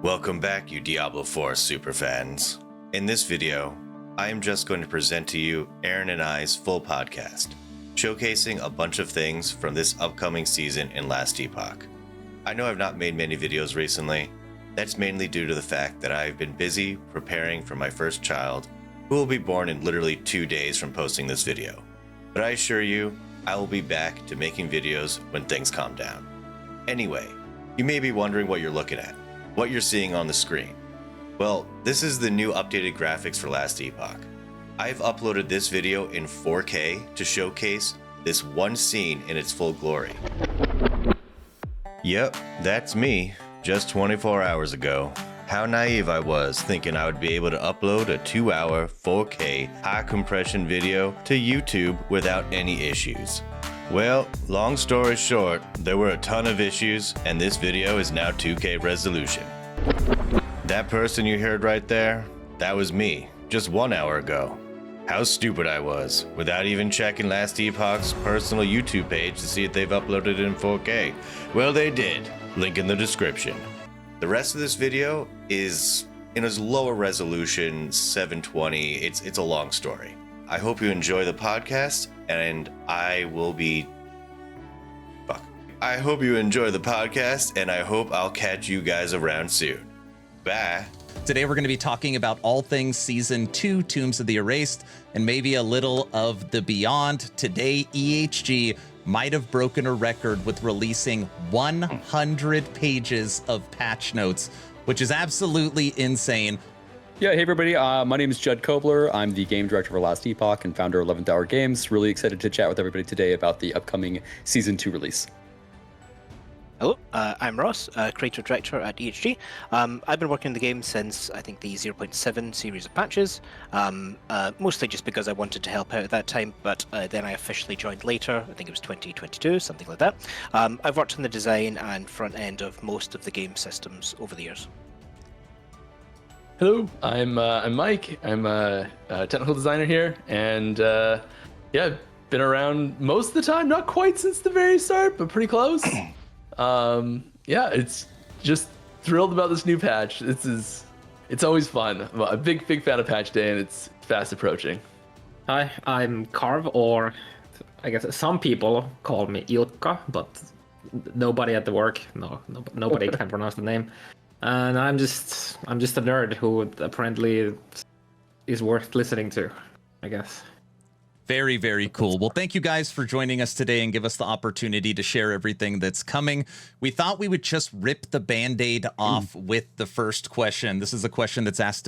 Welcome back, you Diablo 4 superfans. In this video, I am just going to present to you Aaron and I's full podcast, showcasing a bunch of things from this upcoming season in Last Epoch. I know I've not made many videos recently. That's mainly due to the fact that I've been busy preparing for my first child, who will be born in literally 2 days from posting this video. But I assure you, I will be back to making videos when things calm down. Anyway, you may be wondering what you're looking at, what you're seeing on the screen. Well, this is the new updated graphics for Last Epoch. I've uploaded this video in 4K to showcase this one scene in its full glory. Yep, that's me, just 24 hours ago. How naive I was thinking I would be able to upload a 2-hour 4K high compression video to YouTube without any issues. Well, long story short, there were a ton of issues, and this video is now 2K resolution. That person you heard right there, that was me, just 1 hour ago. How stupid I was, without even checking Last Epoch's personal YouTube page to see if they've uploaded it in 4K. Well, they did. Link in the description. The rest of this video is in a lower resolution, 720. It's a long story. I hope you enjoy the podcast, and I hope you enjoy the podcast, and I hope I'll catch you guys around soon. Bye. Today we're going to be talking about all things Season 2, Tombs of the Erased, and maybe a little of the Beyond. Today, EHG might have broken a record with releasing 100 pages of patch notes, which is absolutely insane. Yeah, hey everybody, my name is Judd Kobler. I'm the game director for Last Epoch and founder of 11th Hour Games. Really excited to chat with everybody today about the upcoming Season 2 release. Hello, I'm Ross, creative director at EHG. I've been working on the game since, I think, the 0.7 series of patches, mostly just because I wanted to help out at that time, but then I officially joined later. I think it was 2022, something like that. I've worked on the design and front end of most of the game systems over the years. Hello, I'm Mike. I'm a technical designer here, and yeah, been around most of the time. Not quite since the very start, but pretty close. Yeah, it's just thrilled about this new patch. It's always fun. I'm a big fan of patch day, and it's fast approaching. Hi, I'm Carv, or I guess some people call me Ilka, but nobody at the work, nobody can pronounce the name. And I'm just a nerd who apparently is worth listening to, I guess. Very, very cool. Well, thank you guys for joining us today and give us the opportunity to share everything that's coming. We thought we would just rip the Band-Aid off with the first question. This is a question that's asked,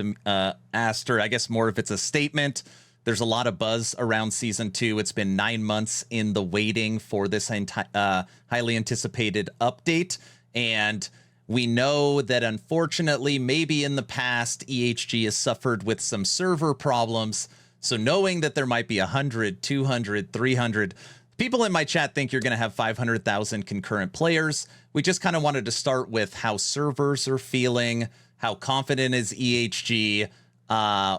or I guess more if it's a statement. There's a lot of buzz around Season 2. It's been 9 months in the waiting for this highly anticipated update. And we know that unfortunately, maybe in the past, EHG has suffered with some server problems. So knowing that there might be 100, 200, 300 people in my chat think you're going to have 500,000 concurrent players. We just kind of wanted to start with how servers are feeling, how confident is EHG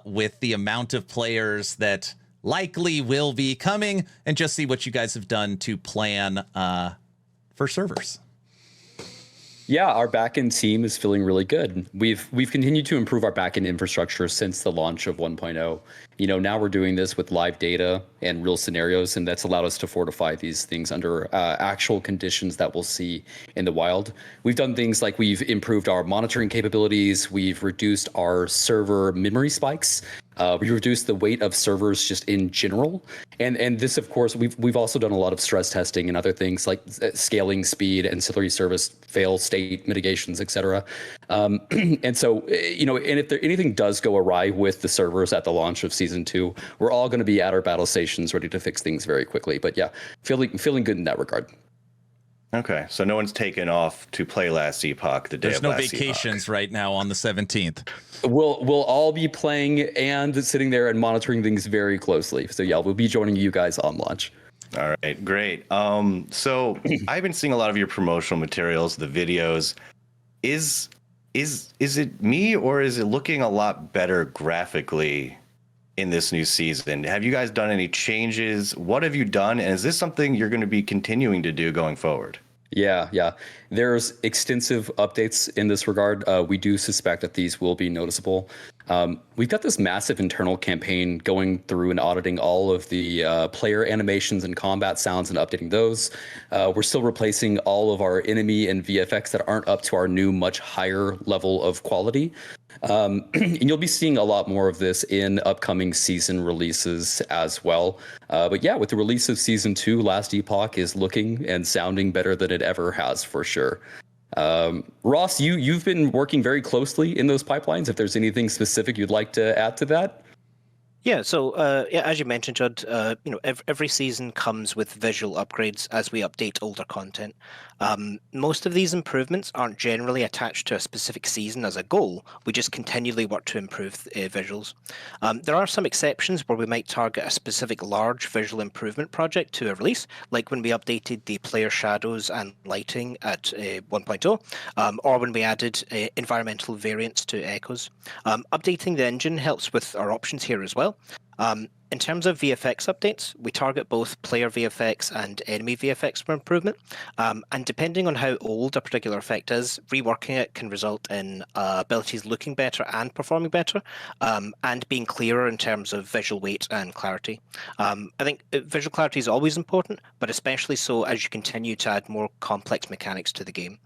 with the amount of players that likely will be coming, and just see what you guys have done to plan for servers. Yeah, our backend team is feeling really good. We've continued to improve our backend infrastructure since the launch of 1.0. You know, now we're doing this with live data and real scenarios, and that's allowed us to fortify these things under actual conditions that we'll see in the wild. We've done things like we've improved our monitoring capabilities. We've reduced our server memory spikes. We reduced the weight of servers just in general. And this, of course, we've also done a lot of stress testing and other things like scaling speed, ancillary service, fail state mitigations, et cetera. And so, you know, and if anything does go awry with the servers at the launch of Season 2, we're all going to be at our battle stations ready to fix things very quickly. But yeah, feeling good in that regard. Okay, so no one's taken off to play Last Epoch the day There's of no Last vacations Epoch. right now on the 17th. We'll all be playing and sitting there and monitoring things very closely. So yeah, we'll be joining you guys on launch. All right, great. So I've been seeing a lot of your promotional materials, the videos. Is it me, or is it looking a lot better graphically in this new season? Have you guys done any changes? What have you done? And is this something you're going to be continuing to do going forward? Yeah. There's extensive updates in this regard. We do suspect that these will be noticeable. We've got this massive internal campaign going through and auditing all of the player animations and combat sounds and updating those. We're still replacing all of our enemy and VFX that aren't up to our new, much higher level of quality. And you'll be seeing a lot more of this in upcoming season releases as well. But yeah, with the release of season 2, Last Epoch is looking and sounding better than it ever has for sure. Ross, you've been working very closely in those pipelines. If there's anything specific you'd like to add to that. Yeah, so as you mentioned, Judd, every season comes with visual upgrades as we update older content. Most of these improvements aren't generally attached to a specific season as a goal. We just continually work to improve visuals. There are some exceptions where we might target a specific large visual improvement project to a release, like when we updated the player shadows and lighting at 1.0, or when we added environmental variants to echoes. Updating the engine helps with our options here as well. In terms of VFX updates, we target both player VFX and enemy VFX for improvement. And depending on how old a particular effect is, reworking it can result in abilities looking better and performing better, and being clearer in terms of visual weight and clarity. I think visual clarity is always important, but especially so as you continue to add more complex mechanics to the game.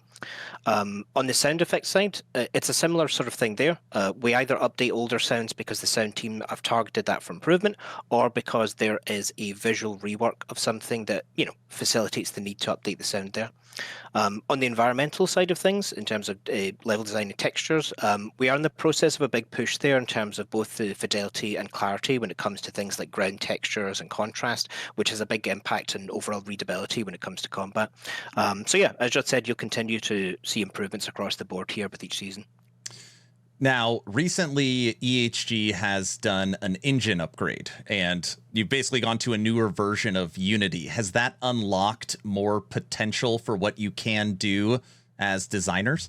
On the sound effects side, it's a similar sort of thing there. We either update older sounds because the sound team have targeted that for improvement, or because there is a visual rework of something that facilitates the need to update the sound there. On the environmental side of things, in terms of level design and textures, we are in the process of a big push there in terms of both the fidelity and clarity when it comes to things like ground textures and contrast, which has a big impact on overall readability when it comes to combat. So yeah, as Judd said, you'll continue to see improvements across the board here with each season. Now, recently, EHG has done an engine upgrade, and you've basically gone to a newer version of Unity. Has that unlocked more potential for what you can do as designers?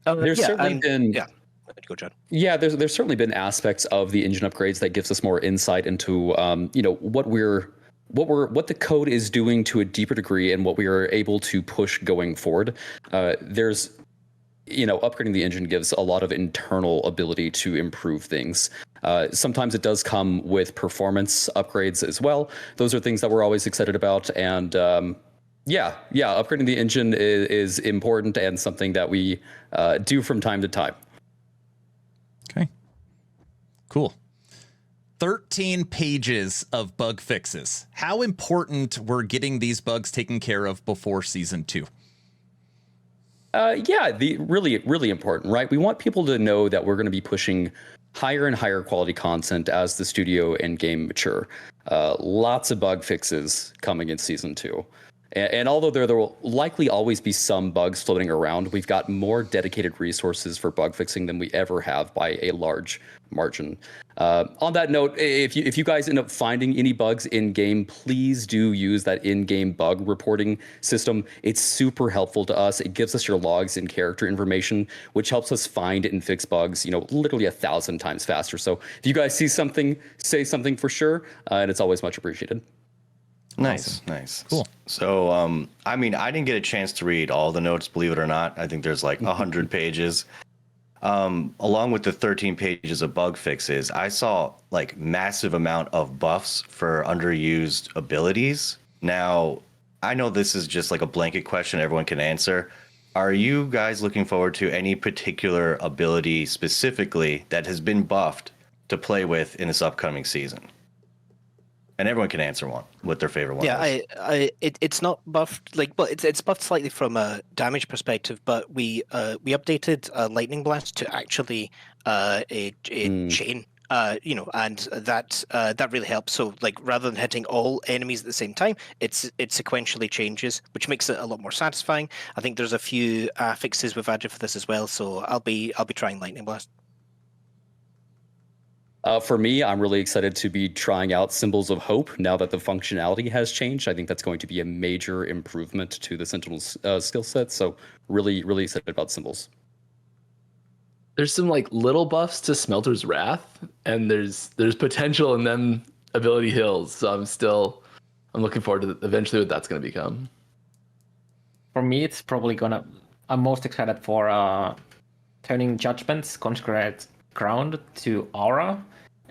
There's certainly been... Yeah. Go, John. Yeah, there's certainly been aspects of the engine upgrades that gives us more insight into what the code is doing to a deeper degree and what we are able to push going forward. Upgrading the engine gives a lot of internal ability to improve things. Sometimes it does come with performance upgrades as well. Those are things that we're always excited about. And upgrading the engine is important and something that we do from time to time. Okay, cool. 13 pages of bug fixes. How important were getting these bugs taken care of before season 2? Really important, right? We want people to know that we're going to be pushing higher and higher quality content as the studio and game mature. Lots of bug fixes coming in season 2. And although there will likely always be some bugs floating around, we've got more dedicated resources for bug fixing than we ever have by a large margin. On that note, if you guys end up finding any bugs in game, please do use that in-game bug reporting system. It's super helpful to us. It gives us your logs and character information, which helps us find and fix bugs, literally 1,000 times faster. So if you guys see something, say something for sure, and it's always much appreciated. Nice. Cool. So, I didn't get a chance to read all the notes, believe it or not. I think there's like 100 pages. Along with the 13 pages of bug fixes, I saw like massive amount of buffs for underused abilities. Now, I know this is just like a blanket question everyone can answer. Are you guys looking forward to any particular ability specifically that has been buffed to play with in this upcoming season? And everyone can answer what their favorite one is. It's not buffed it's buffed slightly from a damage perspective, but we updated Lightning Blast to actually a chain, and that really helps. So rather than hitting all enemies at the same time, it sequentially changes, which makes it a lot more satisfying. I think there's a few fixes we've added for this as well, so I'll be trying Lightning Blast. For me, I'm really excited to be trying out Symbols of Hope now that the functionality has changed. I think that's going to be a major improvement to the Sentinel's skill set. So really, really excited about Symbols. There's some little buffs to Smelter's Wrath, and there's potential in them ability hills. So I'm looking forward to eventually what that's going to become. for me, it's probably gonna. I'm most excited for turning Judgment's Consecrated Ground to Aura.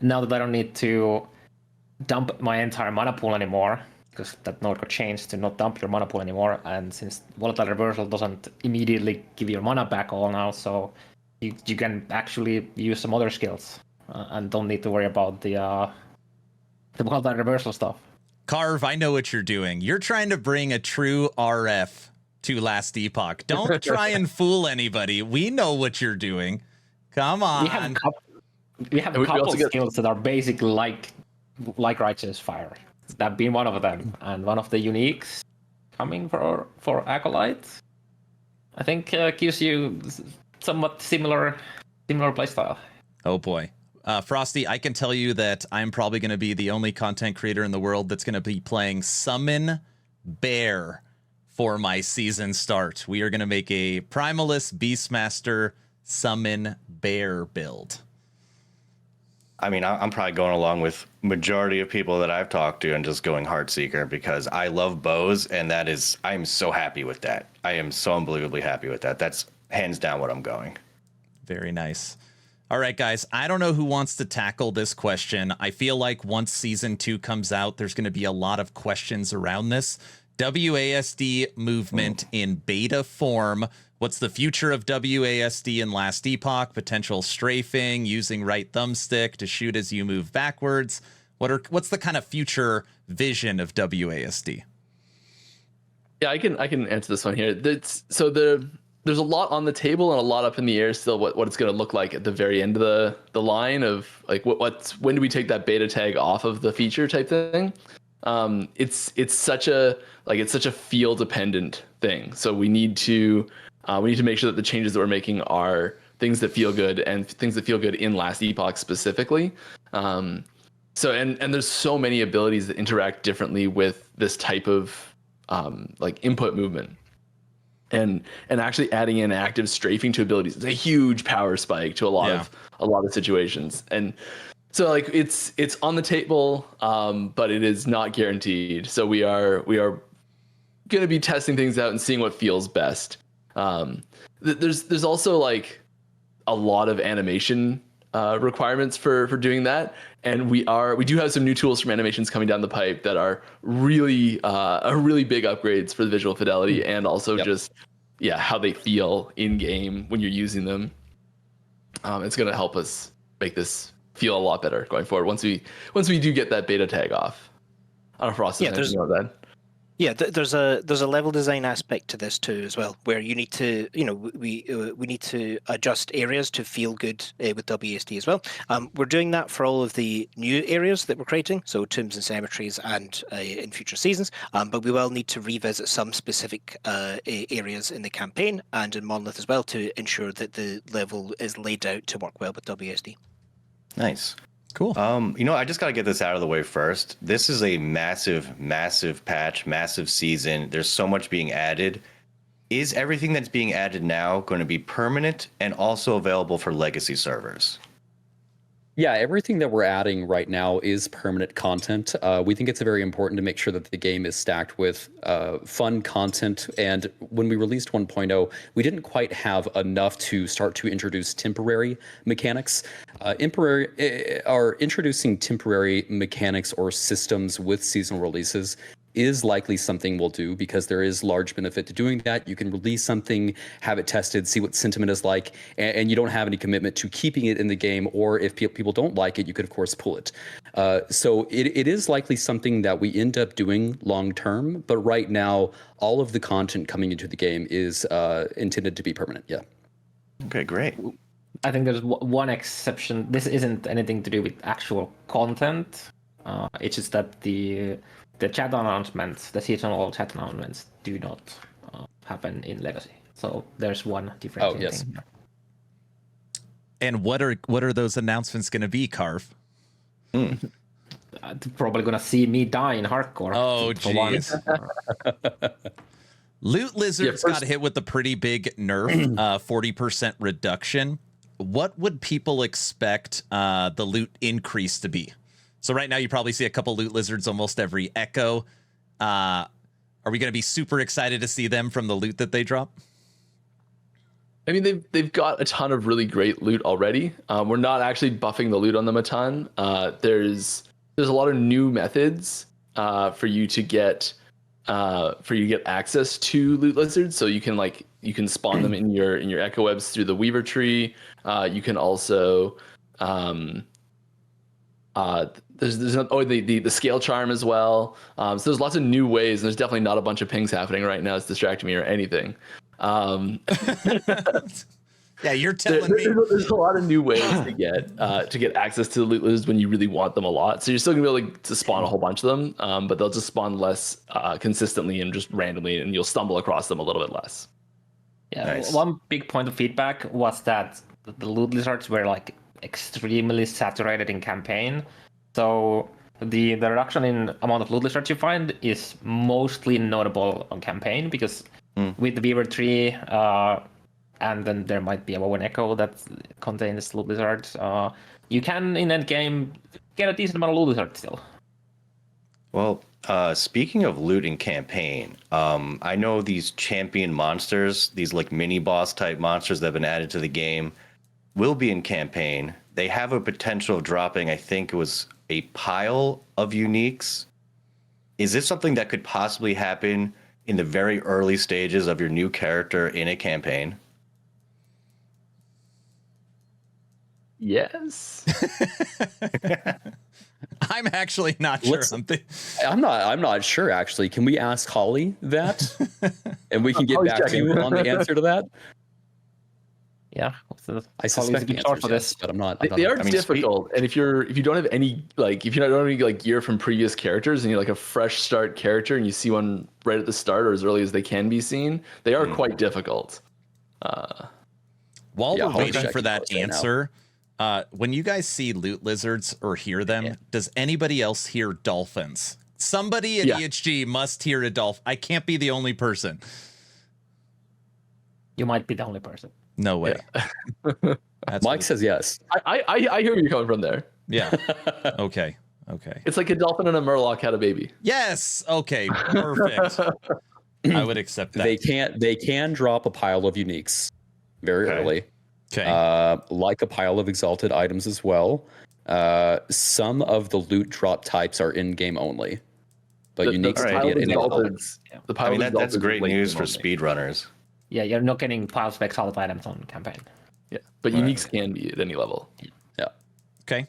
Now that I don't need to dump my entire mana pool anymore, because that node got changed to not dump your mana pool anymore, and since Volatile Reversal doesn't immediately give your mana back all now, so you can actually use some other skills and don't need to worry about the Volatile Reversal stuff. Carve, I know what you're doing. You're trying to bring a true RF to Last Epoch. Don't try and fool anybody. We know what you're doing. Come on. We have a couple of skills that are basically like Righteous Fire. That being one of them, and one of the uniques coming for Acolyte, I think gives you somewhat similar playstyle. Oh boy. Frosty, I can tell you that I'm probably going to be the only content creator in the world that's going to be playing Summon Bear for my season start. We are going to make a Primalist Beastmaster Summon Bear build. I mean, I'm probably going along with majority of people that I've talked to and just going Heartseeker because I love bows, and I'm so happy with that. I am so unbelievably happy with that. That's hands down what I'm going. Very nice. All right, guys, I don't know who wants to tackle this question. I feel like once Season 2 comes out, there's going to be a lot of questions around this. WASD movement in beta form. What's the future of WASD in Last Epoch? Potential strafing, using right thumbstick to shoot as you move backwards. What's the kind of future vision of WASD? Yeah, I can answer this one here. There's a lot on the table and a lot up in the air still. What it's going to look like at the very end of the line of like when do we take that beta tag off of the feature type thing? It's such a feel dependent thing. So we need to make sure that the changes that we're making are things that feel good and things that feel good in Last Epoch specifically. So there's so many abilities that interact differently with this type of like input movement. And actually adding in active strafing to abilities is a huge power spike to a lot of situations. And so like it's on the table, but it is not guaranteed. So we are going to be testing things out and seeing what feels best. There's also like a lot of animation requirements for doing that, and we do have some new tools from animations coming down the pipe that are really big upgrades for the visual fidelity and also just how they feel in game when you're using them. It's going to help us make this feel a lot better going forward once we do get that beta tag off. I don't know if Ross has anything about that. Yeah, there's a level design aspect to this too as well, where you need to, we need to adjust areas to feel good with WASD as well. We're doing that for all of the new areas that we're creating, so tombs and cemeteries, and in future seasons. But we will need to revisit some specific areas in the campaign and in Monolith as well to ensure that the level is laid out to work well with WASD. Nice. Cool. I just got to get this out of the way first. This is a massive, massive patch, massive season. There's so much being added. Is everything that's being added now going to be permanent and also available for legacy servers? Yeah, everything that we're adding right now is permanent content. We think it's very important to make sure that the game is stacked with fun content. And when we released 1.0, we didn't quite have enough to start to introduce temporary mechanics. Introducing temporary mechanics or systems with seasonal releases is likely something we'll do because there is large benefit to doing that. You can release something, have it tested, see what sentiment is like, and you don't have any commitment to keeping it in the game, or if people don't like it, you could, of course, pull it. So it is likely something that we end up doing long term, but right now, all of the content coming into the game is intended to be permanent, yeah. Okay, great. I think there's one exception. This isn't anything to do with actual content. It's just that the chat announcements, the seasonal chat announcements, do not happen in Legacy. So there's one different thing. Yes. And what are those announcements going to be, Carve? Probably going to see me die in hardcore. Oh, jeez. Loot Lizards got hit with a pretty big nerf, 40% reduction. What would people expect the loot increase to be? So right now you probably see a couple Loot Lizards almost every echo. Are we going to be super excited to see them from the loot that they drop? I mean, they've got a ton of really great loot already. We're not actually buffing the loot on them a ton. There's a lot of new methods for you to get access to loot lizards. So you can spawn them in your echo webs through the Weaver tree. You can also there's the scale charm as well. So there's lots of new ways. And there's definitely not a bunch of pings happening right now. It's distracting me or anything. Yeah, you're telling me. There's a lot of new ways to get access to the loot lizards when you really want them a lot. So you're still gonna be able to spawn a whole bunch of them, but they'll just spawn less consistently and just randomly, and you'll stumble across them a little bit less. Yeah, Nice. one big point of feedback was that the loot lizards were like extremely saturated in campaign. So the reduction in amount of loot lizards you find is mostly notable on campaign because with the Beaver tree, and then there might be a Woven Echo that contains loot lizards. You can in endgame get a decent amount of loot lizards still. Well, speaking of loot in campaign, I know these champion monsters, these like mini boss type monsters that have been added to the game, will be in campaign. They have a potential of dropping, I think it was a pile of uniques. Is this something that could possibly happen in the very early stages of your new character in a campaign? Yes. I'm actually not sure. I'm not sure actually. Can we ask Holly that, and we can get Holly's back to you on the answer to that? Yeah, I suspect the answer is yes, but I'm not. They are difficult, and if you don't have any if you don't have any gear from previous characters, and you're like a fresh start character, and you see one right at the start or as early as they can be seen, they are quite difficult. While we're I'll waiting check for that those right now. answer, when you guys see loot lizards or hear them, does anybody else hear dolphins? Somebody at EHG must hear a dolphin. I can't be the only person. you might be the only person. No way. That's Mike says yes. I hear where you're coming from there. Yeah. Okay. It's like a dolphin and a murloc had a baby. Yes. Okay. Perfect. I would accept that. They can drop a pile of uniques very early. Okay. Like a pile of exalted items as well. Some of the loot drop types are in-game only, but uniques can get in. I mean, that's great news for speedrunners. Yeah, you're not getting piles of exalted items on campaign. Yeah, but uniques can be at any level. Yeah. Okay.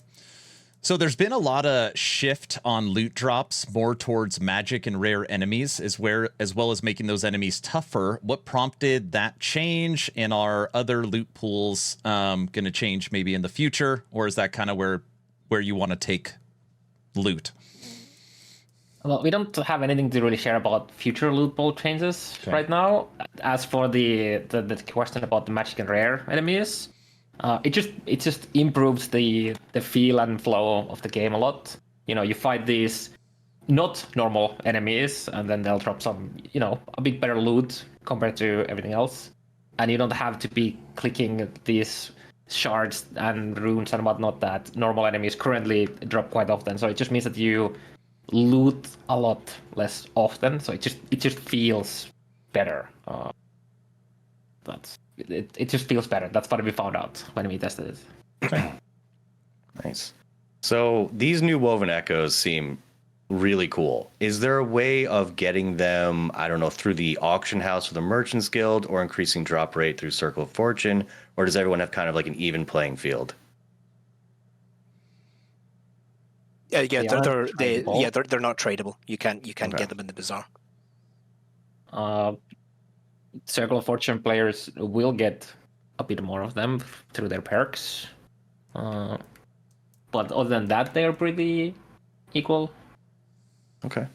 So there's been a lot of shift on loot drops more towards magic and rare enemies as well as making those enemies tougher. What prompted that change, and are other loot pools going to change maybe in the future, or is that kind of where you want to take loot? Well, we don't have anything to really share about future loot pool changes right now. As for the question about the magic and rare enemies, it just improves the feel and flow of the game a lot. You know, you fight these not normal enemies, and then they'll drop some, a bit better loot compared to everything else, and you don't have to be clicking these shards and runes and whatnot that normal enemies currently drop quite often. So it just means that you loot a lot less often, so it just feels better. It just feels better. That's what we found out when we tested it. Nice. So these new Woven Echoes seem really cool. Is there a way of getting them, I don't know, through the auction house or the Merchants Guild, or increasing drop rate through Circle of Fortune, or does everyone have kind of like an even playing field? They're not tradable. You can't get them in the bazaar. Circle of Fortune players will get a bit more of them through their perks, but other than that, they're pretty equal. Okay.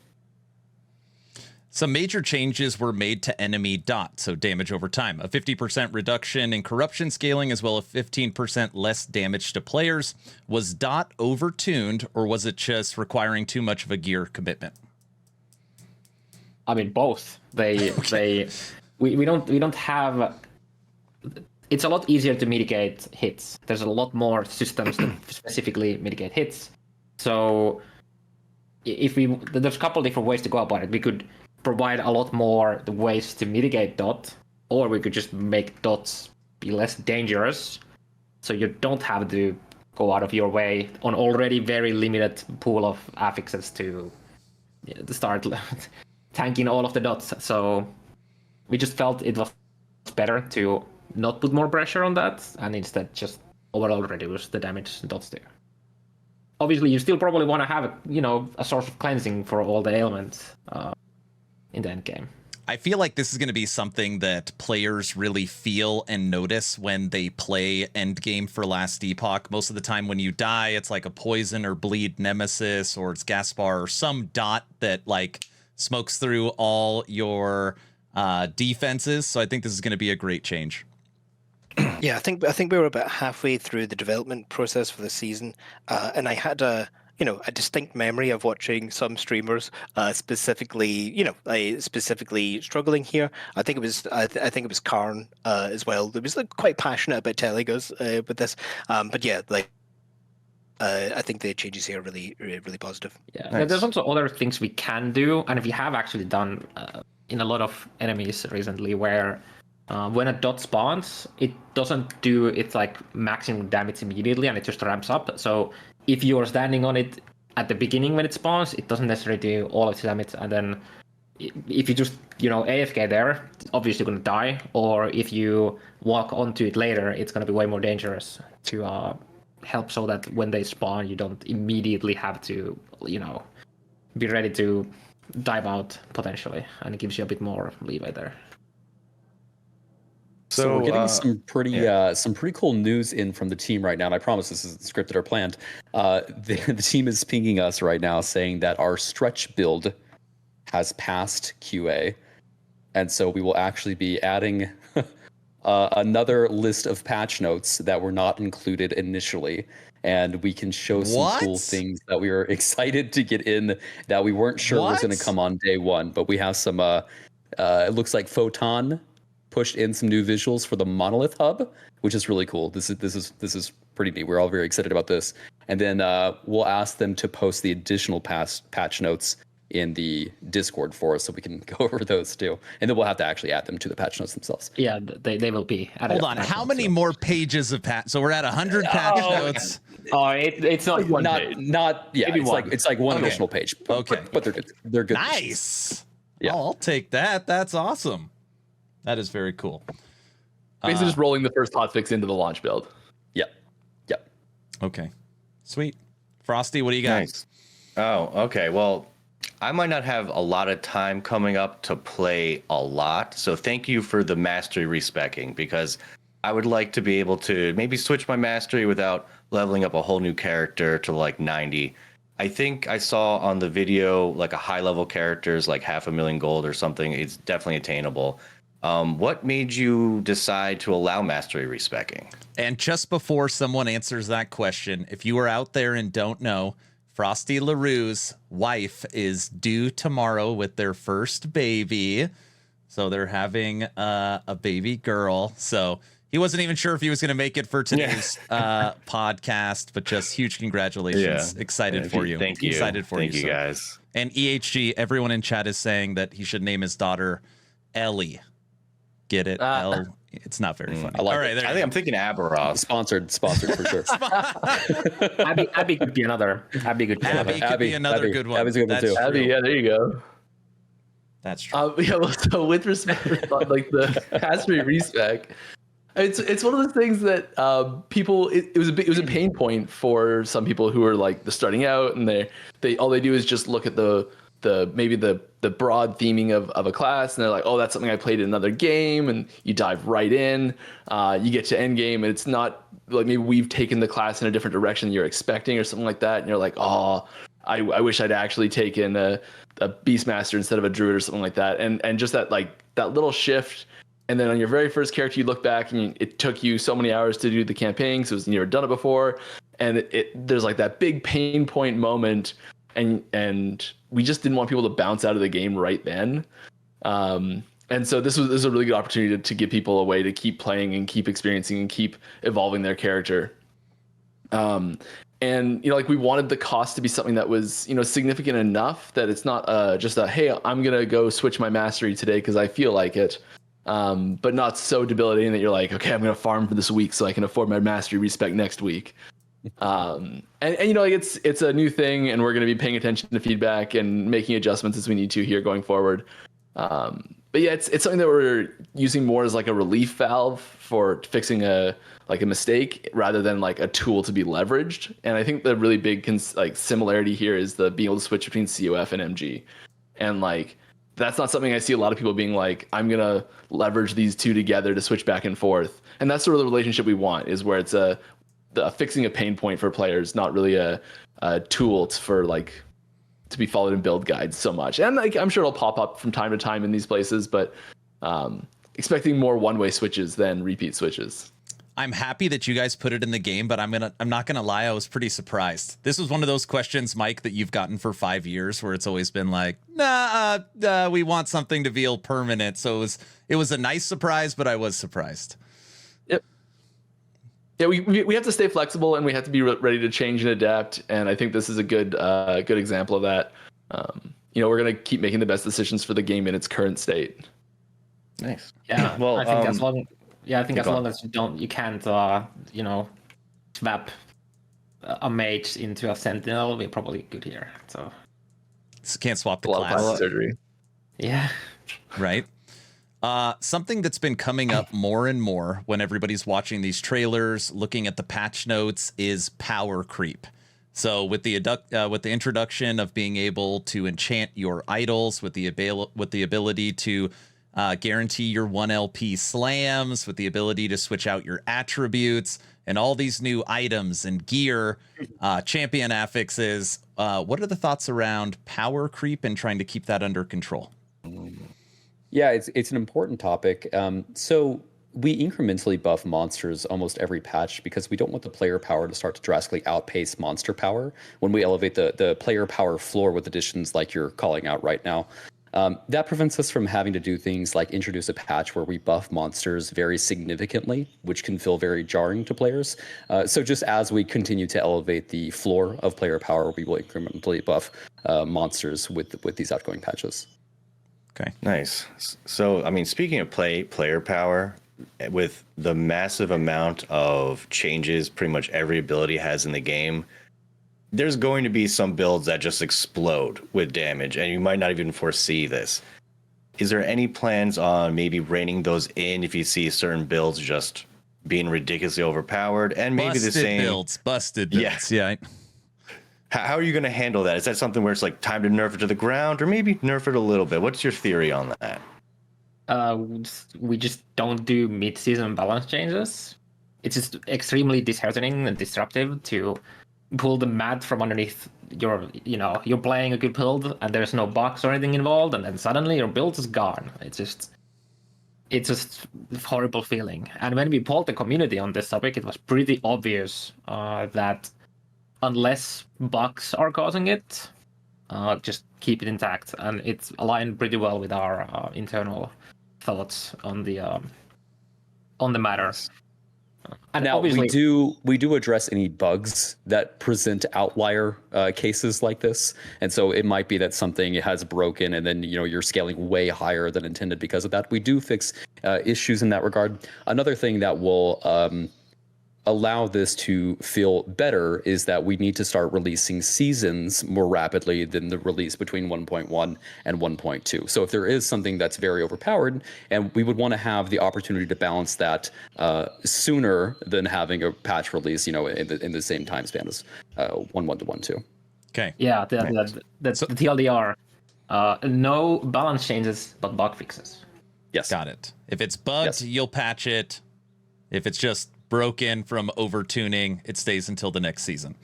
Some major changes were made to enemy dot, so damage over time. A 50% reduction in corruption scaling, as well as 15% less damage to players. Was dot overtuned, or was it just requiring too much of a gear commitment? I mean, both. We don't have. It's a lot easier to mitigate hits. There's a lot more systems that specifically mitigate hits. So there's a couple different ways to go about it. We could provide a lot more the ways to mitigate dot, or we could just make dots be less dangerous, so you don't have to go out of your way on already very limited pool of affixes to start tanking all of the dots. So we just felt it was better to not put more pressure on that and instead just overall reduce the damage dots there. Obviously, you still probably want to have a source of cleansing for all the ailments in the end game. I feel like this is going to be something that players really feel and notice when they play endgame for Last Epoch. Most of the time when you die, it's like a poison or bleed nemesis, or it's Gaspar or some dot that like smokes through all your defenses. So I think this is going to be a great change. Yeah, I think we were about halfway through the development process for the season, and I had a distinct memory of watching some streamers specifically struggling here. I think it was Karn as well. It was quite passionate about telling us with this, but yeah, I think the changes here are really, really positive. Yeah, Nice. There's also other things we can do, and we have actually done in a lot of enemies recently, where when a dot spawns, it doesn't do its like maximum damage immediately, and it just ramps up. So if you're standing on it at the beginning when it spawns, it doesn't necessarily do all of its damage, and then if you just AFK there, it's obviously going to die. Or if you walk onto it later, it's going to be way more dangerous to help, so that when they spawn, you don't immediately have to be ready to dive out potentially, and it gives you a bit more leeway there. So we're getting some pretty cool news in from the team right now, and I promise this isn't scripted or planned. The team is pinging us right now saying that our stretch build has passed QA, and so we will actually be adding another list of patch notes that were not included initially, and we can show some cool things that we were excited to get in that we weren't sure was going to come on day one. But we have some. It looks like Photon pushed in some new visuals for the Monolith hub, which is really cool. This is pretty neat. We're all very excited about this. And then we'll ask them to post the additional patch notes in the Discord for us, so we can go over those too. And then we'll have to actually add them to the patch notes themselves. Yeah, they will be added. Hold on, how many more pages of patch? So we're at 100 patch notes. Oh, it's not one page. It's like one additional page. Okay, but they're good. They're good. Nice. Yeah, I'll take that. That's awesome. That is very cool. Basically, just rolling the first hotfix into the launch build. Yep. Okay. Sweet. Frosty, what do you got? Nice. Oh, okay. Well, I might not have a lot of time coming up to play a lot, so thank you for the mastery respecking, because I would like to be able to maybe switch my mastery without leveling up a whole new character to like 90. I think I saw on the video like a high level character is like 500,000 gold or something. It's definitely attainable. What made you decide to allow mastery respecking? And just before someone answers that question, if you are out there and don't know, Frostylaroo's wife is due tomorrow with their first baby. So they're having a baby girl. So he wasn't even sure if he was going to make it for today's podcast, but just huge congratulations. Excited for you. Thank you. Excited for you. Thank you, guys. And EHG, everyone in chat is saying that he should name his daughter Ellie. Get it? It's not very funny. All right, I think I'm thinking Abberoth. Sponsored for sure. Abby could be another. Abby could be another good one. Abby's a good one too. Abby, yeah, there you go. That's true. So with respect to like the mastery respec, it's one of those things that people it was a pain point for some people who are like starting out, and they all they do is just look at the broad theming of a class, and they're like, oh, that's something I played in another game, and you dive right in. You get to end game, and it's not like maybe we've taken the class in a different direction than you're expecting or something like that, and you're like, oh, I wish I'd actually taken a Beastmaster instead of a Druid or something like that, and just that little shift. And then on your very first character, you look back and it took you so many hours to do the campaign, so you've never done it before, and there's like that big pain point moment. And we just didn't want people to bounce out of the game right then. And so this was a really good opportunity to give people a way to keep playing and keep experiencing and keep evolving their character. And And, you know, like we wanted the cost to be something that was, you know, significant enough that it's not just a, hey, I'm going to go switch my mastery today because I feel like it. But not so debilitating that you're like, okay, I'm going to farm for this week so I can afford my mastery respec next week. And you know, like it's a new thing, and we're going to be paying attention to feedback and making adjustments as we need to here going forward. But yeah, it's something that we're using more as like a relief valve for fixing a mistake rather than like a tool to be leveraged. And I think the really big similarity here is the being able to switch between COF and MG. And like that's not something I see a lot of people being like, I'm gonna leverage these two together to switch back and forth. And that's sort of the relationship we want, is where it's fixing a pain point for players, not really a tool to be followed in build guides so much. And like I'm sure it'll pop up from time to time in these places, but expecting more one-way switches than repeat switches. I'm happy that you guys put it in the game, but I'm not gonna lie, I was pretty surprised. This was one of those questions, Mike, that you've gotten for 5 years, where it's always been like, we want something to feel permanent. So it was a nice surprise, but I was surprised. Yep. Yeah, we have to stay flexible, and we have to be ready to change and adapt. And I think this is a good example of that. You know, we're gonna keep making the best decisions for the game in its current state. Nice. Yeah, Well, I think as long as you can't swap a mage into a sentinel, we're probably good here. So can't swap the a lot of class. plastic surgery. yeah. Right. Something that's been coming up more and more when everybody's watching these trailers, looking at the patch notes, is power creep. So with the introduction of being able to enchant your idols, with the ability to guarantee your 1 LP slams, with the ability to switch out your attributes, and all these new items and gear, champion affixes, what are the thoughts around power creep and trying to keep that under control? Yeah, it's an important topic. So we incrementally buff monsters almost every patch because we don't want the player power to start to drastically outpace monster power when we elevate the player power floor with additions like you're calling out right now. That prevents us from having to do things like introduce a patch where we buff monsters very significantly, which can feel very jarring to players. So just as we continue to elevate the floor of player power, we will incrementally buff monsters with these outgoing patches. Okay. Nice. So, I mean, speaking of player power, with the massive amount of changes pretty much every ability has in the game, there's going to be some builds that just explode with damage, and you might not even foresee this. Is there any plans on maybe reining those in if you see certain builds just being ridiculously overpowered, and maybe the same busted builds? Yeah. How are you going to handle that? Is that something where it's like time to nerf it to the ground, or maybe nerf it a little bit? What's your theory on that? We just don't do mid-season balance changes. It's just extremely disheartening and disruptive to pull the mat from underneath you're playing a good build and there's no box or anything involved, and then suddenly your build is gone. It's just a horrible feeling. And when we polled the community on this topic, it was pretty obvious that unless bugs are causing it, just keep it intact. And it's aligned pretty well with our internal thoughts on the matter. And now obviously, we do address any bugs that present outlier cases like this, and so it might be that something has broken, and then you're scaling way higher than intended because of that. We do fix issues in that regard. Another thing that will allow this to feel better is that we need to start releasing seasons more rapidly than the release between 1.1 and 1.2. So if there is something that's very overpowered, and we would want to have the opportunity to balance that sooner than having a patch release, in the same time span as 1.1 to 1.2. Okay. Yeah, that's the TLDR. No balance changes, but bug fixes. Yes. Got it. If it's bugged, you'll patch it. If it's just broken from overtuning, it stays until the next season.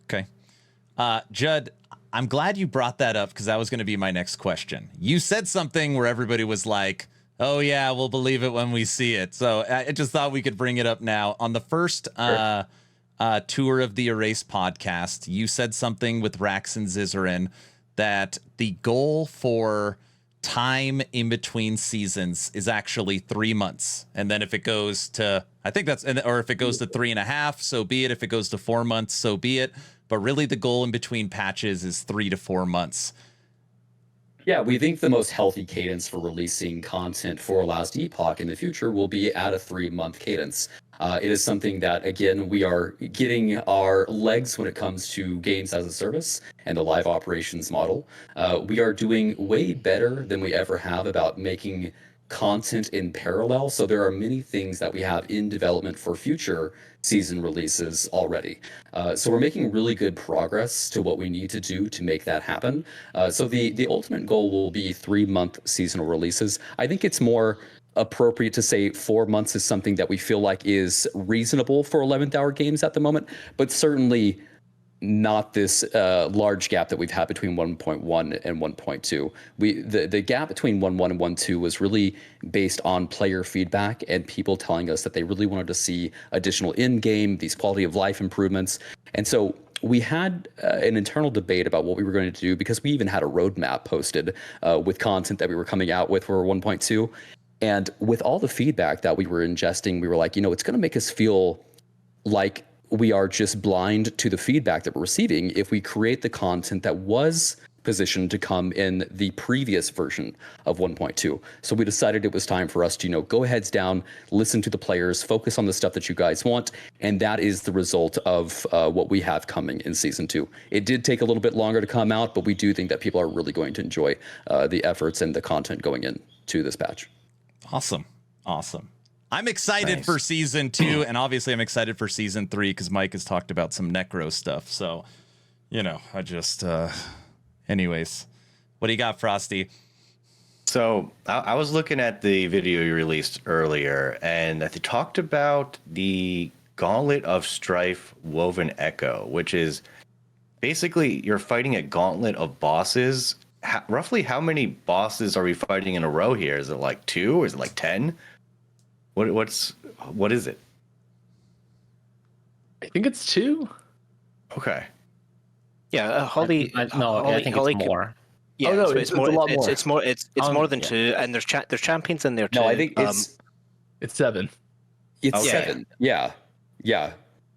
Okay. Judd, I'm glad you brought that up because that was going to be my next question. You said something where everybody was like, oh yeah, we'll believe it when we see it. So I just thought we could bring it up now. On the first tour of the Erase podcast, you said something with Rax and Zizarin that the goal for time in between seasons is actually 3 months. And then if it goes to, I think that's, or if it goes to 3.5, so be it. If it goes to 4 months, so be it. But really the goal in between patches is 3 to 4 months. Yeah, we think the most healthy cadence for releasing content for Last Epoch in the future will be at a 3-month cadence. It is something that, again, we are getting our legs when it comes to games as a service and the live operations model. We are doing way better than we ever have about making content in parallel. So there are many things that we have in development for future season releases already. So we're making really good progress to what we need to do to make that happen. So the ultimate goal will be 3-month seasonal releases. I think it's more appropriate to say 4 months is something that we feel like is reasonable for 11th hour games at the moment, but certainly not this large gap that we've had between 1.1 and 1.2. The gap between 1.1 and 1.2 was really based on player feedback and people telling us that they really wanted to see additional in-game, these quality of life improvements. And so we had an internal debate about what we were going to do, because we even had a roadmap posted with content that we were coming out with for 1.2. And with all the feedback that we were ingesting, we were like, it's going to make us feel like we are just blind to the feedback that we're receiving if we create the content that was positioned to come in the previous version of 1.2. So we decided it was time for us to, go heads down, listen to the players, focus on the stuff that you guys want. And that is the result of what we have coming in season 2. It did take a little bit longer to come out, but we do think that people are really going to enjoy the efforts and the content going into this patch. Awesome. I'm excited for season 2, and obviously I'm excited for season 3 because Mike has talked about some Necro stuff. So, I just, anyways, what do you got, Frosty? So I was looking at the video you released earlier, and they talked about the Gauntlet of Strife Woven Echo, which is basically you're fighting a gauntlet of bosses. Roughly how many bosses are we fighting in a row here? Is it like 2 or is it like 10? What is it? I think it's 2. Okay. Yeah, Holly. I think Holly it's more. Yeah, no, so it's a lot more. It's more than 2, and there's champions in there too. No, I think It's 7. It's Okay. 7. Yeah.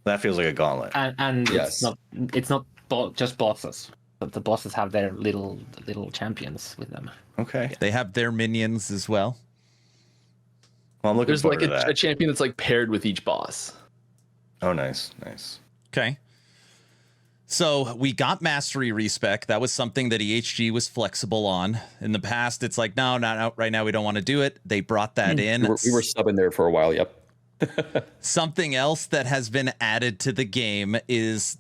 That feels like a gauntlet. And Yes. it's not just bosses. But the bosses have their little champions with them. Okay. They have their minions as well. Well, I'm looking There's forward like to that. a champion that's like paired with each boss. Oh, nice. Okay. So we got mastery respec. That was something that EHG was flexible on. In the past, it's like, no, not out right now. We don't want to do it. They brought that in. We were subbing there for a while. Yep. Something else that has been added to the game is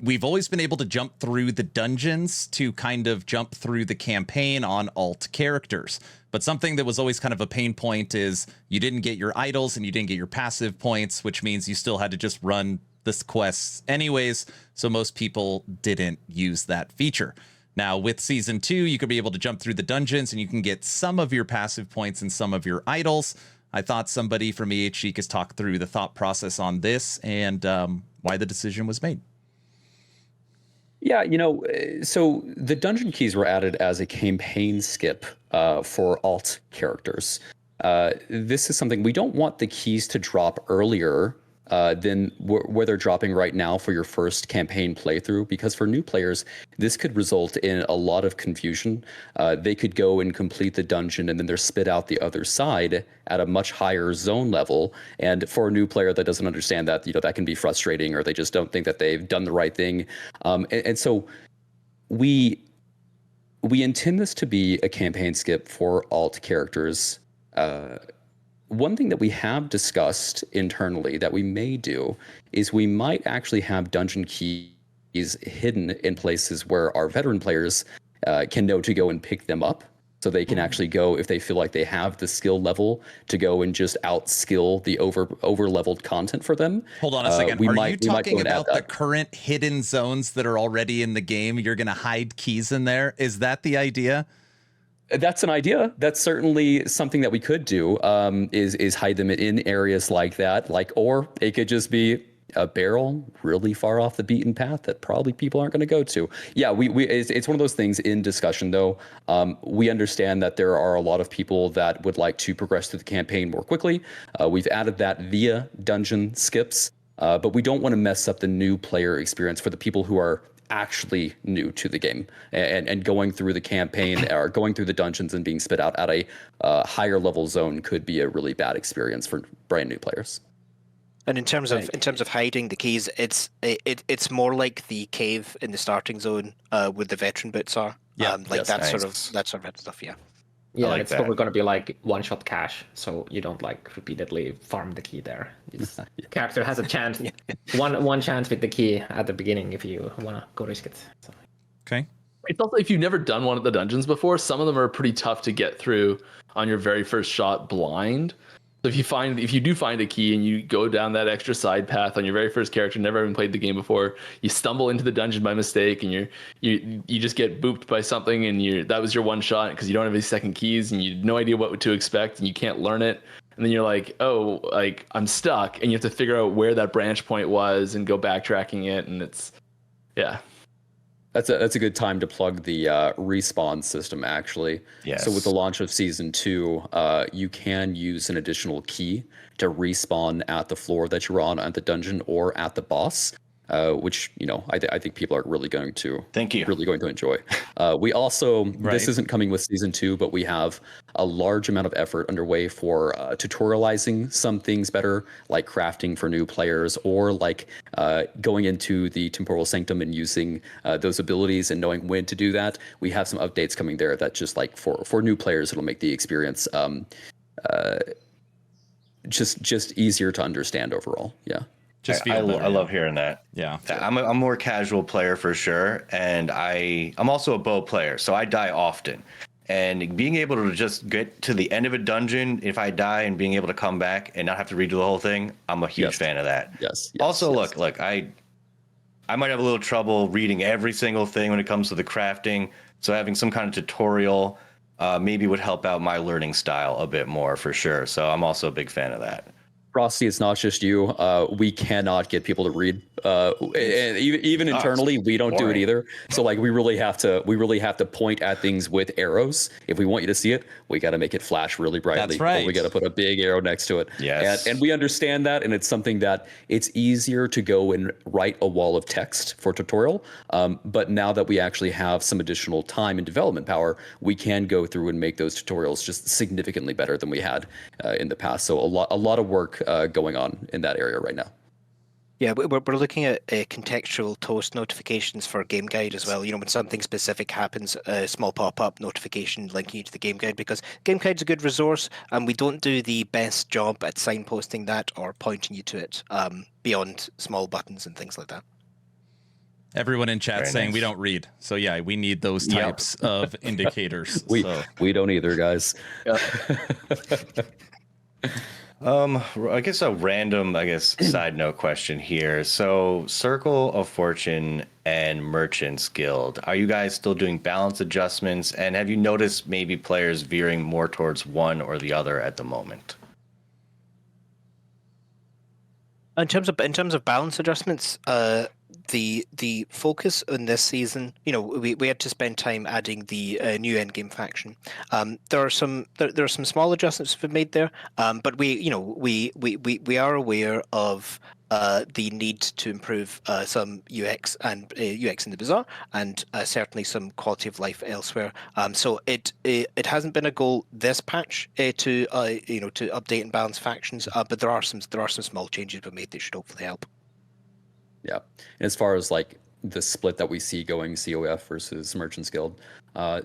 we've always been able to jump through the dungeons to kind of jump through the campaign on alt characters. But something that was always kind of a pain point is you didn't get your idols and you didn't get your passive points, which means you still had to just run this quests anyways. So most people didn't use that feature. Now with season 2, you could be able to jump through the dungeons and you can get some of your passive points and some of your idols. I thought somebody from EHG could talk through the thought process on this and why the decision was made. Yeah, so the dungeon keys were added as a campaign skip for alt characters. This is something we don't want the keys to drop earlier than where they're dropping right now for your first campaign playthrough, because for new players, this could result in a lot of confusion. They could go and complete the dungeon and then they're spit out the other side at a much higher zone level. And for a new player that doesn't understand that, that can be frustrating, or they just don't think that they've done the right thing. And so we intend this to be a campaign skip for alt characters. One thing that we have discussed internally that we may do is we might actually have dungeon keys hidden in places where our veteran players can know to go and pick them up. So they can actually go, if they feel like they have the skill level, to go and just outskill the over-leveled content for them. Hold on a second. Are you talking about the current hidden zones that are already in the game? You're going to hide keys in there? Is that the idea? That's an idea. That's certainly something that we could do, is hide them in areas like that. Or it could just be a barrel really far off the beaten path that probably people aren't going to go to. Yeah, it's one of those things in discussion, though. We understand that there are a lot of people that would like to progress through the campaign more quickly. We've added that via dungeon skips, but we don't want to mess up the new player experience for the people who are actually new to the game and going through the campaign or going through the dungeons and being spit out at a higher level zone could be a really bad experience for brand new players. And in terms of hiding the keys, it's more like the cave in the starting zone where the veteran boots are. Yeah, that sort of stuff. Yeah. Yeah, like it's that. probably going to be like one-shot cash, so you don't like repeatedly farm the key there. The character has a chance, one chance with the key at the beginning if you want to go risk it. So. Okay. It's also, if you've never done one of the dungeons before, some of them are pretty tough to get through on your very first shot blind. So if you do find a key and you go down that extra side path on your very first character, never even played the game before, you stumble into the dungeon by mistake and you just get booped by something and that was your one shot because you don't have any second keys and you have no idea what to expect and you can't learn it. And then you're like, oh, like I'm stuck, and you have to figure out where that branch point was and go backtracking it, and yeah. That's a good time to plug the respawn system, actually. Yes. So with the launch of Season 2, you can use an additional key to respawn at the floor that you're on at the dungeon or at the boss, which, I think people are really going to enjoy. We also, this isn't coming with Season 2, but we have a large amount of effort underway for tutorializing some things better, like crafting for new players, or like going into the Temporal Sanctum and using those abilities and knowing when to do that. We have some updates coming there that just like for new players, it'll make the experience just easier to understand overall. Yeah. I love hearing that. Yeah. I'm a more casual player for sure, and I'm also a bow player, so I die often. And being able to just get to the end of a dungeon, if I die, and being able to come back and not have to redo the whole thing, I'm a huge fan of that. Yes. Also, look, I might have a little trouble reading every single thing when it comes to the crafting, so having some kind of tutorial maybe would help out my learning style a bit more for sure. So I'm also a big fan of that. Frosty, it's not just you. We cannot get people to read. And even internally, we don't do it either. So like we really have to point at things with arrows. If we want you to see it, we got to make it flash really brightly. That's right. Or we got to put a big arrow next to it. Yes. And we understand that, and it's something that it's easier to go and write a wall of text for tutorial. But now that we actually have some additional time and development power, we can go through and make those tutorials just significantly better than we had in the past. So a lot of work going on in that area right now. Yeah, we're looking at contextual toast notifications for Game Guide as well. When something specific happens, a small pop-up notification linking you to the Game Guide, because Game Guide's a good resource, and we don't do the best job at signposting that or pointing you to it beyond small buttons and things like that. Everyone in chat Very saying nice. we don't read. So yeah, we need those types of indicators. We don't either, guys. I guess a random, side note question here. So Circle of Fortune and Merchants Guild, are you guys still doing balance adjustments? And have you noticed maybe players veering more towards one or the other at the moment? In terms of balance adjustments, the focus on this season, we had to spend time adding the new endgame faction. There are some small adjustments we've made there, but we are aware of the need to improve some UX and UX in the bazaar, and certainly some quality of life elsewhere. So it hasn't been a goal this patch to update and balance factions, but there are some small changes we made that should hopefully help. Yeah. And as far as like the split that we see going COF versus Merchants Guild,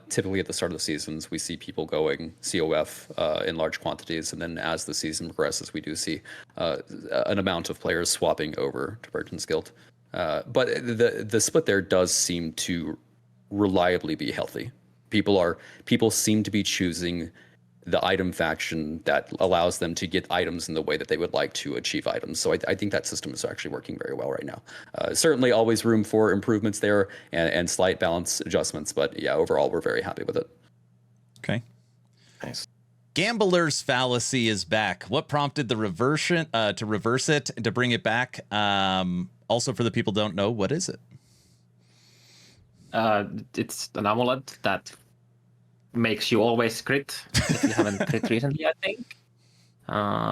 typically at the start of the seasons, we see people going COF in large quantities. And then as the season progresses, we do see an amount of players swapping over to Merchants Guild. But the split there does seem to reliably be healthy. People seem to be choosing the item faction that allows them to get items in the way that they would like to achieve items. So I think that system is actually working very well right now. Certainly always room for improvements there and slight balance adjustments, but yeah, overall we're very happy with it. Okay. Nice. Gambler's Fallacy is back. What prompted the reversion to reverse it and to bring it back? Also, for the people who don't know, what is it? It's an amulet that makes you always crit if you haven't crit recently, I think.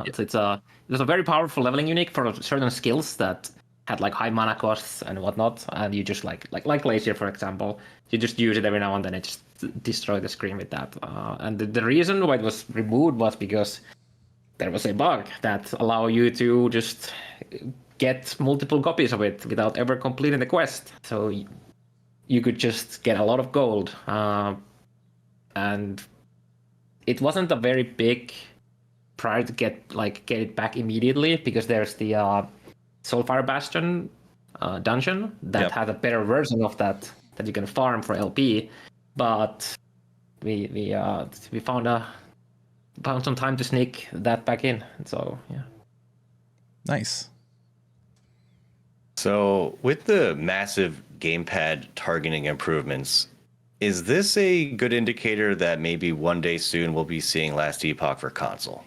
It's a very powerful leveling unique for certain skills that had like high mana costs and whatnot, and you just like Glacier, for example, you just use it every now and then. It just destroy the screen with that. And the reason why it was removed was because there was a bug that allowed you to just get multiple copies of it without ever completing the quest. So you could just get a lot of gold, and it wasn't a very big prior to get it back immediately, because there's the Soulfire Bastion dungeon that has a better version of that you can farm for LP, but we found some time to sneak that back in, and so yeah. Nice. So with the massive gamepad targeting improvements, is this a good indicator that maybe one day soon we'll be seeing Last Epoch for console?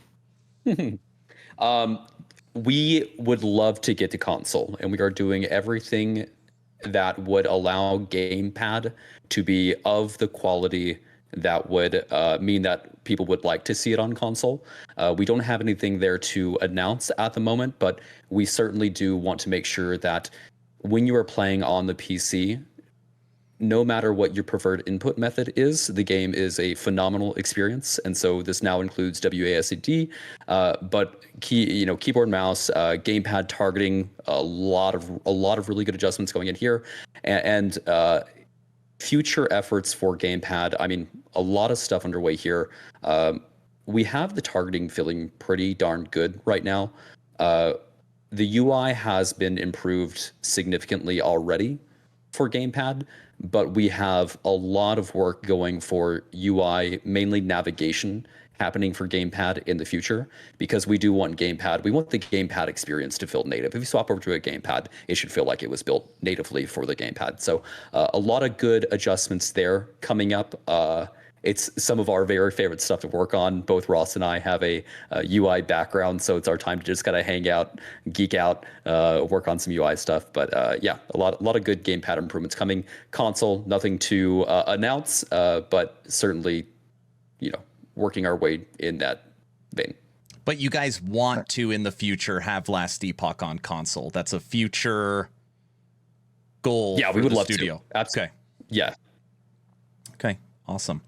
We would love to get to console, and we are doing everything that would allow gamepad to be of the quality that would mean that people would like to see it on console. We don't have anything there to announce at the moment, but we certainly do want to make sure that when you are playing on the PC, no matter what your preferred input method is, the game is a phenomenal experience. And so this now includes WASD, but keyboard, mouse, gamepad targeting, a lot of really good adjustments going in here, and future efforts for gamepad. I mean, a lot of stuff underway here. We have the targeting feeling pretty darn good right now. The UI has been improved significantly already for gamepad, but we have a lot of work going for UI, mainly navigation, happening for gamepad in the future, because we do want gamepad. We want the gamepad experience to feel native. If you swap over to a gamepad, it should feel like it was built natively for the gamepad. So a lot of good adjustments there coming up. It's some of our very favorite stuff to work on. Both Ross and I have a UI background, so it's our time to just kind of hang out, geek out, work on some UI stuff. But yeah, a lot of good gamepad improvements coming. Console, nothing to announce, but certainly, working our way in that vein. But you guys want to, in the future, have Last Epoch on console. That's a future goal. Yeah, for we would the love studio. to. Absolutely. Okay. Yeah. Okay. Awesome.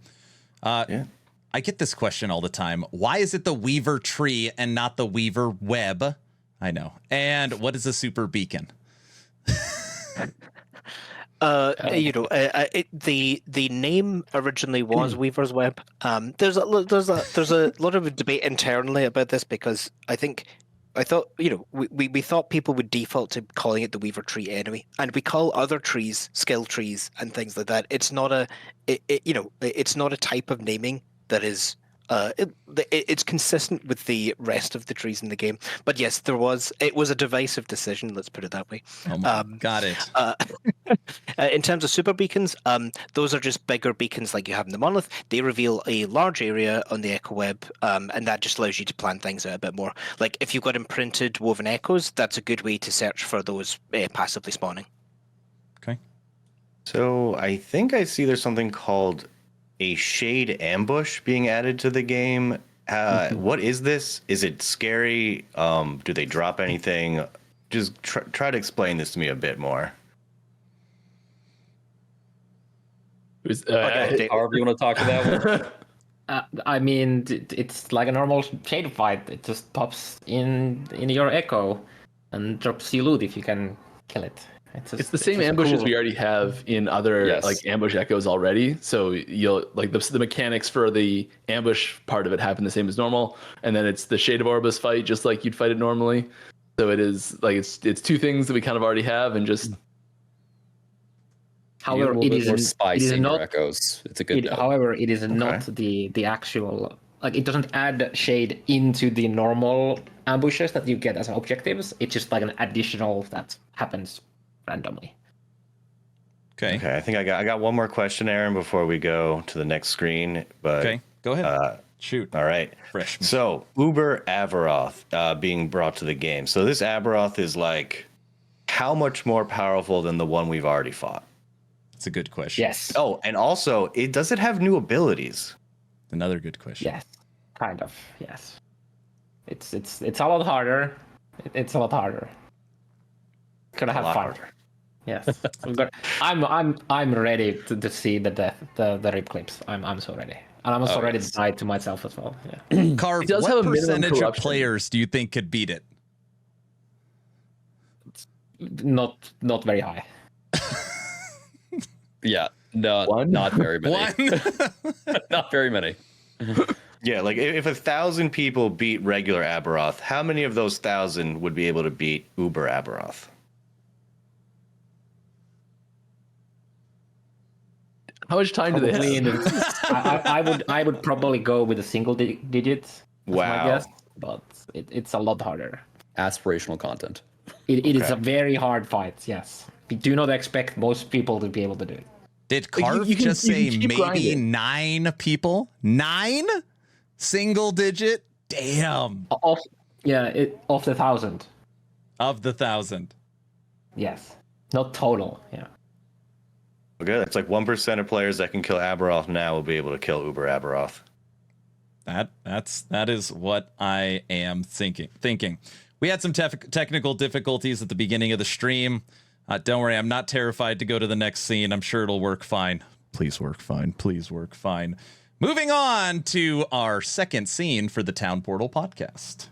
I get this question all the time. Why is it the Weaver tree and not the Weaver web? I know. And what is a super beacon? The name originally was Weaver's Web. There's a lot of debate internally about this, because I thought we thought people would default to calling it the Weaver tree anyway, and we call other trees skill trees and things like that. It's not it's not a type of naming that is it's consistent with the rest of the trees in the game. But yes, it was a divisive decision, let's put it that way. Got it. In terms of super beacons, those are just bigger beacons like you have in the Monolith. They reveal a large area on the Echo Web, and that just allows you to plan things out a bit more. Like if you've got imprinted woven echoes, that's a good way to search for those passively spawning. Okay. So I think I see there's something called a shade ambush being added to the game. What is this? Is it scary? Do they drop anything? Just try to explain this to me a bit more. However you want to talk to that one. I mean, it's like a normal shade fight. It just pops in your echo and drops you loot if you can kill it. It's the same ambushes we already have in other like ambush echoes already. So you'll like the mechanics for the ambush part of it happen the same as normal, and then it's the Shade of Orbis fight just like you'd fight it normally. So it is like it's two things that we kind of already have, and just. However, it is not echoes. It's a good note. However, it is not the actual, like, it doesn't add shade into the normal ambushes that you get as objectives. It's just like an additional that happens randomly. Okay. I think I got one more question, Aaron, before we go to the next screen. But okay, go ahead. Shoot. All right. Freshman. So, Uber Abberoth being brought to the game. So, this Abberoth is like, how much more powerful than the one we've already fought? It's a good question. Yes. Oh, and also, does it have new abilities? Another good question. Yes. Kind of. Yes. It's a lot harder. It's a lot harder. Gonna have fun. Yes. I'm ready to see the rip clips. I'm so ready. And I'm also ready to die to myself as well. Yeah. Carve, does what have a minimum percentage of corruption. players do you think could beat it? Not very high. Yeah, no, One? not very many. One? Not very many. Yeah, like if 1,000 people beat regular Abberoth, how many of those 1,000 would be able to beat Uber Abberoth? How much time do they Probably have? I would probably go with a single digit. That's my Wow. guess, but it's a lot harder. Aspirational content. It is a very hard fight. Yes, we do not expect most people to be able to do it. Did Carve you can- just you say can keep maybe grinding. 9 people? 9? Single digit? Damn. Of the 1,000. Of the 1,000. Yes, not total. Yeah. Okay, that's like 1% of players that can kill Abberoth now will be able to kill Uber Abberoth. That is what I am thinking. We had some technical difficulties at the beginning of the stream. Don't worry, I'm not terrified to go to the next scene. I'm sure it'll work fine. Please work fine. Please work fine. Moving on to our second scene for the Town Portal podcast.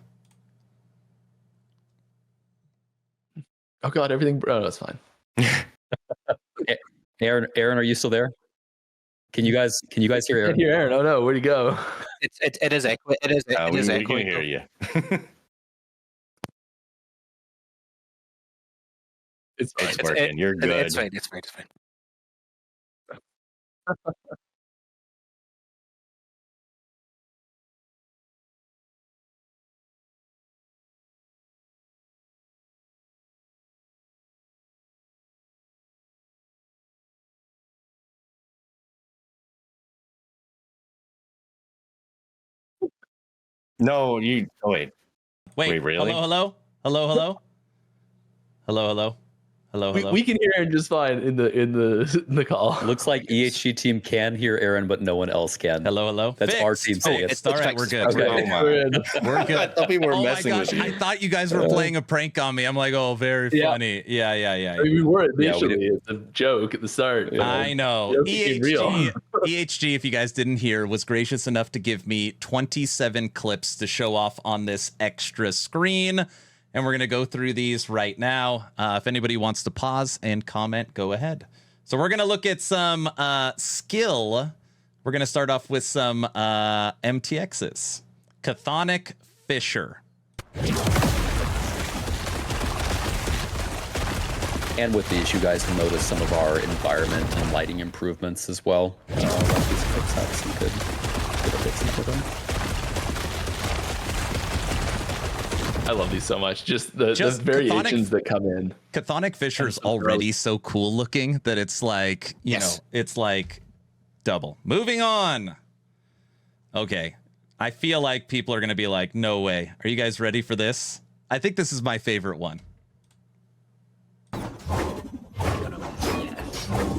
Oh god, everything. Oh, no, it's fine. Aaron, are you still there? Can you guys hear I can't Aaron? hear Aaron. Oh no, where'd he go? It is echoing. It is we can echoing. hear you. It's fine. It's working. You're good. It's fine. It's fine. It's fine. No, you. Oh, wait. Wait, really? Hello. We can hear Aaron just fine in the call. Looks like EHG team can hear Aaron, but no one else can. Hello. That's our Fixed. team saying it. It's all right. We're good. Okay. We're Oh good. my. We're in. We're good. I thought people were Oh my messing gosh, with you. I thought you guys were playing a prank on me. I'm like, oh, very Yeah. funny. Yeah. I mean, we were Yeah, we initially. It's a joke at the start. I know. Joke became real. EHG, if you guys didn't hear, was gracious enough to give me 27 clips to show off on this extra screen. And we're going to go through these right now. If anybody wants to pause and comment, go ahead. So we're going to look at some skill. We're going to start off with some MTXs. Chthonic Fissure. And with these, you guys can notice some of our environment and lighting improvements as well. Like these clips have some good effects in them. I love these so much. Just the variations that come in. Chthonic Fissure is already so cool looking that it's like, you know, it's like double. Moving on. Okay. I feel like people are going to be like, no way. Are you guys ready for this? I think this is my favorite one.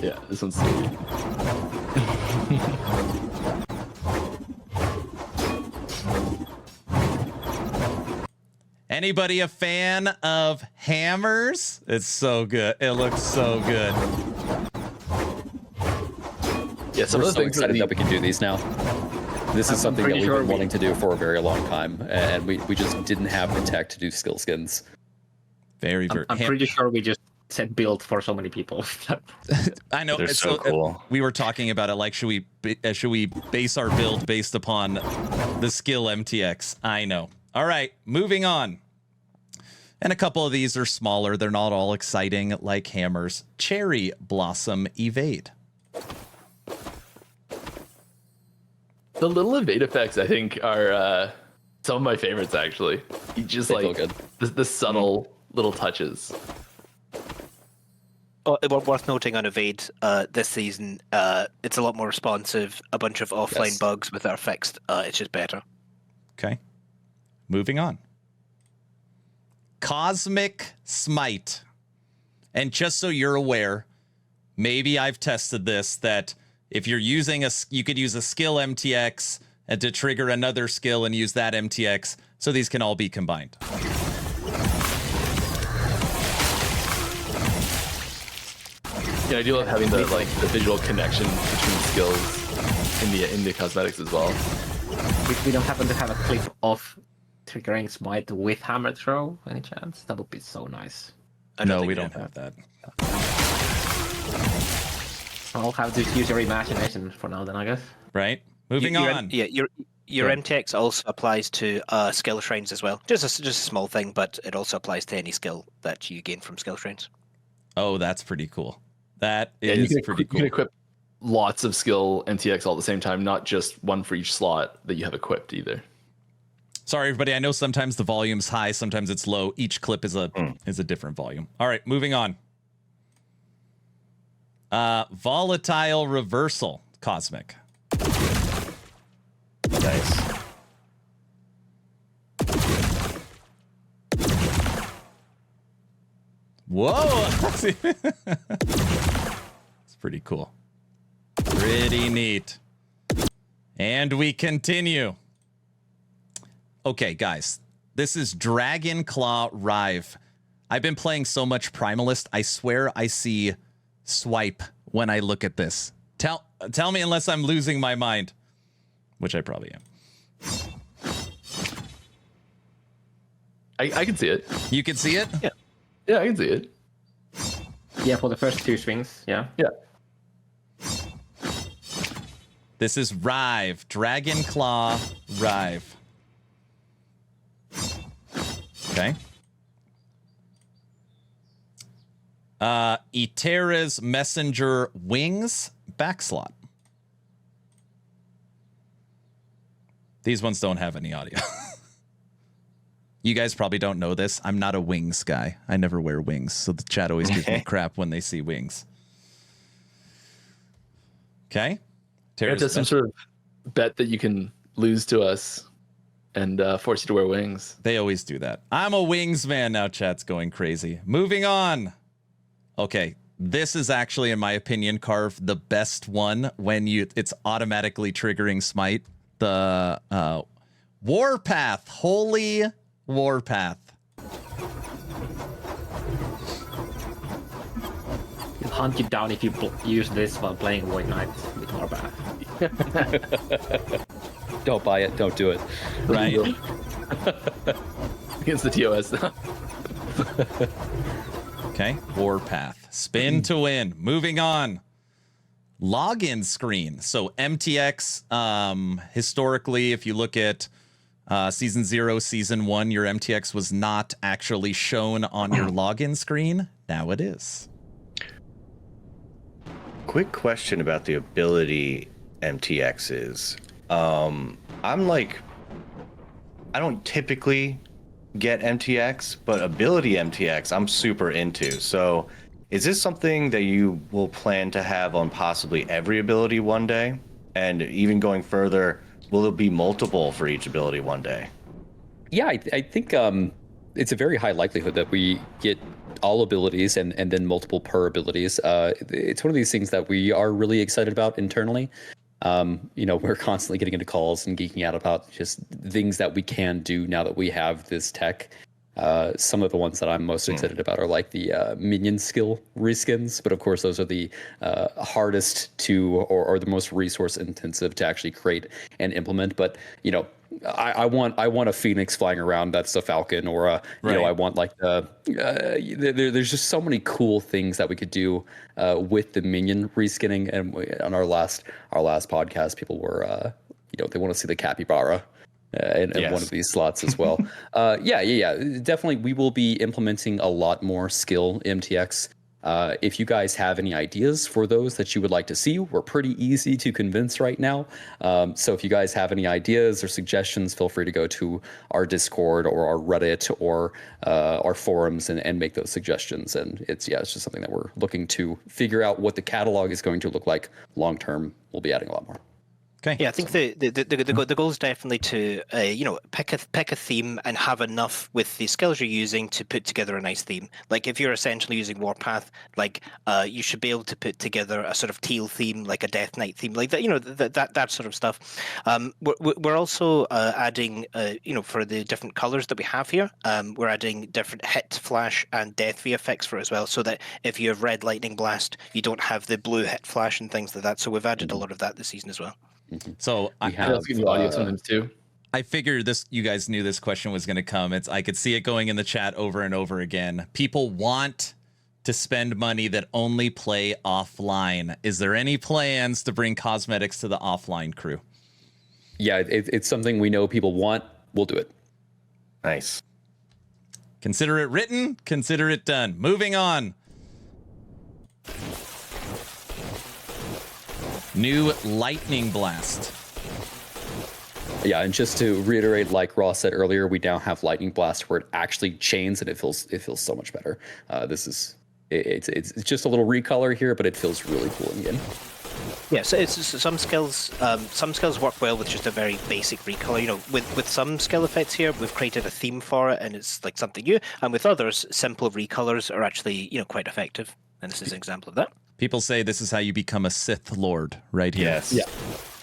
Yeah, this one's sweet. Anybody a fan of hammers? It's so good. It looks so good. We're Yeah, some of the so things excited that we can do these now. This is something that pretty we've sure been wanting to do for a very long time, and we just didn't have the tech to do skill skins. Very, very. I'm pretty sure we just said build for so many people. I know. They're it's so cool. We were talking about it. Like, should we base our build based upon the skill MTX? I know. All right, moving on. And a couple of these are smaller. They're not all exciting like hammers. Cherry Blossom Evade. The little evade effects, I think, are some of my favorites, actually. You just They feel like good. the subtle little touches. Worth noting on Evade this season, it's a lot more responsive. A bunch of offline bugs with are fixed. It's just better. Okay. Moving on. Cosmic Smite. And just so you're aware, maybe I've tested this, that if you're using you could use a skill MTX and to trigger another skill and use that MTX, so these can all be combined. Yeah, I do love having the visual connection between skills in the cosmetics as well. We don't happen to have a clip of triggering smite with hammer throw, any chance? That would be so nice. No, we don't have that. I'll have to use your imagination for now then, I guess. Right? Moving on. Your MTX also applies to skill shrines as well. Just a small thing, but it also applies to any skill that you gain from skill shrines. Oh, that's pretty cool. That is pretty cool. You can equip lots of skill MTX all at the same time, not just one for each slot that you have equipped either. Sorry, everybody. I know sometimes the volume's high, sometimes it's low. Each clip is a different volume. All right, moving on. Volatile Reversal Cosmic. Nice. Whoa! It's pretty cool. Pretty neat. And we continue. Okay, guys. This is Dragon Claw Rive. I've been playing so much Primalist, I swear I see swipe when I look at this. Tell me unless I'm losing my mind, which I probably am. I can see it. You can see it? Yeah, I can see it. Yeah, for the first two swings, yeah. Yeah. This is Rive. Dragon Claw Rive. Okay. Itera's Messenger Wings backslot. These ones don't have any audio. You guys probably don't know this. I'm not a wings guy. I never wear wings, so the chat always gives me crap when they see wings. Okay. It does some sort of bet that you can lose to us and force you to wear wings. They always do that. I'm a wings man now. Chat's going crazy. Moving on. Okay, this is actually, in my opinion, Carve, the best one when it's automatically triggering smite. The Warpath, Holy Warpath. It'll hunt you down if you use this while playing Void Knight with Warpath. Don't buy it. Don't do it. Right. Against the TOS. Okay, Warpath. Spin to win. Moving on. Login screen. So MTX, historically, if you look at Season 0, Season 1, your MTX was not actually shown on your login screen. Now it is. Quick question about the ability MTXs. I don't typically get MTX, but ability MTX I'm super into. So is this something that you will plan to have on possibly every ability one day? And even going further, will it be multiple for each ability one day? Yeah, I think it's a very high likelihood that we get all abilities and then multiple per abilities. It's one of these things that we are really excited about internally. We're constantly getting into calls and geeking out about just things that we can do now that we have this tech. Some of the ones that I'm most excited about are like the minion skill reskins, but of course those are the hardest to or the most resource intensive to actually create and implement. But I want a phoenix flying around that's a falcon, or I want like there's just so many cool things that we could do with the minion reskinning. And on our last podcast, people were they want to see the capybara in one of these slots as well. Yeah. Definitely, we will be implementing a lot more skill MTX If you guys have any ideas for those that you would like to see, we're pretty easy to convince right now. So if you guys have any ideas or suggestions, feel free to go to our Discord or our Reddit or our forums and make those suggestions. And it's just something that we're looking to figure out what the catalog is going to look like long term. We'll be adding a lot more. Okay. Yeah, I think the goal is definitely to pick a theme and have enough with the skills you're using to put together a nice theme. Like if you're essentially using Warpath, you should be able to put together a sort of teal theme, like a Death Knight theme, like that, that sort of stuff. We're also adding for the different colors that we have here, we're adding different hit, flash, and death V effects for it as well, so that if you have red lightning blast, you don't have the blue hit, flash, and things like that. So we've added a lot of that this season as well. So I have audio sometimes too. I figured you guys knew this question was going to come. I could see it going in the chat over and over again. People want to spend money that only play offline. Is there any plans to bring cosmetics to the offline crew? Yeah, it's something we know people want. We'll do it. Nice. Consider it written, consider it done. Moving on. New Lightning Blast. Yeah, and just to reiterate, like Ross said earlier, we now have Lightning Blast where it actually chains, and it feels so much better. It's just a little recolor here, but it feels really cool in game. Yeah, so it's some skills work well with just a very basic recolor. With some skill effects here, we've created a theme for it, and it's like something new. And with others, simple recolors are actually quite effective. And this is an example of that. People say this is how you become a Sith Lord, right here. Yes. Yeah.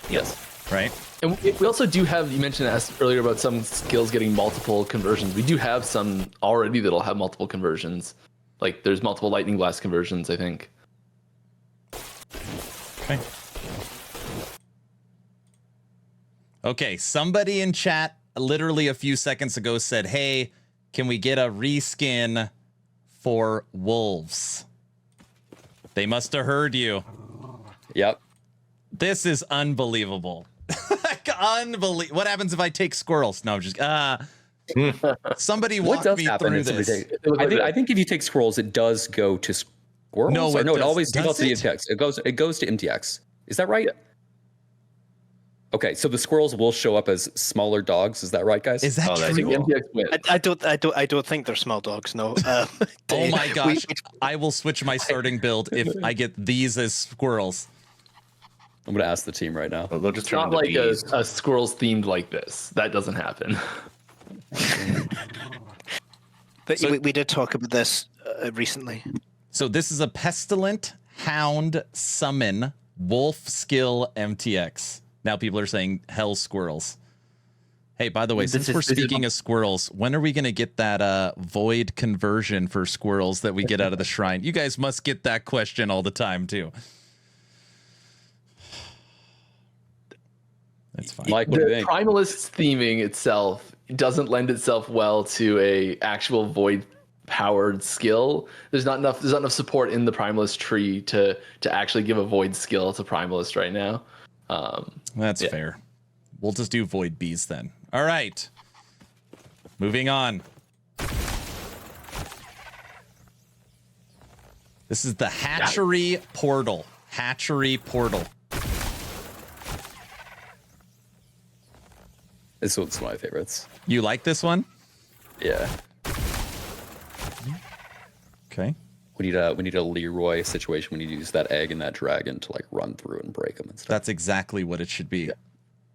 Yes. Right? And we also do have, you mentioned earlier about some skills getting multiple conversions. We do have some already that'll have multiple conversions. Like there's multiple Lightning Blast conversions, I think. Okay, somebody in chat literally a few seconds ago said, hey, can we get a reskin for wolves? They must have heard you. Yep. This is unbelievable. Unbelievable. What happens if I take squirrels? No, just somebody walk me through this. I think if you take squirrels, it does go to squirrels. No, it always defaults to the MTX. It goes to MTX. Is that right? Yeah. Okay, so the squirrels will show up as smaller dogs. Is that right, guys? Is that true? Cool. I don't think they're small dogs. No. Oh my gosh! I will switch my starting build if I get these as squirrels. I'm gonna ask the team right now. Well, they'll just It's not like a squirrels themed like this. That doesn't happen. But we did talk about this recently. So this is a pestilent hound summon wolf skill MTX. Now people are saying hell squirrels. Hey, by the way, since we're speaking of squirrels, when are we going to get that void conversion for squirrels that we get out of the shrine? You guys must get that question all the time, too. That's fine. Mike, what do you The think? Primalist theming itself doesn't lend itself well to a actual void powered skill. There's not enough support in the Primalist tree to actually give a void skill to Primalist right now. That's fair. We'll just do void bees then. All right. Moving on. This is the hatchery portal. Hatchery portal. This one's one of my favorites. You like this one? Yeah. Okay. We need a Leroy situation. We need to use that egg and that dragon to like run through and break them and stuff. That's exactly what it should be.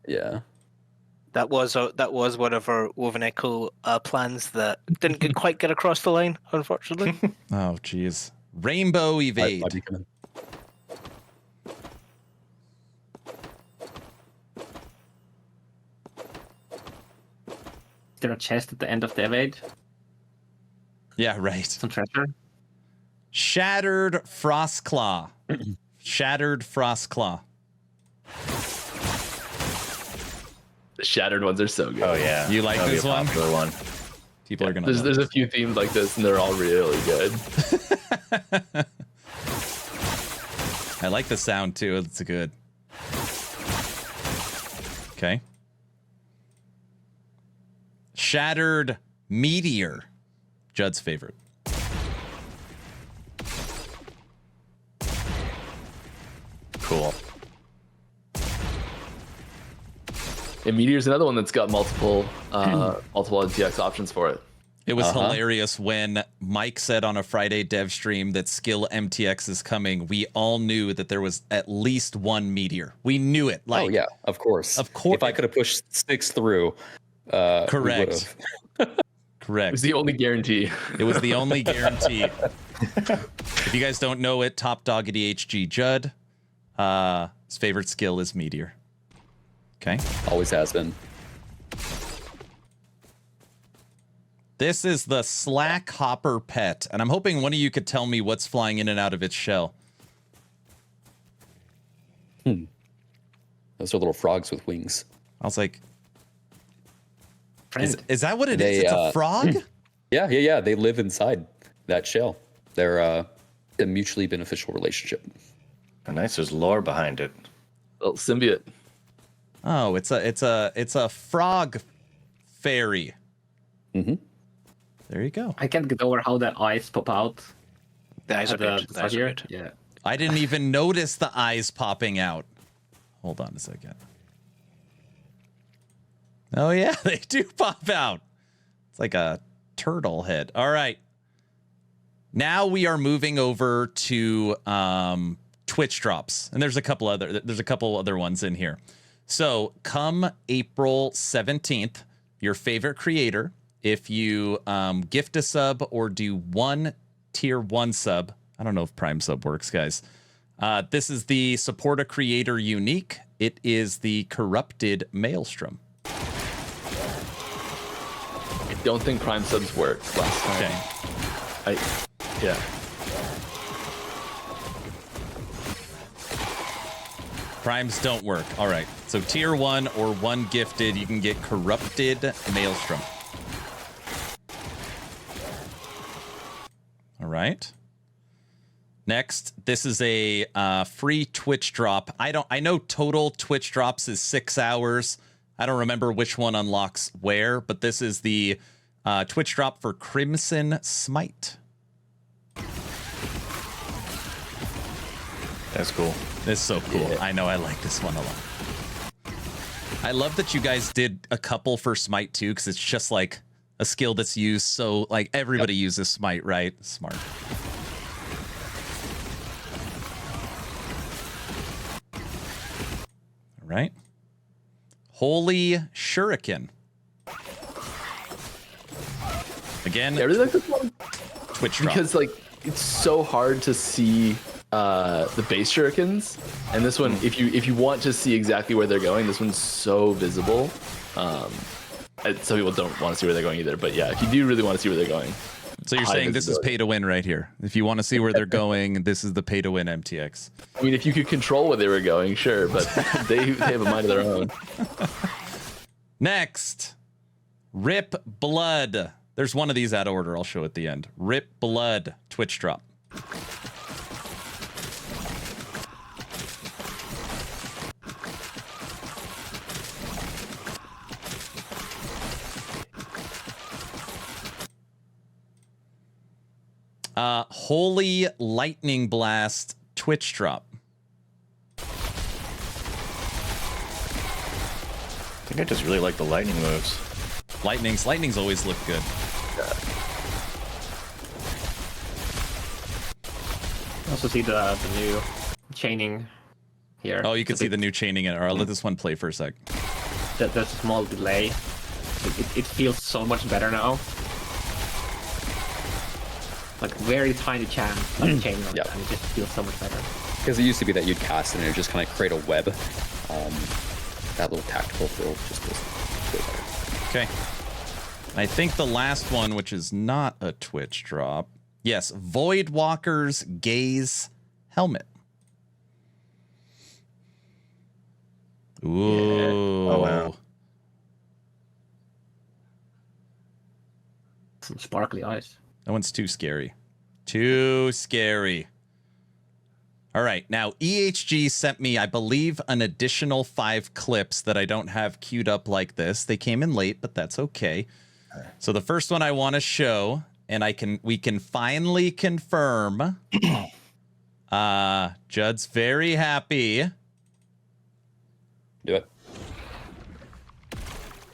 Yeah. That was one of our Woven Echo plans that didn't quite get across the line, unfortunately. Oh, geez. Rainbow evade. Why'd you come in? Is there a chest at the end of the evade? Yeah, right. Some treasure? Shattered Frostclaw. Shattered Frostclaw. The shattered ones are so good. Oh yeah. You like That'll be this a one? popular one. People are gonna. There's a few themes like this, and they're all really good. I like the sound too. It's good. Okay. Shattered Meteor. Judd's favorite. Cool. And Meteor's another one that's got multiple MTX options for it. It was hilarious when Mike said on a Friday dev stream that Skill MTX is coming. We all knew that there was at least one Meteor. We knew it. Like, oh yeah, of course. Of course. If I could have pushed 6 through, correct. Correct. It was the only guarantee. It was the only guarantee. If you guys don't know it, Top Dog at EHG Judd. His favorite skill is Meteor. Okay. Always has been. This is the Slack Hopper Pet, and I'm hoping one of you could tell me what's flying in and out of its shell. Those are little frogs with wings. I was like, Friend. is that what it is? It's a frog? Yeah. They live inside that shell. They're a mutually beneficial relationship. Oh, nice. There's lore behind it. Little symbiote. Oh, it's a frog fairy. Mm-hmm. There you go. I can't get over how the eyes pop out. The eyes are at good. the The eyes are here. good. Yeah. I didn't even notice the eyes popping out. Hold on a second. Oh yeah, they do pop out. It's like a turtle head. All right. Now we are moving over to Twitch drops, and there's a couple other ones in here. So come April 17th, your favorite creator, if you gift a sub or do one tier 1 sub, I don't know if Prime sub works, guys. This is the support a creator unique. It is the Corrupted Maelstrom. I don't think Prime subs worked last time. Okay. Yeah. Primes don't work. All right. So tier 1 or 1 gifted, you can get Corrupted Maelstrom. All right. Next, this is a free Twitch drop. I know total Twitch drops is 6 hours. I don't remember which one unlocks where, but this is the Twitch drop for Crimson Smite. That's cool. This is so cool. Yeah. I know I like this one a lot. I love that you guys did a couple for Smite too, because it's just like a skill that's used. So like everybody uses Smite, right? Smart. All right. Holy Shuriken. Again, I really like this one Twitch drop. because like it's so hard to see the base shurikens, and this one, if you want to see exactly where they're going, this one's so visible. Some people don't want to see where they're going either, but yeah, if you do really want to see where they're going. So you're saying this is pay to win right here. If you want to see where they're going, this is the pay to win MTX. I mean, if you could control where they were going, sure, but they have a mind of their own. Next, Rip Blood. There's one of these out of order. I'll show at the end. Rip Blood Twitch drop. Holy Lightning Blast Twitch drop. I think I just really like the lightning moves. Lightnings always look good. Also see the new chaining here. Oh, you can see the new chaining in it. All right, I'll let this one play for a sec. There's a small delay. It feels so much better now. Like very tiny chance of chain on it, and it just feels so much better. Because it used to be that you'd cast and it would just kind of create a web. That little tactical throw just feels way better. Okay. I think the last one, which is not a Twitch drop. Yes, Voidwalker's Gaze Helmet. Ooh. Yeah. Oh, wow. Some sparkly eyes. That one's too scary. Too scary. All right. Now, EHG sent me, I believe, an additional 5 clips that I don't have queued up like this. They came in late, but that's okay. So the first one I want to show, and we can finally confirm Judd's very happy. Do it.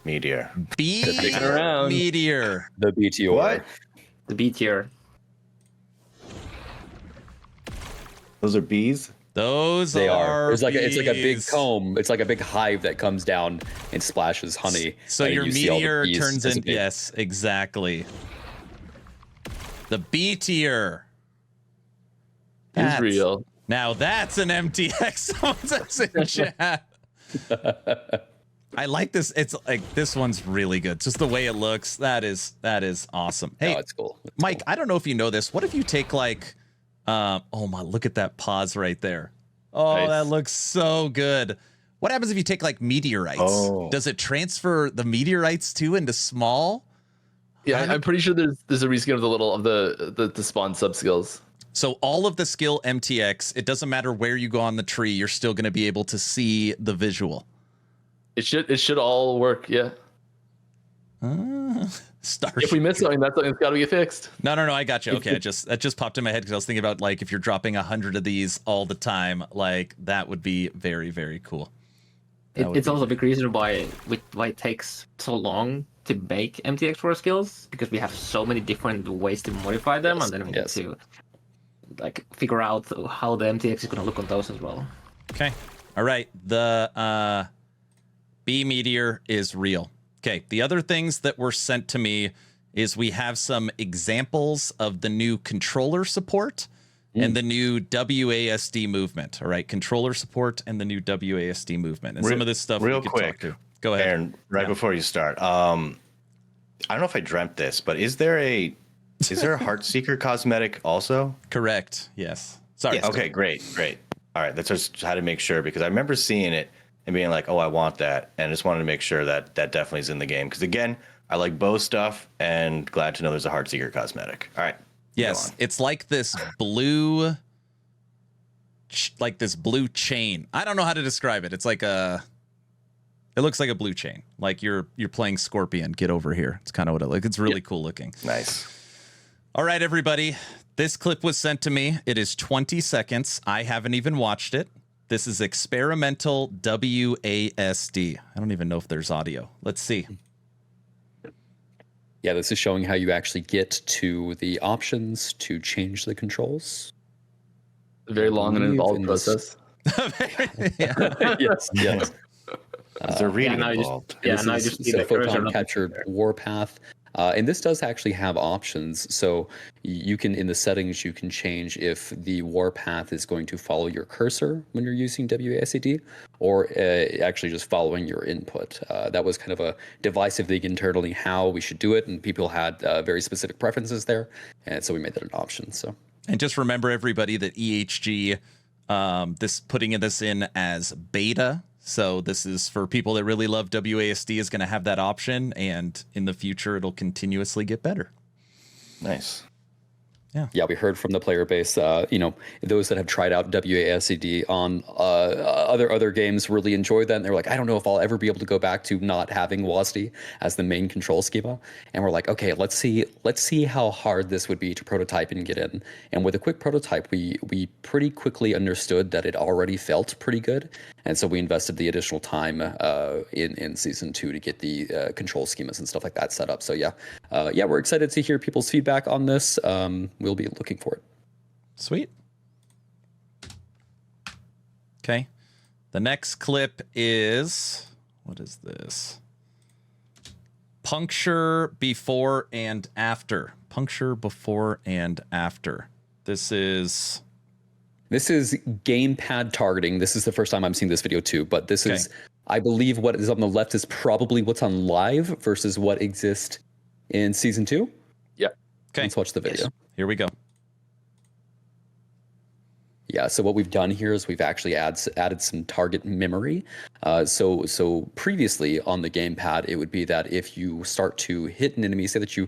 Meteor. B Sticking around. Meteor. The BTR. What? The B tier. Those are bees? Those They are. It's like a big bees. comb. It's like a big hive that comes down and splashes honey. So and your you see all the meteor bees turns in. dissipate. Yes, exactly. The B tier. It's real. Now that's an MTX. Someone says in chat. I like this. It's like this one's really good. Just the way it looks. That is awesome. Hey, No, it's cool. It's Mike, cool. I don't know if you know this. What if you take like, oh my, look at that pause right there. Oh, Nice. that looks so good. What happens if you take like meteorites? Oh. Does it transfer the meteorites too into small? Yeah, I'm pretty sure there's a reskin of the little of the spawn sub skills. So all of the skill MTX, it doesn't matter where you go on the tree, you're still going to be able to see the visual. It should all work. Yeah. Star. If we miss something, that's something that's got to get fixed. No, I got you. Okay, that just popped in my head because I was thinking about like if you're dropping 100 of these all the time, like that would be very, very cool. It's also a big reason why it takes so long to make MTX for our skills, because we have so many different ways to modify them, Yes, and then we yes. need to like figure out how the MTX is going to look on those as well. Okay. All right. The B meteor is real. Okay. The other things that were sent to me is we have some examples of the new controller support and the new WASD movement. All right. Controller support and the new WASD movement. And some of this stuff real we could quick. talk to. Go ahead. Aaron, right before you start, I don't know if I dreamt this, but is there a Heartseeker cosmetic also? Correct. Yes. Sorry. Yes. Okay, great. All right, that's just how to make sure, because I remember seeing it and being like, oh, I want that. And I just wanted to make sure that definitely is in the game. Because again, I like bow stuff and glad to know there's a Heartseeker cosmetic. All right. Yes. It's like this blue, chain. I don't know how to describe it. It's like it looks like a blue chain. Like you're playing Scorpion. Get over here. It's kind of what it looks. It's really cool looking. Nice. All right, everybody. This clip was sent to me. It is 20 seconds. I haven't even watched it. This is experimental WASD. I don't even know if there's audio. Let's see. Yeah, this is showing how you actually get to the options to change the controls. A very long and involved in this- process. Yes. Is there reading now you just- involved? Yeah, This now you is just see so the cursor photon on- captured warpath. And this does actually have options. So you can, in the settings, you can change if the warpath is going to follow your cursor when you're using WASD, or actually just following your input. That was kind of a divisive thing internally how we should do it, and people had very specific preferences there, and so we made that an option. So. And just remember, everybody, that EHG, putting this in as beta. So this is for people that really love WASD, is going to have that option, and in the future it'll continuously get better. Nice. Yeah, we heard from the player base. Those that have tried out WASD on other games really enjoyed that. And they're like, I don't know if I'll ever be able to go back to not having WASD as the main control schema. And we're like, okay, let's see how hard this would be to prototype and get in. And with a quick prototype, we pretty quickly understood that it already felt pretty good. And so we invested the additional time in season 2 to get the control schemas and stuff like that set up. So we're excited to hear people's feedback on this. We'll be looking for it. Sweet. Okay. The next clip is, what is this? Puncture before and after. Puncture before and after. This is Gamepad targeting. This is the first time I'm seeing this video too, but this is, I believe what is on the left is probably what's on live versus what exists in season 2. Yeah. Okay. Let's watch the video. Here we go. Yeah, so what we've done here is we've actually added some target memory. So previously on the gamepad, it would be that if you start to hit an enemy, say that you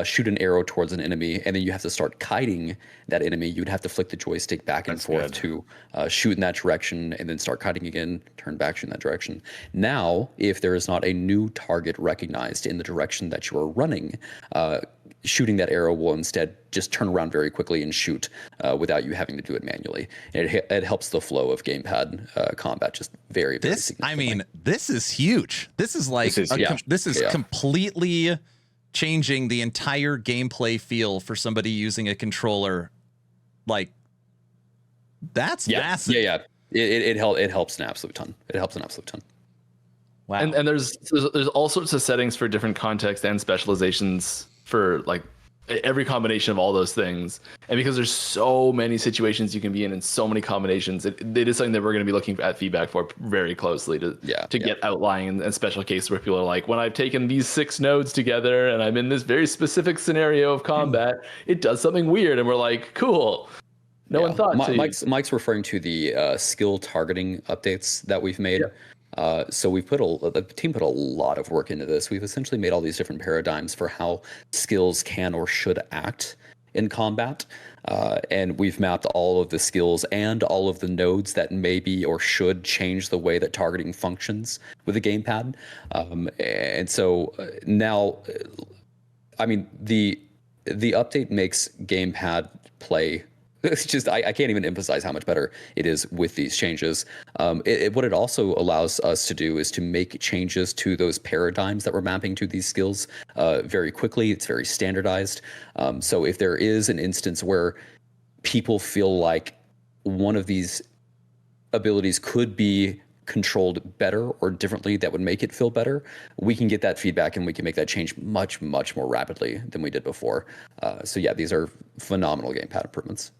shoot an arrow towards an enemy, and then you have to start kiting that enemy, you'd have to flick the joystick back and forth to shoot in that direction, and then start kiting again, turn back, shoot in that direction. Now, if there is not a new target recognized in the direction that you are running, shooting that arrow will instead just turn around very quickly and shoot without you having to do it manually. And it helps the flow of gamepad combat just very, very significantly. This is huge. This is like this is completely changing the entire gameplay feel for somebody using a controller. Like, that's massive. Yeah. It helps an absolute ton. It helps an absolute ton. Wow. And there's all sorts of settings for different contexts and specializations for like every combination of all those things. And because there's so many situations you can be in and so many combinations, it is something that we're going to be looking at feedback for very closely to get outlying and special cases where people are like, when I've taken these 6 nodes together and I'm in this very specific scenario of combat, it does something weird. And we're like, cool. No one thought to. Mike's referring to the skill targeting updates that we've made. Yeah. So the team put a lot of work into this. We've essentially made all these different paradigms for how skills can or should act in combat. And we've mapped all of the skills and all of the nodes that maybe or should change the way that targeting functions with the gamepad. And so now, I mean, the update makes gamepad play. It's just, I can't even emphasize how much better it is with these changes. What it also allows us to do is to make changes to those paradigms that we're mapping to these skills very quickly. It's very standardized. So if there is an instance where people feel like one of these abilities could be controlled better or differently that would make it feel better, we can get that feedback and we can make that change much, much more rapidly than we did before. So yeah, these are phenomenal gamepad improvements.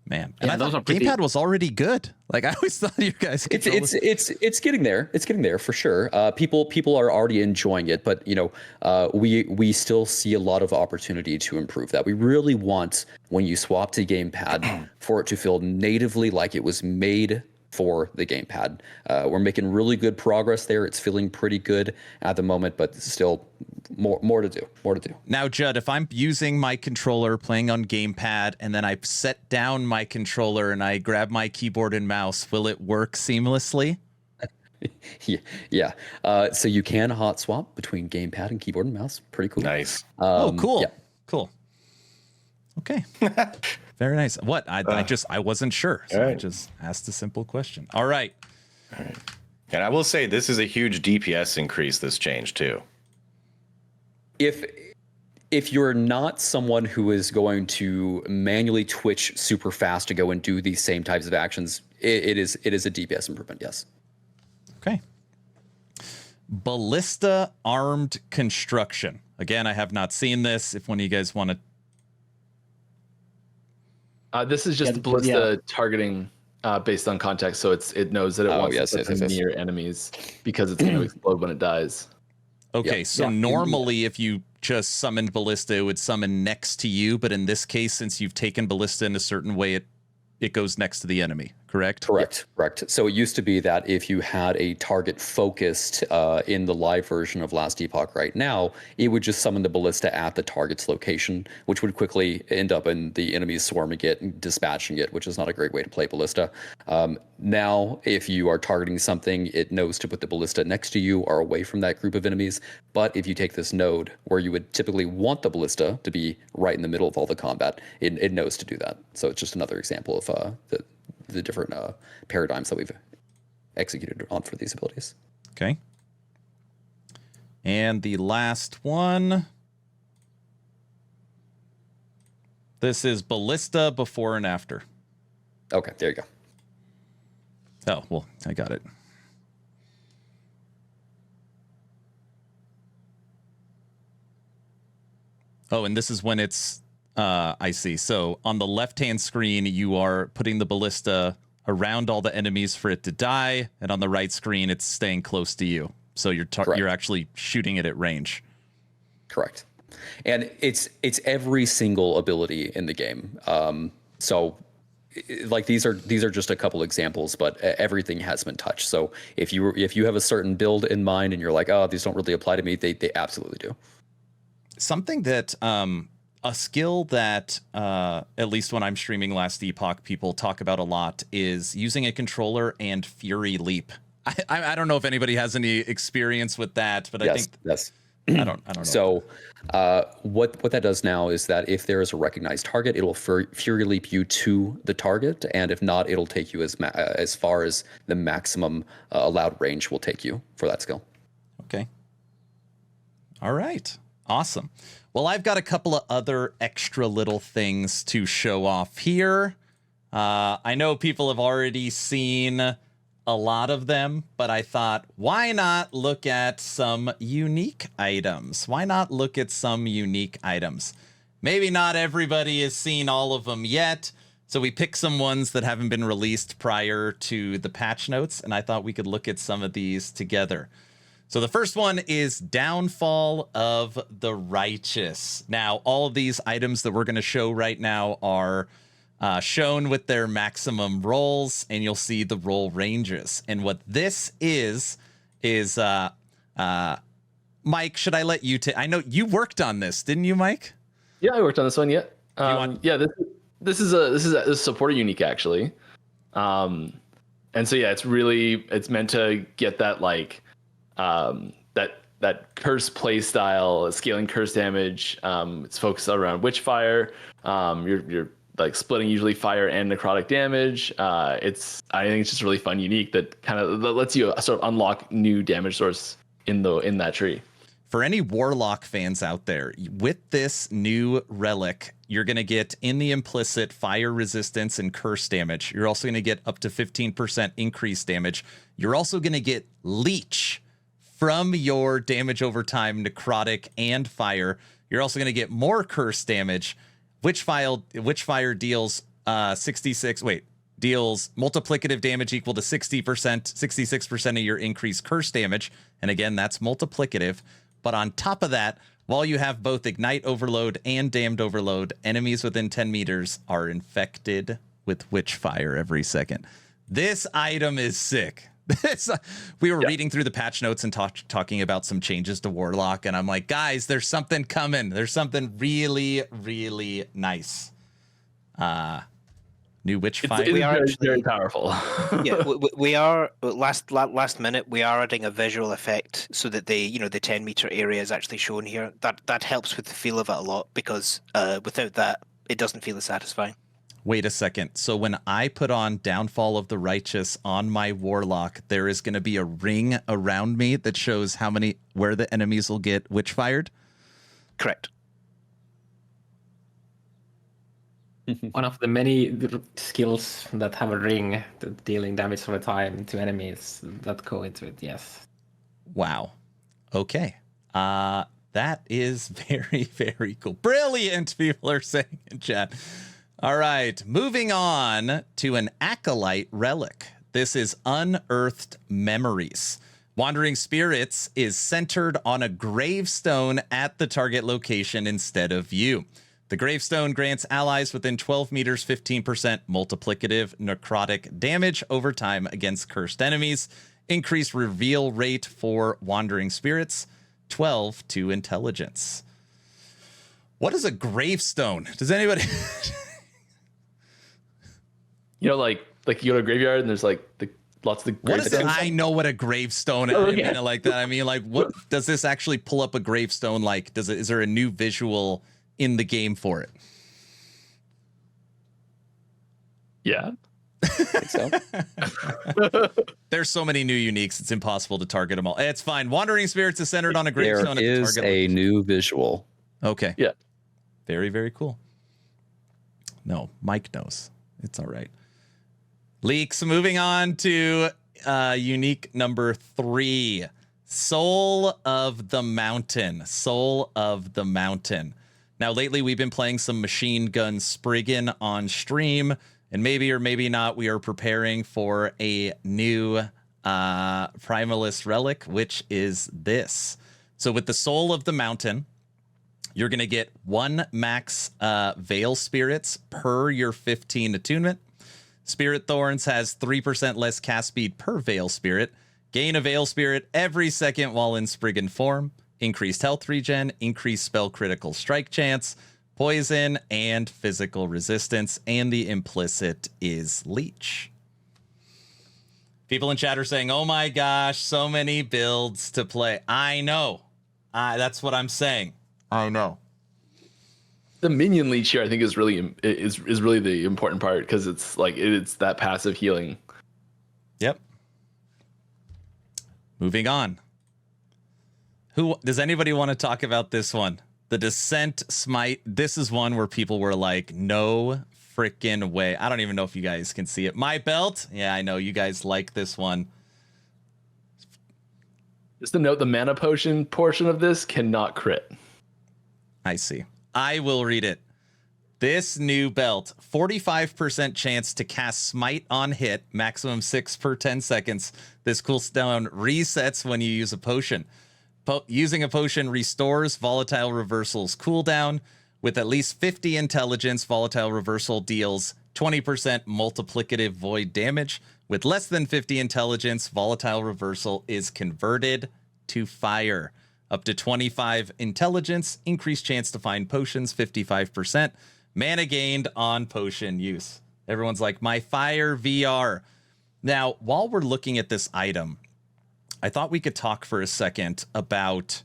Man, and I thought gamepad was already good. Like, I always thought you guys. It's getting there. It's getting there for sure. People are already enjoying it, but we still see a lot of opportunity to improve that. We really want, when you swap to gamepad, for it to feel natively like it was made for the gamepad. We're making really good progress there. It's feeling pretty good at the moment, but still more to do. Now, Judd, if I'm using my controller playing on gamepad and then I set down my controller and I grab my keyboard and mouse, will it work seamlessly? Yeah. So you can hot swap between gamepad and keyboard and mouse. Pretty cool. Nice. Cool. Yeah. Cool. Okay. Very nice. What? I wasn't sure. So I just asked a simple question. All right. And I will say this is a huge DPS increase, this change too. If you're not someone who is going to manually twitch super fast to go and do these same types of actions, it is a DPS improvement, yes. Okay. Ballista armed construction. Again, I have not seen this. If one of you guys want to. This is just ballista targeting based on context, so it knows that it wants to put near enemies because it's going to explode when it dies. Okay, so normally if you just summoned ballista, it would summon next to you, but in this case, since you've taken ballista in a certain way, it goes next to the enemy, correct? Correct. So it used to be that if you had a target focused in the live version of Last Epoch right now, it would just summon the ballista at the target's location, which would quickly end up in the enemy's swarming it and dispatching it, which is not a great way to play ballista. Now, if you are targeting something, it knows to put the ballista next to you or away from that group of enemies. But if you take this node where you would typically want the ballista to be right in the middle of all the combat, it knows to do that. So it's just another example of the different paradigms that we've executed on for these abilities. Okay. And the last one. This is ballista before and after. Okay, there you go. Oh, well, I got it. Oh, and this is when it's, I see. So on the left-hand screen, you are putting the ballista around all the enemies for it to die. And on the right screen, it's staying close to you. So you're actually shooting it at range. Correct. And it's every single ability in the game. So like these are just a couple examples, but everything has been touched. So if you have a certain build in mind and you're like, oh, these don't really apply to me, they absolutely do. Something that a skill that at least when I'm streaming Last Epoch, people talk about a lot is using a controller and Fury Leap. I don't know if anybody has any experience with that, but I think I don't know. So what that does now is that if there is a recognized target, it will Fury Leap you to the target, and if not, it'll take you as far as the maximum allowed range will take you for that skill. Okay. All right. Awesome. Well, I've got a couple of other extra little things to show off here. I know people have already seen a lot of them, but I thought, why not look at some unique items? Why not look at some unique items? Maybe not everybody has seen all of them yet, so we picked some ones that haven't been released prior to the patch notes, and I thought we could look at some of these together. So the first one is Downfall of the Righteous. Now, all of these items that we're going to show right now are shown with their maximum rolls, and you'll see the roll ranges. And what this is Mike, should I let you I know you worked on this, didn't you, Mike? Yeah, I worked on this one. Yeah. Yeah. This is a supporter unique actually. And so yeah, it's meant to get that like that curse play style, scaling curse damage. It's focused around Witchfire. You're like splitting usually fire and necrotic damage. I think it's just really fun, unique that kind of lets you sort of unlock new damage source in that tree. For any Warlock fans out there, with this new relic, you're going to get in the implicit fire resistance and curse damage. You're also going to get up to 15% increased damage. You're also going to get leech from your damage over time, necrotic and fire. You're also going to get more curse damage. Witchfire deals deals multiplicative damage equal to 66% of your increased curse damage. And again, that's multiplicative. But on top of that, while you have both Ignite Overload and Damned Overload, enemies within 10 meters are infected with Witchfire every second. This item is sick. We were reading through the patch notes and talking about some changes to Warlock, and I'm like, guys, there's something coming. There's something really, really nice. New Witchfire. We are very powerful. Yeah, we are last minute. We are adding a visual effect so that the 10-meter area is actually shown here. That helps with the feel of it a lot, because without that, it doesn't feel as satisfying. Wait a second. So when I put on Downfall of the Righteous on my Warlock, there is going to be a ring around me that shows where the enemies will get Witchfired? Correct. One of the many skills that have a ring dealing damage over time to enemies that go into it, yes. Wow. Okay. That is very, very cool. Brilliant, people are saying in chat. All right, moving on to an Acolyte relic. This is Unearthed Memories. Wandering Spirits is centered on a gravestone at the target location instead of you. The gravestone grants allies within 12 meters 15% multiplicative necrotic damage over time against cursed enemies. Increased reveal rate for Wandering Spirits, 12 to intelligence. What is a gravestone? Does anybody... Like you go to a graveyard and there's like lots of the gravestones. I know what a gravestone is. Oh, okay. Like that. I mean, like, what does this actually pull up a gravestone like? Is there a new visual in the game for it? Yeah. I think so. There's so many new uniques, it's impossible to target them all. It's fine. Wandering Spirits is centered on a gravestone. There is a new visual. Okay. Yeah. Very, very cool. No, Mike knows. It's all right. Leaks. Moving on to unique number 3. Soul of the Mountain. Soul of the Mountain. Now, lately, we've been playing some Machine Gun Spriggan on stream, and maybe or maybe not, we are preparing for a new Primalist relic, which is this. So with the Soul of the Mountain, you're going to get 1 max Veil Spirits per your 15 attunement. Spirit Thorns has 3% less cast speed per Veil Spirit. Gain a Veil Spirit every second while in Spriggan form. Increased health regen, increased spell critical strike chance, poison, and physical resistance. And the implicit is Leech. People in chat are saying, oh my gosh, so many builds to play. I know. That's what I'm saying. I know. The minion leech here, I think, is really the important part because it's like it's that passive healing. Yep. Moving on. Who does anybody want to talk about this one? The Descent Smite. This is one where people were like, no freaking way. I don't even know if you guys can see it. My belt. Yeah, I know you guys like this one. Just to note, the mana potion portion of this cannot crit. I see. I will read it. This new belt, 45% chance to cast Smite on hit, maximum 6 per 10 seconds. This cooldown resets when you use a potion. Using a potion restores volatile reversals cooldown. With at least 50 intelligence, volatile reversal deals 20% multiplicative void damage. With less than 50 intelligence, volatile reversal is converted to fire. Up to 25 intelligence, increased chance to find potions, 55%. Mana gained on potion use. Everyone's like, my fire VR. Now, while we're looking at this item, I thought we could talk for a second about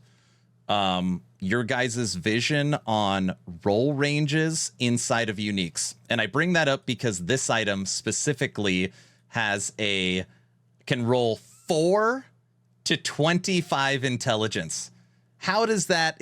your guys' vision on roll ranges inside of uniques. And I bring that up because this item specifically can roll 4 to 25 intelligence. How does that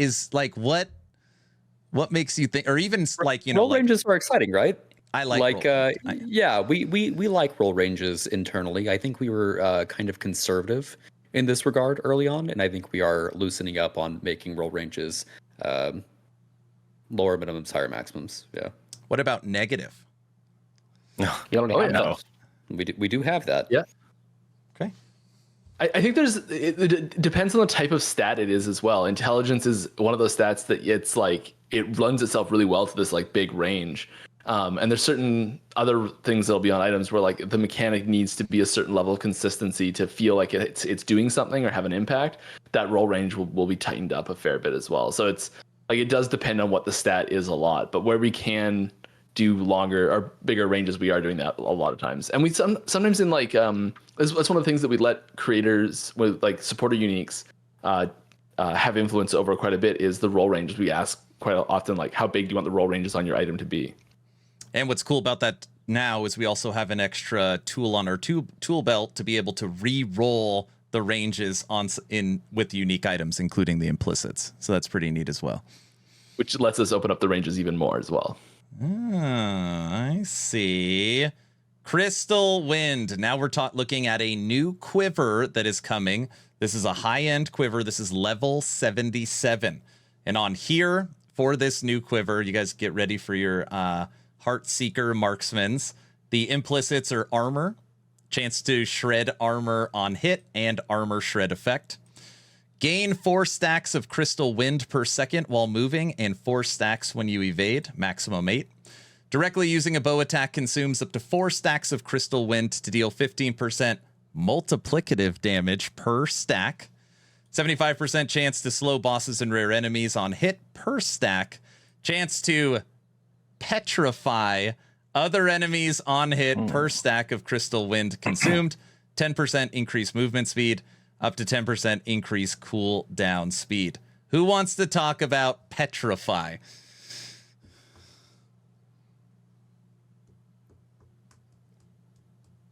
what makes you think, or even like, roll ranges are exciting, right? I like yeah, we like roll ranges internally. I think we were kind of conservative in this regard early on, and I think we are loosening up on making roll ranges lower minimums, higher maximums. Yeah. What about negative? You already have those. We do have that. Yeah. Okay. I think it depends on the type of stat it is as well. Intelligence is one of those stats that it's like it lends itself really well to this like big range. And there's certain other things that'll be on items where like the mechanic needs to be a certain level of consistency to feel like it's doing something or have an impact. That roll range will be tightened up a fair bit as well. So it's like it does depend on what the stat is a lot, but where we can do longer or bigger ranges, we are doing that a lot of times. And we sometimes in like that's one of the things that we let creators with like supporter uniques have influence over quite a bit is the roll ranges. We ask quite often like how big do you want the roll ranges on your item to be. And what's cool about that now is we also have an extra tool on our tool belt to be able to re-roll the ranges with unique items, including the implicits. So that's pretty neat as well. Which lets us open up the ranges even more as well. I see. Crystal Wind. Now we're looking at a new quiver that is coming. This is a high-end quiver. This is level 77. And on here, for this new quiver, you guys get ready for your Heartseeker marksmans. The implicits are armor, chance to shred armor on hit, and armor shred effect. Gain 4 stacks of Crystal Wind per second while moving, and 4 stacks when you evade, maximum 8. Directly using a bow attack consumes up to 4 stacks of Crystal Wind to deal 15% multiplicative damage per stack. 75% chance to slow bosses and rare enemies on hit per stack. Chance to petrify other enemies on hit per stack of Crystal Wind consumed. 10% increase movement speed. Up to 10% increase cooldown speed. Who wants to talk about petrify?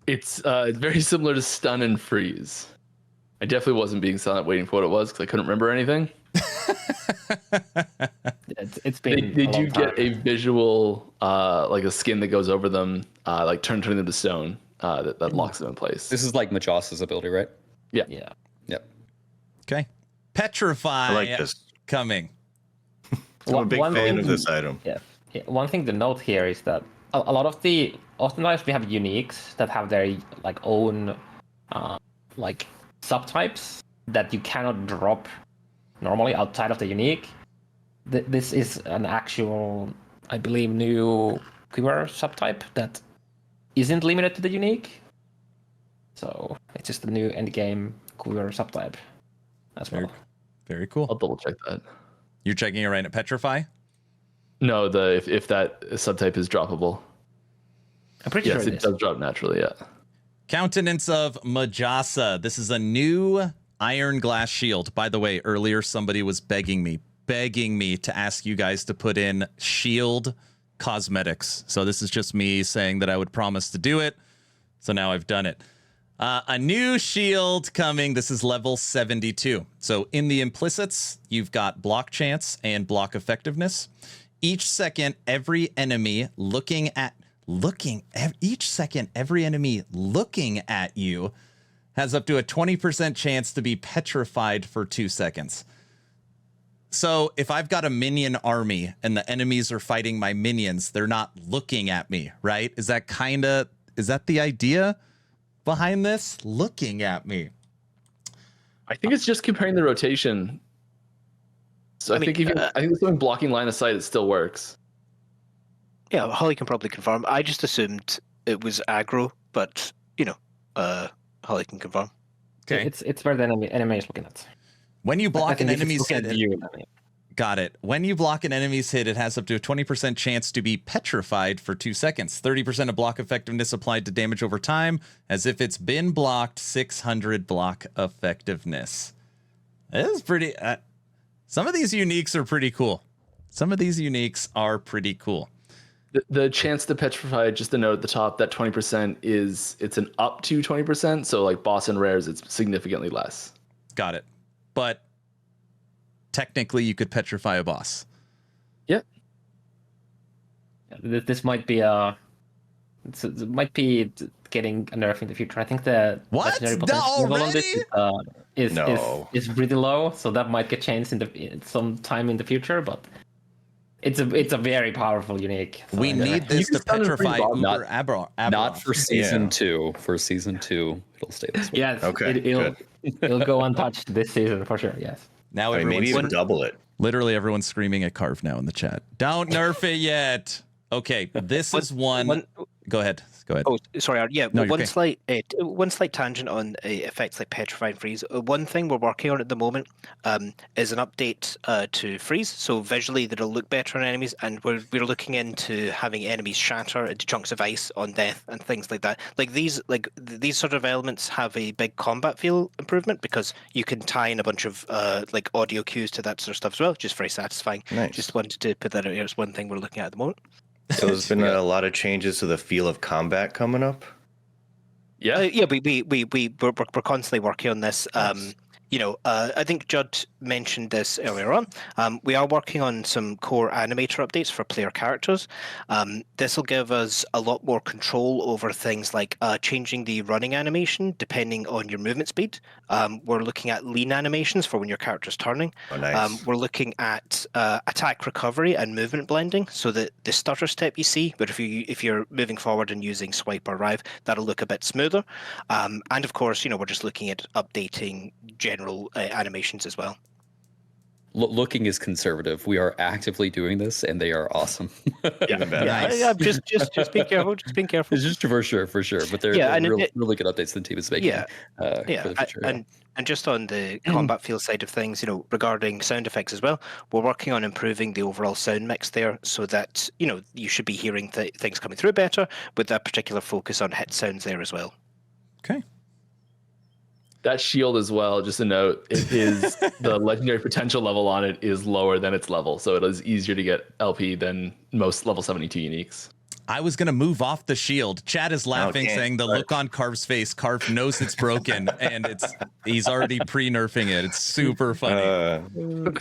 It's very similar to stun and freeze. I definitely wasn't being silent waiting for what it was because I couldn't remember anything. It's been they do get a visual like a skin that goes over them, like turning them to stone that locks them in place. This is like Majosa's ability, right? Yeah. Yep. Okay. Petrify I like this. coming. I'm a big fan of this item. Yeah. One thing to note here is that a lot of oftentimes we have uniques that have their like own like subtypes that you cannot drop normally outside of the unique. This is an actual, I believe, new quiver subtype that isn't limited to the unique. So it's just a new endgame quiver subtype as well. Very cool. I'll double check that. You're checking it right at Petrify? No, if that subtype is droppable. I'm pretty sure it does drop naturally, yeah. Countenance of Majosa. This is a new Iron glass shield. By the way, earlier somebody was begging me to ask you guys to put in shield cosmetics. So this is just me saying that I would promise to do it. So now I've done it. A new shield coming. This is level 72. So in the implicits, you've got block chance and block effectiveness. Each second, every enemy looking at you has up to a 20% chance to be petrified for 2 seconds. So if I've got a minion army and the enemies are fighting my minions, they're not looking at me, right? Is that the idea behind this? Looking at me. I think it's just comparing the rotation. So I think if something blocking line of sight, it still works. Yeah, Holly can probably confirm. I just assumed it was aggro, but Holly can confirm. Okay, it's where the enemy is looking at. When you block an enemy's hit, hit, got it. When you block an enemy's hit, it has up to a 20% chance to be petrified for 2 seconds. 30% of block effectiveness applied to damage over time, as if it's been blocked. 600 block effectiveness. This is pretty. Some of these uniques are pretty cool. The chance to petrify, just a note at the top, that 20% it's an up to 20%. So like boss and rares, it's significantly less. Got it. But technically, you could petrify a boss. Yeah. This might be getting a nerf in the future. I think the legendary potential level on this is pretty low, so that might get changed some time in the future. But it's a very powerful unique. So we need this to petrify Uber Abberoth. Not for season 2. For season 2, it'll stay this way. Yes. Okay. It'll go untouched this season for sure. Yes. Now maybe even double it. Literally everyone's screaming at Carve now in the chat. Don't nerf it yet. Okay, this is one. Go ahead. Oh, sorry. Yeah, no, one slight tangent on effects like Petrify and Freeze. One thing we're working on at the moment is an update to Freeze. So visually, that'll look better on enemies, and we're looking into having enemies shatter into chunks of ice on death and things like that. These sort of elements have a big combat feel improvement because you can tie in a bunch of audio cues to that sort of stuff as well. Just very satisfying. Nice. Just wanted to put that out here. It's one thing we're looking at the moment. So there's been a lot of changes to the feel of combat coming up. Yeah, we're constantly working on this. Nice. I think Judd mentioned this earlier on. We are working on some core animator updates for player characters. This will give us a lot more control over things like changing the running animation depending on your movement speed. We're looking at lean animations for when your character's turning. Oh, nice. We're looking at attack recovery and movement blending, so that the stutter step you see, but if you're moving forward and using swipe or rive, that'll look a bit smoother. And of course, we're just looking at updating general animations as well. Looking is conservative. We are actively doing this, and they are awesome. Nice. Yeah, just being careful. Just being careful. It's just for sure. But they're really good updates the team is making. For the future, and just on the combat feel side of things, regarding sound effects as well, we're working on improving the overall sound mix there, so that you should be hearing things coming through better, with that particular focus on hit sounds there as well. Okay. That shield as well, just a note, it is the legendary potential level on it is lower than its level. So it is easier to get LP than most level 72 uniques. I was going to move off the shield. Chad is laughing, saying the look on Carve's face. Carve knows it's broken, and he's already pre-nerfing it. It's super funny.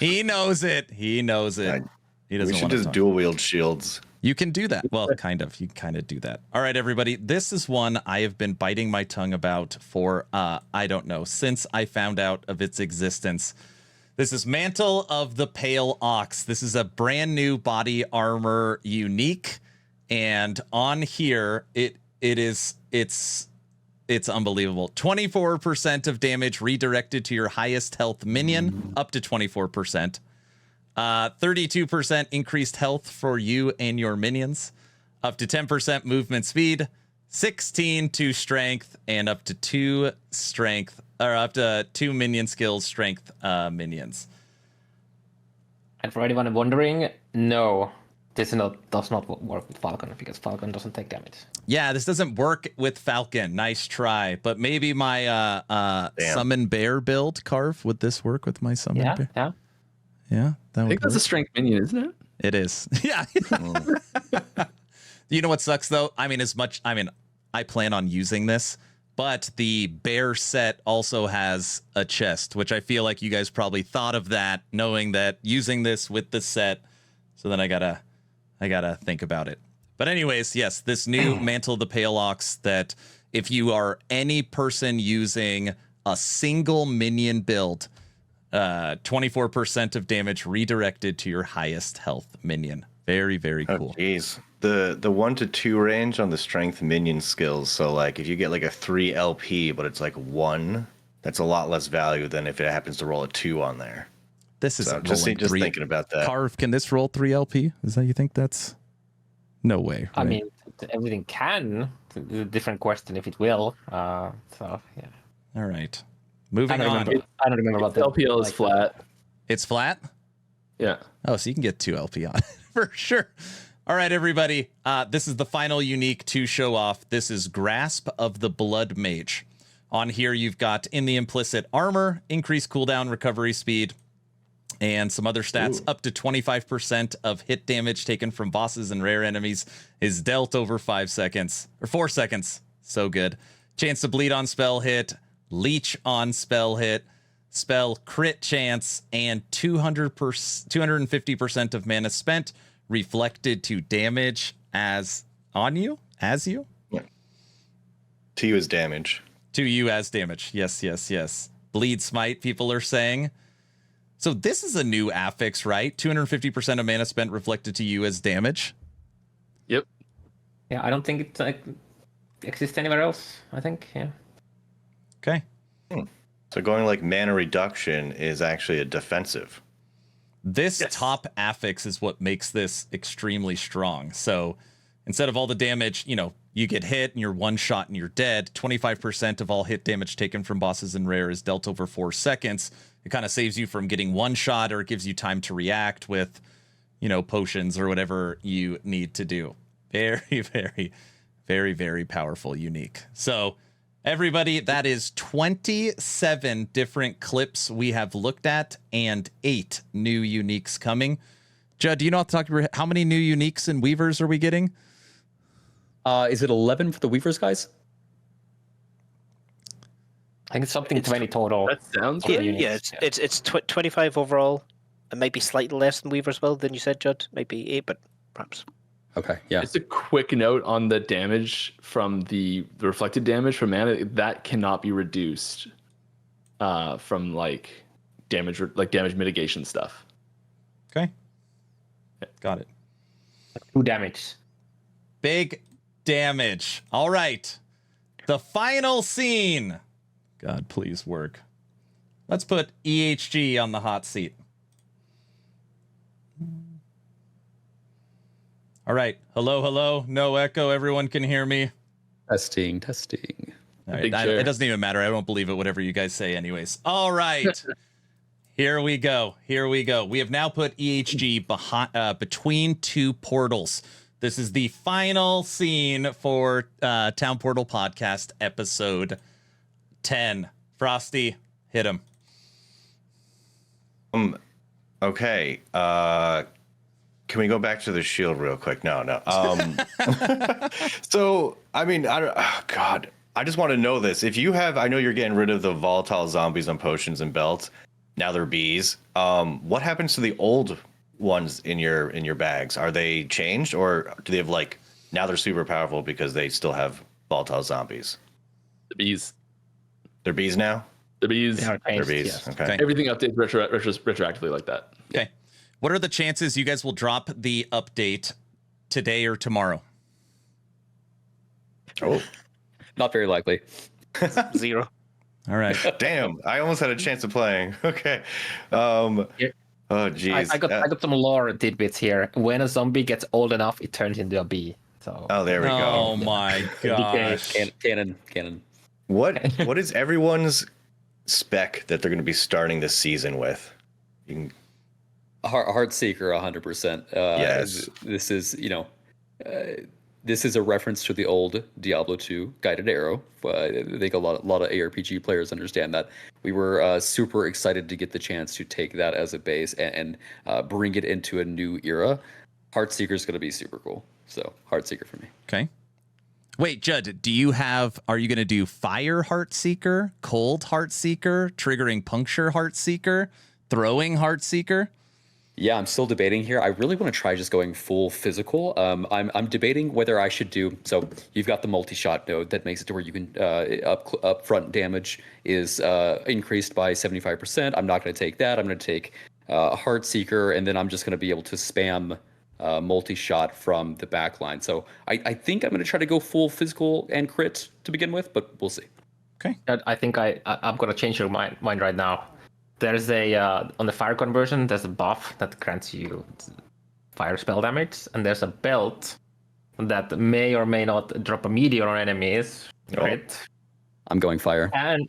He knows it. He doesn't We should just dual wield shields. You can do that. Well, kind of. You kind of do that. All right, everybody. This is one I have been biting my tongue about for, I don't know, since I found out of its existence. This is Mantle of the Pale Ox. This is a brand new body armor unique. And on here, it's unbelievable. 24% of damage redirected to your highest health minion, up to 24%. 32% increased health for you and your minions, up to 10% movement speed, 16 to strength, and up to 2 strength, or up to 2 minion skills strength minions. And for anyone wondering, no, This does not work with Falcon because Falcon doesn't take damage. Yeah, this doesn't work with Falcon. Nice try. But maybe my summon bear build, Carve, would this work with my summon bear? Yeah. Yeah, that I would think that's work. a strength minion, isn't it? It is. Yeah. You know what sucks though? I plan on using this, but the bear set also has a chest, which I feel like you guys probably thought of that, knowing that using this with the set. So then I gotta think about it. But anyways, yes, this new Mantle of the Pale Ox that if you are any person using a single minion build, 24% of damage redirected to your highest health minion. Very, very cool. Jeez. The 1 to 2 range on the strength minion skills. So like if you get like a 3 LP, but it's like 1, that's a lot less value than if it happens to roll a 2 on there. This is So just thinking about that. Carve, can this roll 3 LP? Is that you think that's no way? I right? mean, everything can. It's a different question if it will. So yeah. All right. Moving I on. don't remember about the LPL is flat. It's flat? Yeah. Oh, so you can get 2 LP on it for sure. All right, everybody. This is the final unique to show off. This is Grasp of the Blood Mage. On here, you've got in the implicit armor, increased cooldown, recovery speed, and some other stats. Up to 25% of hit damage taken from bosses and rare enemies is dealt over 4 seconds. So good. Chance to bleed on spell hit, leech on spell hit, spell crit chance, and 250% of mana spent reflected to damage as you. To you as damage. To you as damage. Yes. Bleed smite, people are saying. So this is a new affix, right? 250% of mana spent reflected to you as damage. Yep. Yeah, I don't think it exists anywhere else. I think, yeah. Okay. So going like mana reduction is actually a defensive. This top affix is what makes this extremely strong. So instead of all the damage, you get hit and you're one shot and you're dead. 25% of all hit damage taken from bosses and rare is dealt over 4 seconds. It kind of saves you from getting one shot, or it gives you time to react with, potions or whatever you need to do. Very, very, very, very powerful, unique. So everybody, that is 27 different clips we have looked at and 8 new uniques coming. Judd, do you know how to talk about how many new uniques and weavers are we getting? Is it 11 for the Weavers, guys? I think it's something 20 total. That sounds Yeah, right. it's 25 overall. It might be slightly less than Weaver's Will than you said, Judd. Maybe 8, but perhaps. Okay, yeah. Just a quick note on the damage from the reflected damage from mana. That cannot be reduced from damage mitigation stuff. Okay. Got it. 2 damage. Big damage. All right. The final scene. God, please work. Let's put EHG on the hot seat. All right. Hello. No echo. Everyone can hear me. Testing. All right. Big chair. It doesn't even matter. I don't believe it, whatever you guys say anyways. All right. Here we go. We have now put EHG between 2 portals. This is the final scene for Town Portal Podcast episode 10. Frosty, hit him. Okay. Can we go back to the shield real quick? No. So, I just want to know this. If you have, I know you're getting rid of the volatile zombies on potions and belts. Now they're bees. What happens to the old ones in your bags? Are they changed, or do they have now they're super powerful because they still have volatile zombies? The bees. They're bees now? The bees. They're bees. Yes. Okay. Everything updates retroactively like that. Okay. What are the chances you guys will drop the update today or tomorrow? Oh, Not very likely. 0. All right. damn. I almost had a chance of playing. Okay. Oh, geez. I got some lore tidbits here. When a zombie gets old enough, it turns into a bee. So Oh, there we Oh go. my gosh. Canon. What is everyone's spec that they're going to be starting this season with? You can Heartseeker, 100%. Yes. This is, this is a reference to the old Diablo 2 guided arrow. I think a lot of ARPG players understand that. We were super excited to get the chance to take that as a base and bring it into a new era. Heartseeker is going to be super cool. So Heartseeker for me. Okay. Wait, Judd, are you going to do fire Heartseeker, cold Heartseeker, triggering puncture Heartseeker, throwing Heartseeker? Yeah, I'm still debating here. I really want to try just going full physical. I'm debating whether I should do. So you've got the multi-shot node that makes it to where you can upfront damage is increased by 75%. I'm not going to take that. I'm going to take Heartseeker, and then I'm just going to be able to spam multi-shot from the back line. So I think I'm going to try to go full physical and crit to begin with, but we'll see. Okay. I think I'm gonna change your mind right now. There's a on the fire conversion, there's a buff that grants you fire spell damage, and there's a belt that may or may not drop a meteor on enemies. Right? I'm going fire. And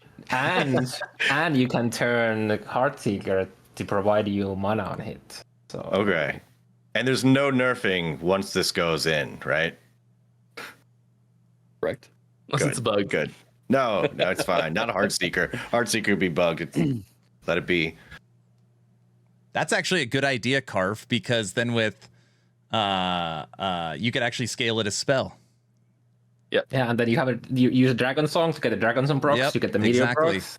you can turn Heartseeker to provide you mana on hit. So Okay. And there's no nerfing once this goes in, right? Correct. Unless it's a bug. Good. No, it's fine. Not a Heartseeker. Heartseeker would be bugged. Let it be. That's actually a good idea, Carve, because then with you could actually scale it as spell. yeah, and then you use a dragon song to get the dragon song procs, Yep, you get the meteor exactly. procs,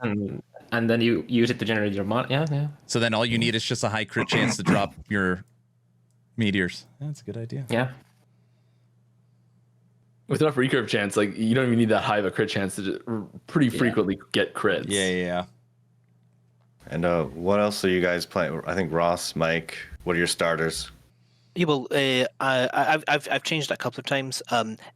and then you use it to generate your mana. Yeah. So then all you need is just a high crit chance to drop your meteors. That's a good idea. Yeah. With enough recurve chance, like you don't even need that high of a crit chance to just pretty frequently get crits. Yeah. And what else are you guys playing? I think Ross, Mike, what are your starters? Yeah, well, I've changed it a couple of times.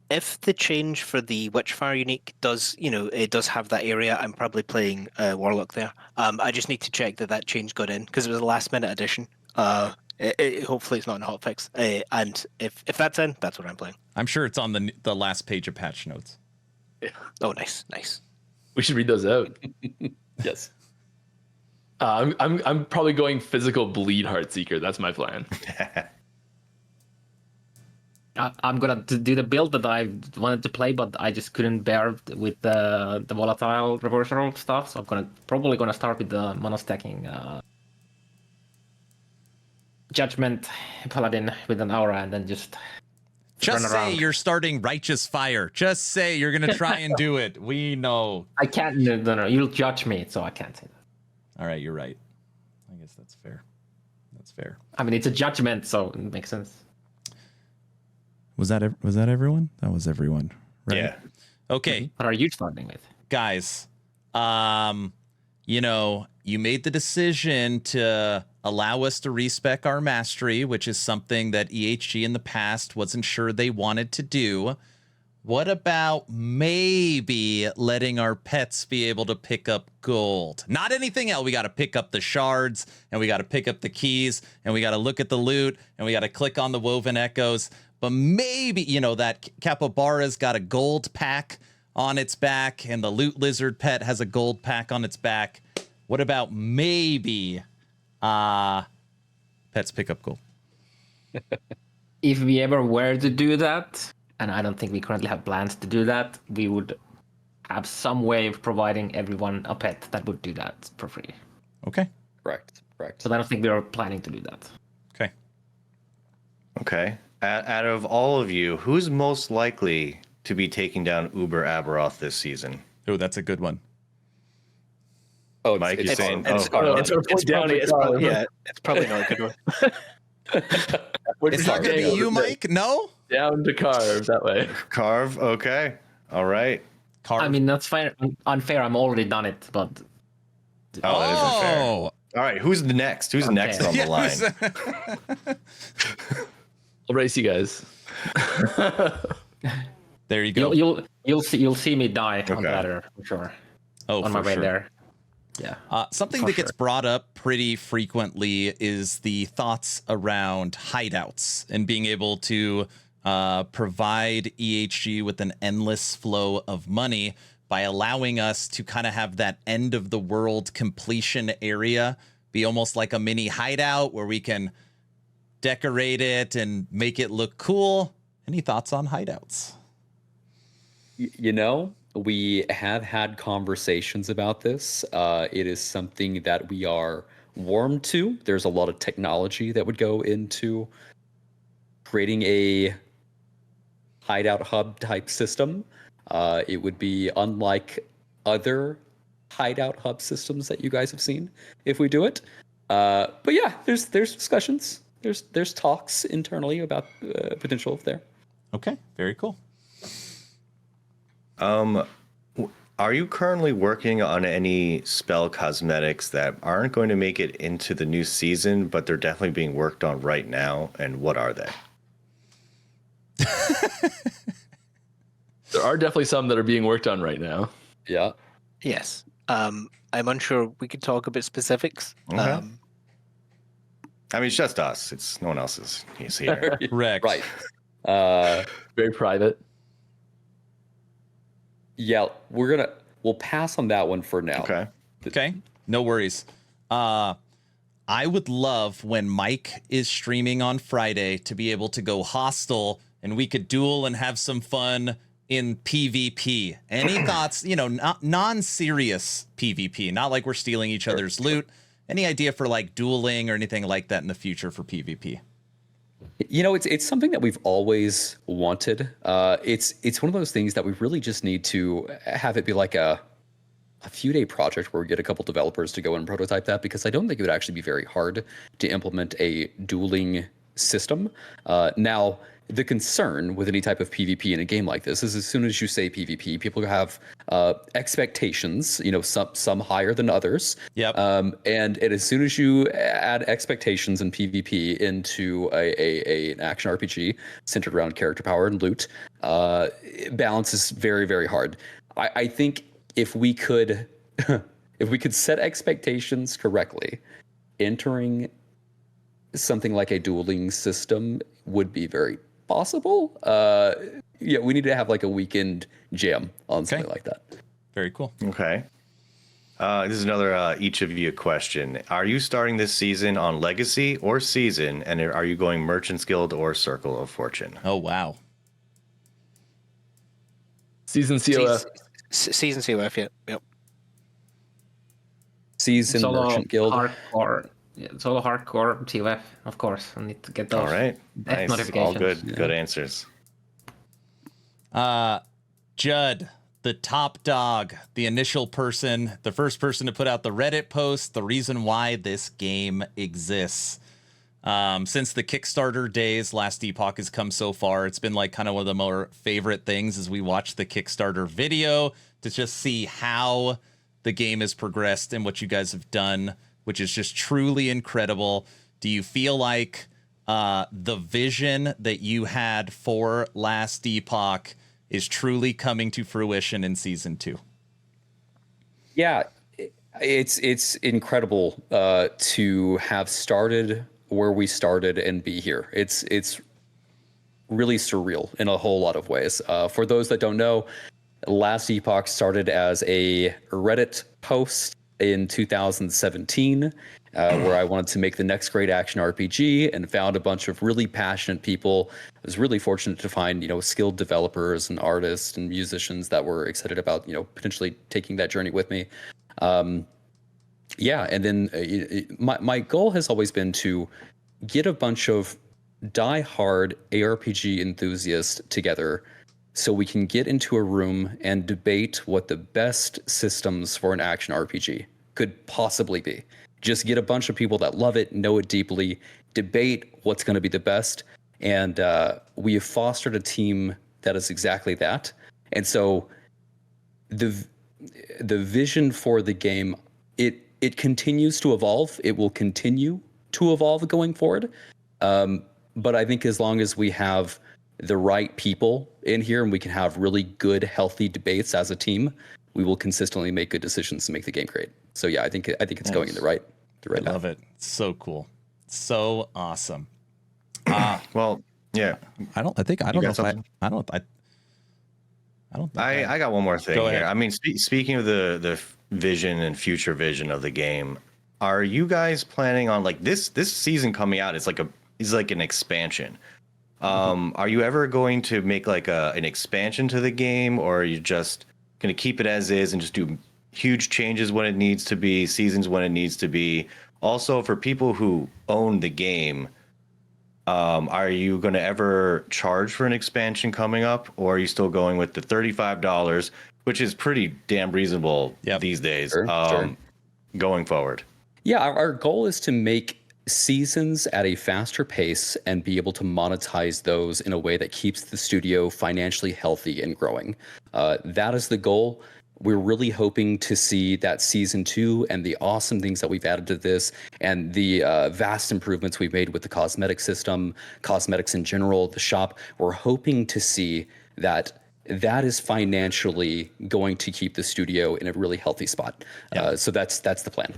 If the change for the Witchfire unique does, it does have that area, I'm probably playing Warlock there. I just need to check that change got in because it was a last minute addition. Hopefully it's not in hotfix. And if that's in, that's what I'm playing. I'm sure it's on the last page of patch notes. Oh, nice. We should read those out. Yes. I'm probably going physical bleed Heartseeker. That's my plan. I'm gonna do the build that I wanted to play, but I just couldn't bear with the volatile reversal stuff. So I'm probably gonna start with the mono-stacking Judgment Paladin with an aura, and then just Just run say around. you're starting Righteous Fire. Just say you're gonna try and do it. We know. I can't. No. You'll judge me, so I can't say that. All right, you're right. I guess that's fair. That's fair. I mean, it's a judgment, so it makes sense. Was that everyone? That was everyone, right? Yeah. Okay, What are you starting with? guys. You made the decision to allow us to respec our mastery, which is something that EHG in the past wasn't sure they wanted to do. What about maybe letting our pets be able to pick up gold? Not anything else. We got to pick up the shards, and we got to pick up the keys, and we got to look at the loot, and we got to click on the woven echoes. But maybe, that capybara's got a gold pack on its back, and the loot lizard pet has a gold pack on its back. What about maybe pets pick up gold? If we ever were to do that, and I don't think we currently have plans to do that, we would have some way of providing everyone a pet that would do that for free. Okay. Correct. So I don't think we are planning to do that. Okay. Out of all of you, who's most likely to be taking down Uber Abberoth this season? Oh, that's a good one. Oh, Mike, you saying? It's Oh, probably not a good one. It's not going to be you, Mike? No? Down to Carve that way. Carve. Okay. All right. Carve. I mean, that's fair. Unfair. I'm already done it, but Oh, that isn't fair. All right. Who's the next? Who's next on the line? I'll race you guys. There you go. you'll see me die on Okay. ladder for sure. Oh, On my for way sure. there. Yeah. Something For that gets sure. brought up pretty frequently is the thoughts around hideouts and being able to provide EHG with an endless flow of money by allowing us to kind of have that end of the world completion area be almost like a mini hideout where we can decorate it and make it look cool. Any thoughts on hideouts? You know, we have had conversations about this. It is something that we are warm to. There's a lot of technology that would go into creating a hideout hub type system. It would be unlike other hideout hub systems that you guys have seen if we do it. But yeah, there's discussions. There's talks internally about potential there. Okay, very cool. Are you currently working on any spell cosmetics that aren't going to make it into the new season, but they're definitely being worked on right now? And what are they? There are definitely some that are being worked on right now. Yeah. Yes. I'm unsure we could talk about specifics. Okay. I mean, it's just us. It's no one else's. He's here. Correct. Right. Very private. Yeah, we'll pass on that one for now. Okay. No worries. I would love when Mike is streaming on Friday to be able to go hostile and we could duel and have some fun in PvP. Any thoughts, not non-serious PvP, not like we're stealing each other's loot. Any idea for like dueling or anything like that in the future for PvP? It's something that we've always wanted. It's one of those things that we really just need to have it be like a few day project where we get a couple developers to go and prototype that, because I don't think it would actually be very hard to implement a dueling system. Now, the concern with any type of PvP in a game like this is as soon as you say PvP, people have expectations, some higher than others. Yep. And as soon as you add expectations in PvP into an action RPG centered around character power and loot, balance is very, very hard. I think if we could set expectations correctly, entering something like a dueling system would be very possible. We need to have like a weekend jam on something like that. Very cool. Okay. This is another each of you question. Are you starting this season on Legacy or Season? And are you going Merchant's Guild or Circle of Fortune? Oh, wow. Season COF. Season COF, yeah. Yep. Season Merchant Guild. Hardcore. Yeah, it's all hardcore TOF, of course. I need to get those. All right. Death Nice. All notifications. good. Yeah. Good answers. Judd, the top dog, the initial person, the first person to put out the Reddit post, the reason why this game exists. Since the Kickstarter days, Last Epoch has come so far. It's been like kind of one of the more favorite things as we watch the Kickstarter video to just see how the game has progressed and what you guys have done, which is just truly incredible. Do you feel like the vision that you had for Last Epoch is truly coming to fruition in Season 2? Yeah, it's incredible to have started where we started and be here. It's really surreal in a whole lot of ways. For those that don't know, Last Epoch started as a Reddit post in 2017, where I wanted to make the next great action RPG and found a bunch of really passionate people. I was really fortunate to find, skilled developers and artists and musicians that were excited about, potentially taking that journey with me. And then my goal has always been to get a bunch of die-hard ARPG enthusiasts together so we can get into a room and debate what the best systems for an action RPG could possibly be. Just get a bunch of people that love it, know it deeply, debate what's going to be the best. And we have fostered a team that is exactly that. And so the vision for the game, it continues to evolve. It will continue to evolve going forward. But I think as long as we have the right people in here and we can have really good, healthy debates as a team, we will consistently make good decisions to make the game great. So yeah, I think it's going in the right I love it. So cool. So awesome. Well, yeah. I don't know. I got one more thing Go here. ahead. I mean, speaking of the vision and future vision of the game, are you guys planning on like this season coming out? Is like an expansion. Are you ever going to make like an expansion to the game, or are you just going to keep it as is and just do huge changes when it needs to be, seasons when it needs to be? Also, for people who own the game, are you going to ever charge for an expansion coming up, or are you still going with the $35, which is pretty damn reasonable these days, Sure. going forward? Yeah, our goal is to make seasons at a faster pace and be able to monetize those in a way that keeps the studio financially healthy and growing. That is the goal. We're really hoping to see that season 2 and the awesome things that we've added to this and the vast improvements we've made with the cosmetic system, cosmetics in general, the shop. We're hoping to see that is financially going to keep the studio in a really healthy spot. So that's the plan.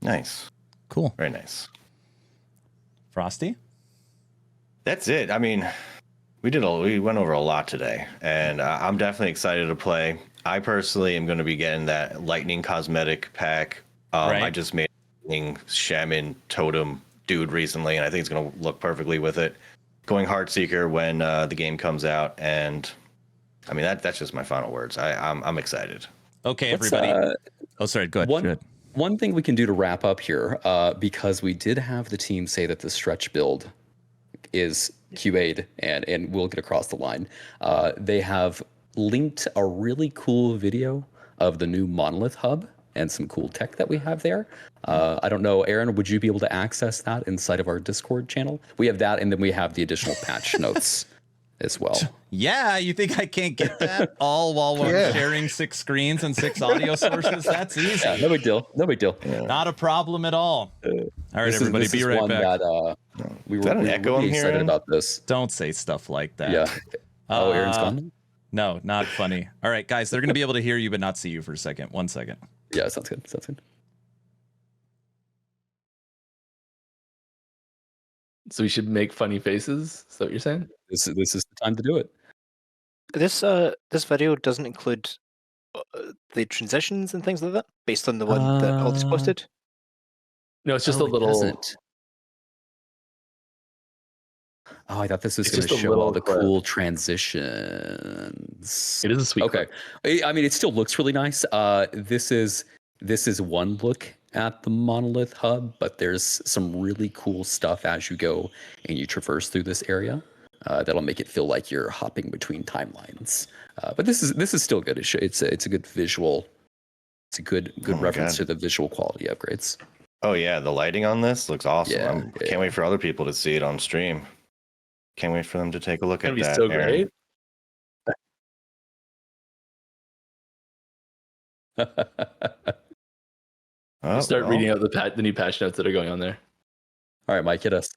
Nice. Cool. Very nice. Frosty? That's it. I mean, we went over a lot today, and I'm definitely excited to play. I personally am going to be getting that lightning cosmetic pack. Right. I just made a shaman totem dude recently, and I think it's going to look perfectly with it. Going Heartseeker when the game comes out, and I mean that's just my final words. I'm excited. Okay, everybody. Sorry. Go ahead. One thing we can do to wrap up here, because we did have the team say that the stretch build is QA'd and will get across the line. They have linked a really cool video of the new Monolith hub and some cool tech that we have there. I don't know, Aaron, would you be able to access that inside of our Discord channel? We have that, and then we have the additional patch notes as well. Yeah, you think I can't get that all while we're sharing 6 screens and 6 audio sources? That's easy. Yeah, no big deal. Yeah. Not a problem at all. All right, everybody, be right back. That, we were really excited about this. Don't say stuff like that. Yeah. Oh, Aaron's gone? No, not funny. All right, guys, they're going to be able to hear you but not see you for a second. 1 second. Yeah, sounds good. So we should make funny faces? Is that what you're saying? This is the time to do it. This video doesn't include the transitions and things like that, based on the one that Aldous posted. No, it's just a little. Doesn't. Oh, I thought this was going to show all the cool transitions. It is a sweet. Okay, I mean, it still looks really nice. This is one look at the Monolith hub, but there's some really cool stuff as you go and you traverse through this area. That'll make it feel like you're hopping between timelines. But this is still good. It's a good visual. It's a good reference to the visual quality upgrades. Oh yeah, the lighting on this looks awesome. Yeah, Can't wait for other people to see it on stream. Can't wait for them to take a look at that. It's gonna be so Aaron. great. Start reading out the new patch notes that are going on there. All right, Mike, hit us.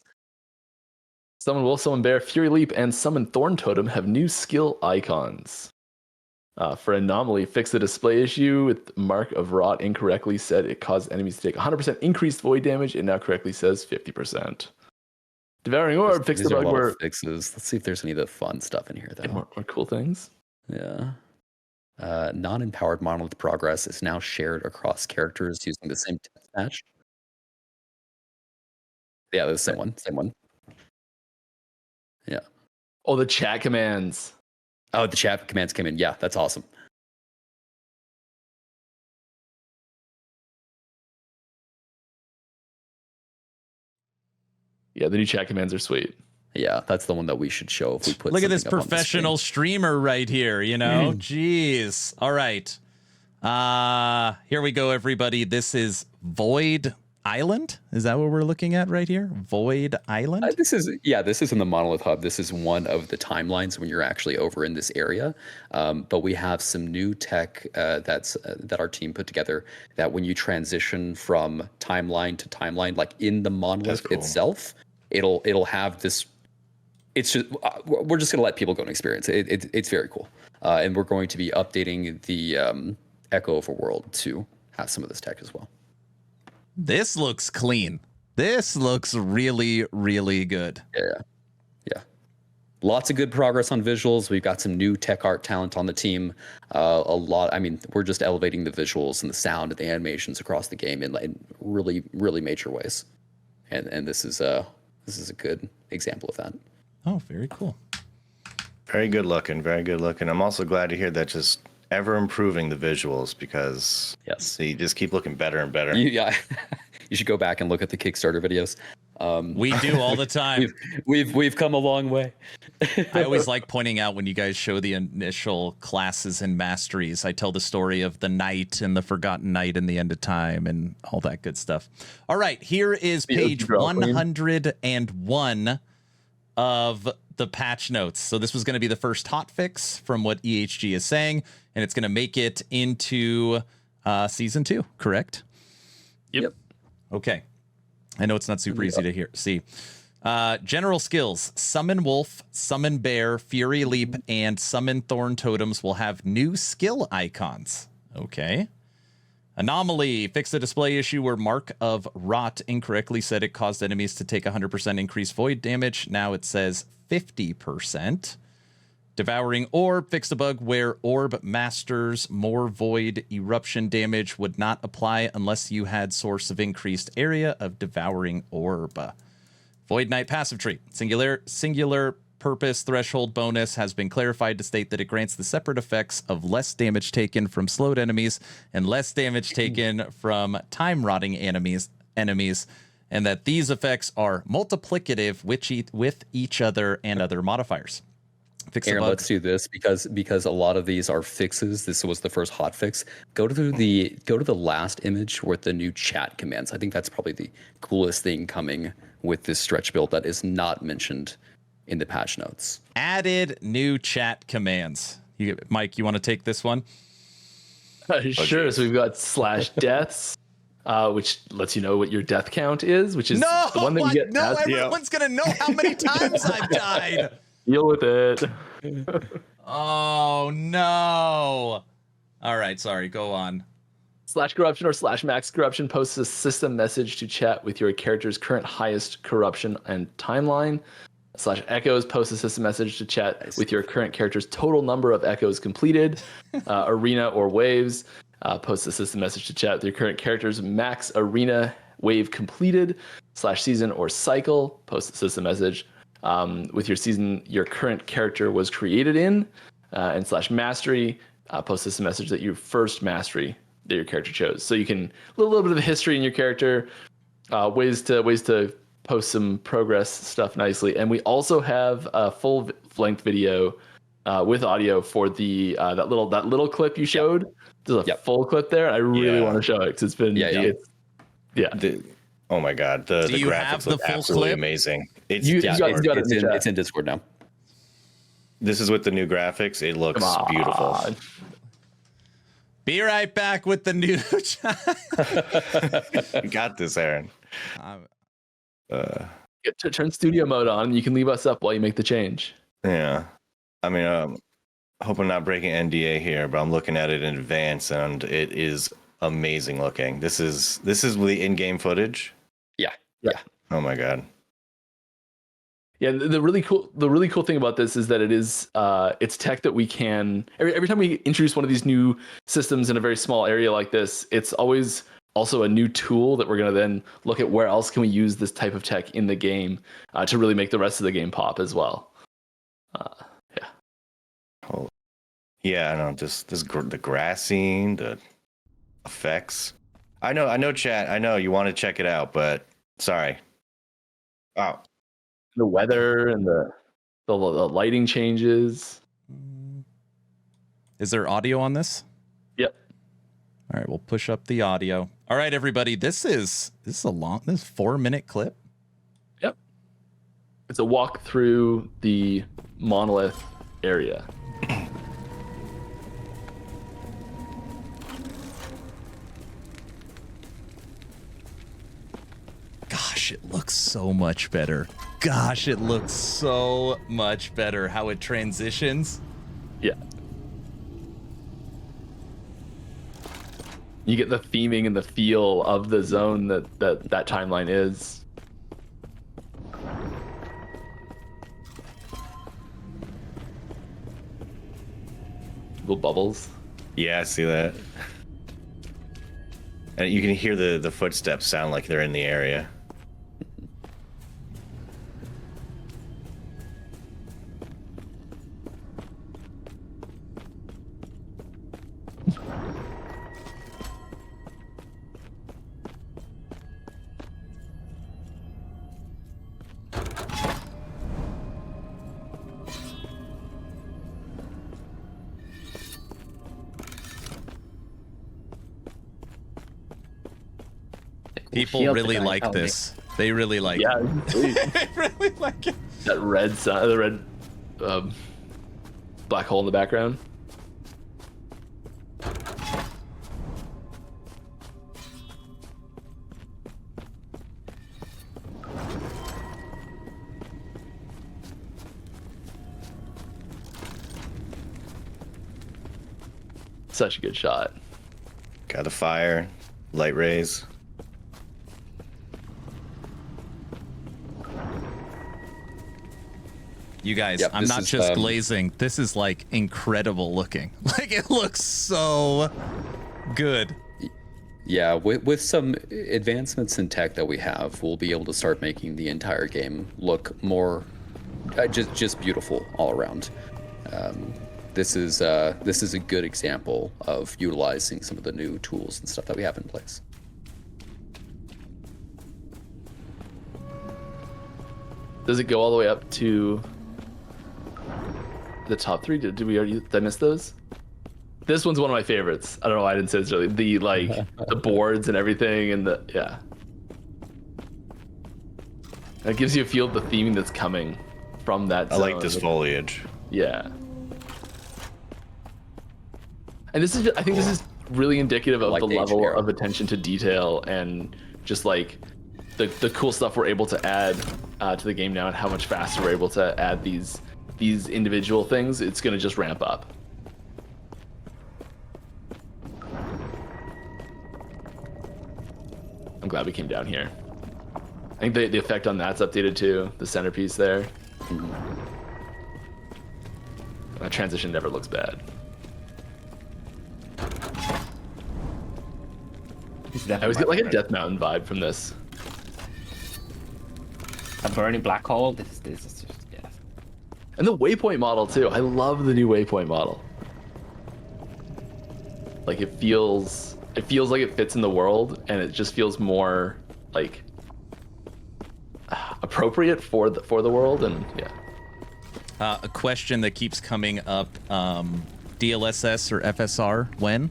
Summon Wolf, Summon Bear, Fury Leap, and Summon Thorn Totem have new skill icons. For Anomaly, fix the display issue with Mark of Rot incorrectly said it caused enemies to take 100% increased void damage. It now correctly says 50%. Devouring Orb, fix the bug where fixes. Let's see if there's any of the fun stuff in here, though. More cool things. Yeah. Non-empowered Monolith progress is now shared across characters using the same text match. Yeah, the same one. Yeah. Oh, the chat commands. Oh, the chat commands came in. Yeah, that's awesome. Yeah, the new chat commands are sweet. Yeah, that's the one that we should show if we put. Look at this professional streamer right here. You know, jeez. All right, here we go, everybody. This is Void Island. Is that what we're looking at right here? Void Island. This is in the Monolith Hub. This is one of the timelines when you're actually over in this area. But we have some new tech that our team put together. That when you transition from timeline to timeline, like in the Monolith itself, it'll have this. It's just we're just gonna let people go and experience it. It's very cool, and we're going to be updating the Echo of a World to have some of this tech as well. This looks clean. This looks really, really good. Yeah. lots of good progress on visuals. We've got some new tech art talent on the team. I mean, we're just elevating the visuals and the sound and the animations across the game in really, really major ways. And this is a good example of that. Oh, very cool. Very good looking. Very good looking. I'm also glad to hear that just ever improving the visuals because they just keep looking better and better. Yeah, you should go back and look at the Kickstarter videos. We do all the time. We've come a long way. I always like pointing out when you guys show the initial classes and masteries. I tell the story of the knight and the forgotten knight and the end of time and all that good stuff. All right, here is page 101 of the patch notes. So this was going to be the first hotfix from what EHG is saying, and it's going to make it into season 2, correct? Yep. Okay. I know it's not super easy to see. General skills: Summon Wolf, Summon Bear, Fury Leap, and Summon Thorn Totems will have new skill icons. Okay. Anomaly: fix the display issue where Mark of Rot incorrectly said it caused enemies to take 100% increased void damage. Now it says 50%. Devouring Orb: fix the bug where Orb masters more void eruption damage would not apply unless you had source of increased area of Devouring Orb. Void Knight passive tree: singular purpose threshold bonus has been clarified to state that it grants the separate effects of less damage taken from slowed enemies and less damage taken from time rotting enemies, and that these effects are multiplicative with each other and other modifiers. Aaron, let's do this because a lot of these are fixes. This was the first hot fix. Go to the last image with the new chat commands. I think that's probably the coolest thing coming with this stretch build that is not mentioned in the patch notes. Added new chat commands. Mike, you want to take this one? Sure. So we've got /deaths, which lets you know what your death count is, which is the one that you get. No, everyone's gonna know how many times I've died. Deal with it. Oh no! All right, sorry. Go on. /corruption or /max corruption posts a system message to chat with your character's current highest corruption and timeline. /echoes posts a system message to chat with your current character's total number of echoes completed. Arena or waves posts a system message to chat with your current character's max arena wave completed. /season or cycle posts a system message with your season your current character was created in. And /mastery posts a message that your first mastery that your character chose. So you can a little bit of history in your character, ways to post some progress stuff nicely. And we also have a full length video with audio for the that little clip you showed. There's a full clip there. I really want to show it because it's been oh my god, the graphics look absolutely amazing. It's in Discord now. This is with the new graphics. It looks beautiful. Be right back with the new You got this, Aaron. Turn studio mode on and you can leave us up while you make the change. Yeah. I mean, I hope I'm not breaking NDA here, but I'm looking at it in advance and it is amazing looking. This is the in-game footage. Yeah. Oh my god. Yeah, the really cool thing about this is that it is it's tech that we can every time we introduce one of these new systems in a very small area like this, it's always also a new tool that we're going to then look at where else can we use this type of tech in the game to really make the rest of the game pop as well. Yeah, I know. Just the grassing, the effects. I know, chat. I know you want to check it out, but sorry. Wow. The weather and the lighting changes. Is there audio on this? Yep. All right, we'll push up the audio. All right, everybody. This is a 4-minute clip. Yep. It's a walk through the Monolith area. Gosh, it looks so much better. Gosh, it looks so much better how it transitions. Yeah. You get the theming and the feel of the zone that timeline is. Little bubbles. Yeah, I see that. And you can hear the footsteps sound like they're in the area. People Shield really guy, like tell me. this. They really like Yeah, it. They really like it. that red sign, the red black hole in the background. Such a good shot. Got the fire, light rays. You guys, Yep, I'm this not is, just glazing. This is like incredible looking. Like it looks so good. Yeah, with some advancements in tech that we have, we'll be able to start making the entire game look more just beautiful all around. This is a good example of utilizing some of the new tools and stuff that we have in place. Does it go all the way up to the top three? Did I miss those? This one's one of my favorites. I don't know why I didn't say this earlier. The the boards and everything and yeah. It gives you a feel of the theming that's coming from that I like this zone. foliage. Yeah. And this is I think this is really indicative of like the the level engineer. of attention to detail and just like the cool stuff we're able to add to the game now and how much faster we're able to add these individual things. It's going to just ramp up. I'm glad we came down here. I think the effect on that's updated too. The centerpiece there. That transition never looks bad. I always get like a Death Mountain vibe from this. A burning black hole. This is just yeah. And the waypoint model too. I love the new waypoint model. Like it feels like it fits in the world, and it just feels more like appropriate for the world. And yeah, A question that keeps coming up: DLSS or FSR? When?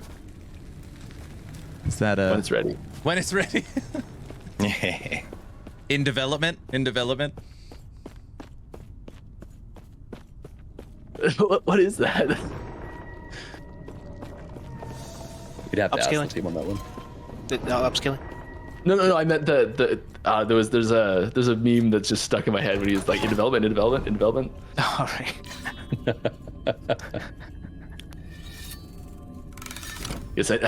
Is that when it's ready. When it's ready? In development. In development. What is that? We'd have to ask the Upscaling. team on that one. Upscaling. No. I meant there's a meme that's just stuck in my head when he's like in development. All right. Yes, I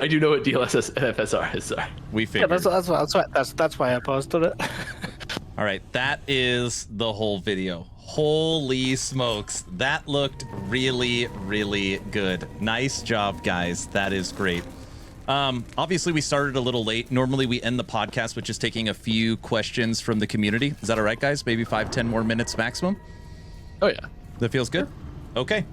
do know what DLSS and FSR is. Sorry. We Yeah, figured. that's why I paused on it. All right, that is the whole video. Holy smokes, that looked really, really good. Nice job, guys. That is great. Obviously, we started a little late. Normally, we end the podcast with just taking a few questions from the community. Is that all right, guys? Maybe 5-10 more minutes maximum? Oh yeah. That feels good? Okay.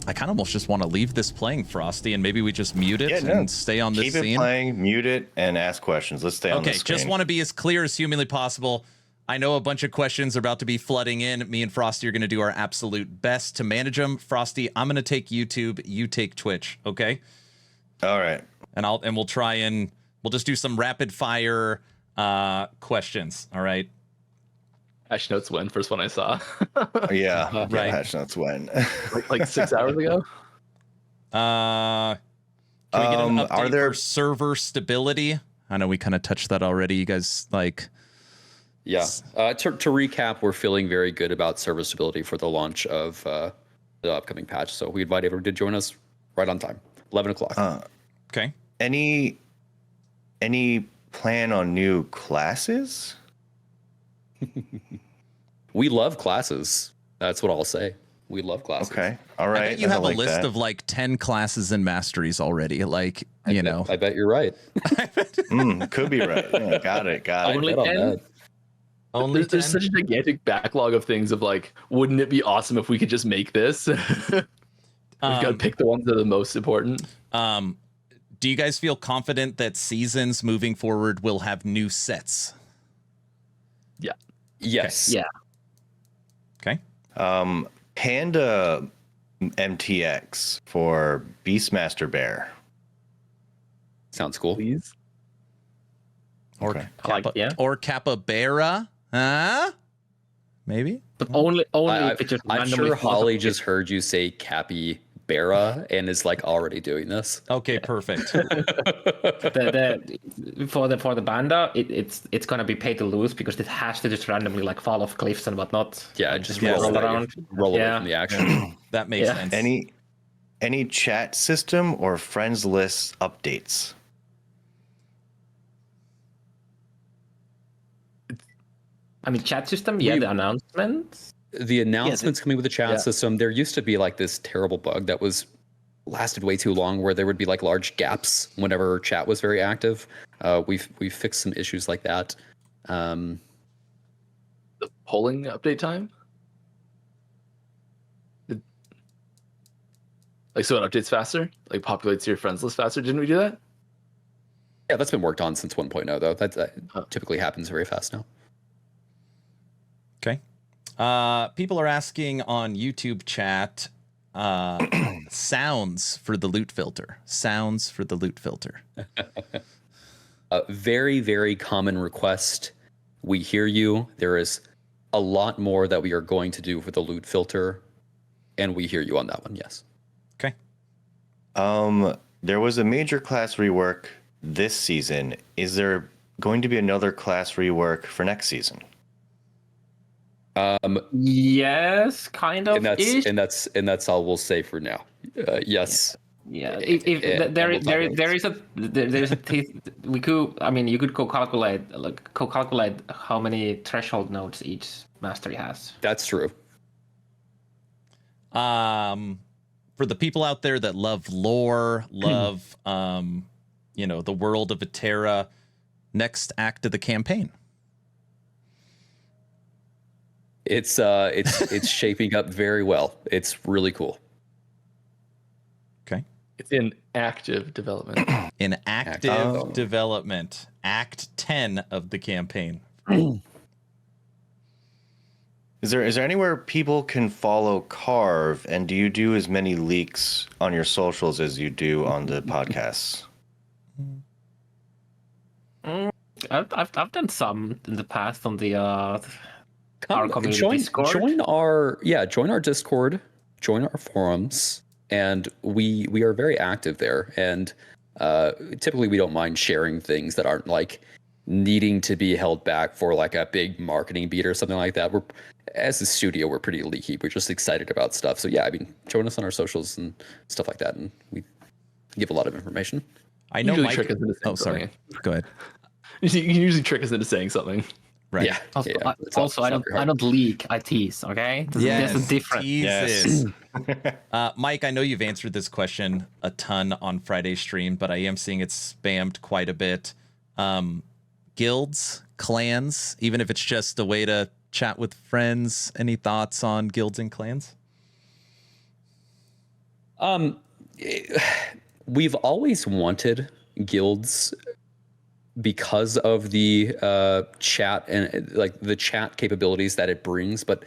I kind of almost just want to leave this playing, Frosty, and maybe we just mute it and stay on this Keep scene. it playing, mute it, and ask questions. Let's stay on Okay, the screen. just want to be as clear as humanly possible. I know a bunch of questions are about to be flooding in. Me and Frosty are going to do our absolute best to manage them. Frosty, I'm going to take YouTube. You take Twitch, okay? All right. And we'll try and we'll just do some rapid fire questions. All right. Hash notes when first one I saw. Yeah. Right. Yeah, hash notes when. like 6 hours ago. Can we get an update are there for server stability? I know we kind of touched that already. You guys like. Yeah. To recap, we're feeling very good about server stability for the launch of the upcoming patch. So we invite everyone to join us right on time, 11 o'clock. Okay. Any plan on new classes? We love classes. That's what I'll say. We love classes. Okay. All I right. bet you have a like list that. of like 10 classes and masteries already. Like, you know. I bet you're right. Could be right. Yeah, got it. I Only bet on 10? that. Only There's 10? such a gigantic backlog of things of like, wouldn't it be awesome if we could just make this? We've got to pick the ones that are the most important. Do you guys feel confident that seasons moving forward will have new sets? Yeah. Yes. Yeah. Okay. Panda MTX for Beastmaster Bear. Sounds cool. Please. Or Okay. or Capybara? Huh? Maybe? But only if it just I'm randomly sure falls Holly off. just heard you say capybara and is like already doing this. Okay, perfect. For the banda, it's gonna be pay to lose because it has to just randomly like fall off cliffs and whatnot. Yeah, just Yeah, roll around. away Yeah. from the action. That makes Yeah. sense. Any chat system or friends list updates? I mean, chat system, the announcements. The announcements coming with the chat Yeah. system, there used to be like this terrible bug that lasted way too long where there would be like large gaps whenever chat was very active. We've fixed some issues like that. The polling update time? Like, so it updates faster? Like, populates your friends list faster? Didn't we do that? Yeah, that's been worked on since 1.0 though. That typically happens very fast now. Okay. People are asking on YouTube chat sounds for the loot filter. Sounds for the loot filter. Very, very common request. We hear you. There is a lot more that we are going to do for the loot filter, and we hear you on that one. Yes. Okay. There was a major class rework this season. Is there going to be another class rework for next season? Yes, kind of. And that's all we'll say for now. Yes. Yeah, we could. I mean, you could calculate how many threshold nodes each mastery has. That's true. For the people out there that love lore, love the world of Atera, next act of the campaign. It's shaping up very well. It's really cool. Okay. It's in active development. In active development. Act 10 of the campaign. Is there anywhere people can follow Carve, and do you do as many leaks on your socials as you do on the podcasts? I've done some in the past on the our community join Discord. join our Discord, join our forums, and we are very active there. And typically we don't mind sharing things that aren't like needing to be held back for like a big marketing beat or something like that. We're, as a studio, we're pretty leaky. We're just excited about stuff. So yeah, I mean, join us on our socials and stuff like that, and we give a lot of information. I know Usually Mike. trick us into saying Oh, sorry. something. Go ahead. You can usually trick us into saying something. Right. Yeah. Also, yeah, I don't leak. I tease. Okay. There's a difference. Teases. Mike, I know you've answered this question a ton on Friday's stream, but I am seeing it spammed quite a bit. Guilds, clans, even if it's just a way to chat with friends. Any thoughts on guilds and clans? We've always wanted guilds because of the chat and like the chat capabilities that it brings, but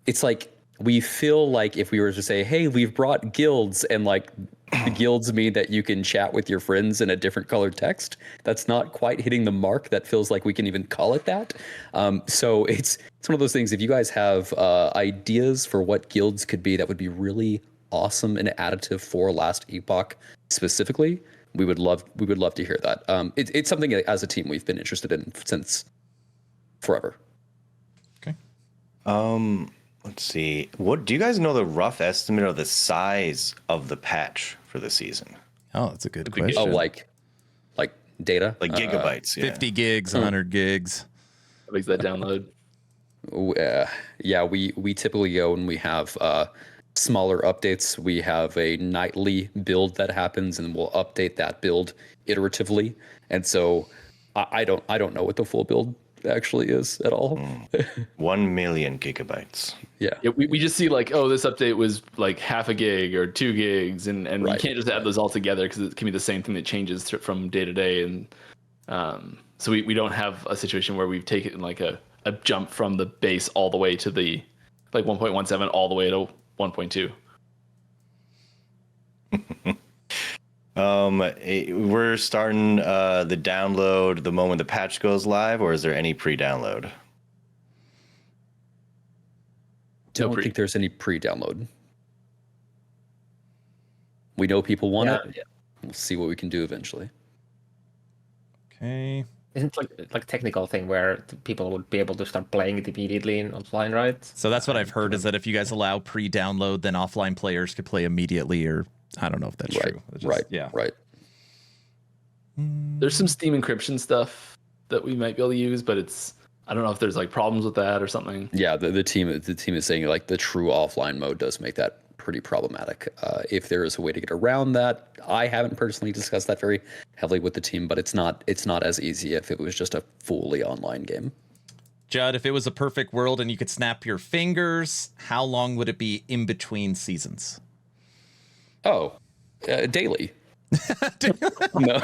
it's like we feel like if we were to say, hey, we've brought guilds, and like the guilds mean that you can chat with your friends in a different colored text, that's not quite hitting the mark that feels like we can even call it that. So it's one of those things. If you guys have ideas for what guilds could be, that would be really awesome and additive for Last Epoch specifically, we would love to hear that. It's something that, as a team, we've been interested in since forever. Okay. Let's see. What do you guys know the rough estimate of the size of the patch for the season? Oh, that's a good question. Oh, like data, Like gigabytes, yeah. 50 gigs, 100 gigs. What makes that download? Yeah, we typically go and we have smaller updates. We have a nightly build that happens, and we'll update that build iteratively. And so I don't know what the full build actually is at all. 1 million gigabytes. Yeah. We just see like, oh, this update was like half a gig or 2 gigs, and Right, you can't just add those all together because it can be the same thing that changes from day to day. And so we don't have a situation where we've taken like a jump from the base all the way to the like 1.17 all the way to 1.2. We're starting the download the moment the patch goes live, or is there any pre-download? Don't think there's any pre-download. We know people want it. Yeah. We'll see what we can do eventually. Okay. Isn't it like a technical thing where people would be able to start playing it immediately in offline, right? So that's what I've heard, is that if you guys allow pre-download, then offline players could play immediately, or I don't know if that's true. It's just- Yeah. Right. There's some Steam encryption stuff that we might be able to use, but I don't know if there's like problems with that or something. Yeah, the team is saying like the true offline mode does make that pretty problematic. If there is a way to get around that, I haven't personally discussed that very heavily with the team, but it's not as easy if it was just a fully online game. Judd, if it was a perfect world and you could snap your fingers, how long would it be in between seasons? Oh, daily. No.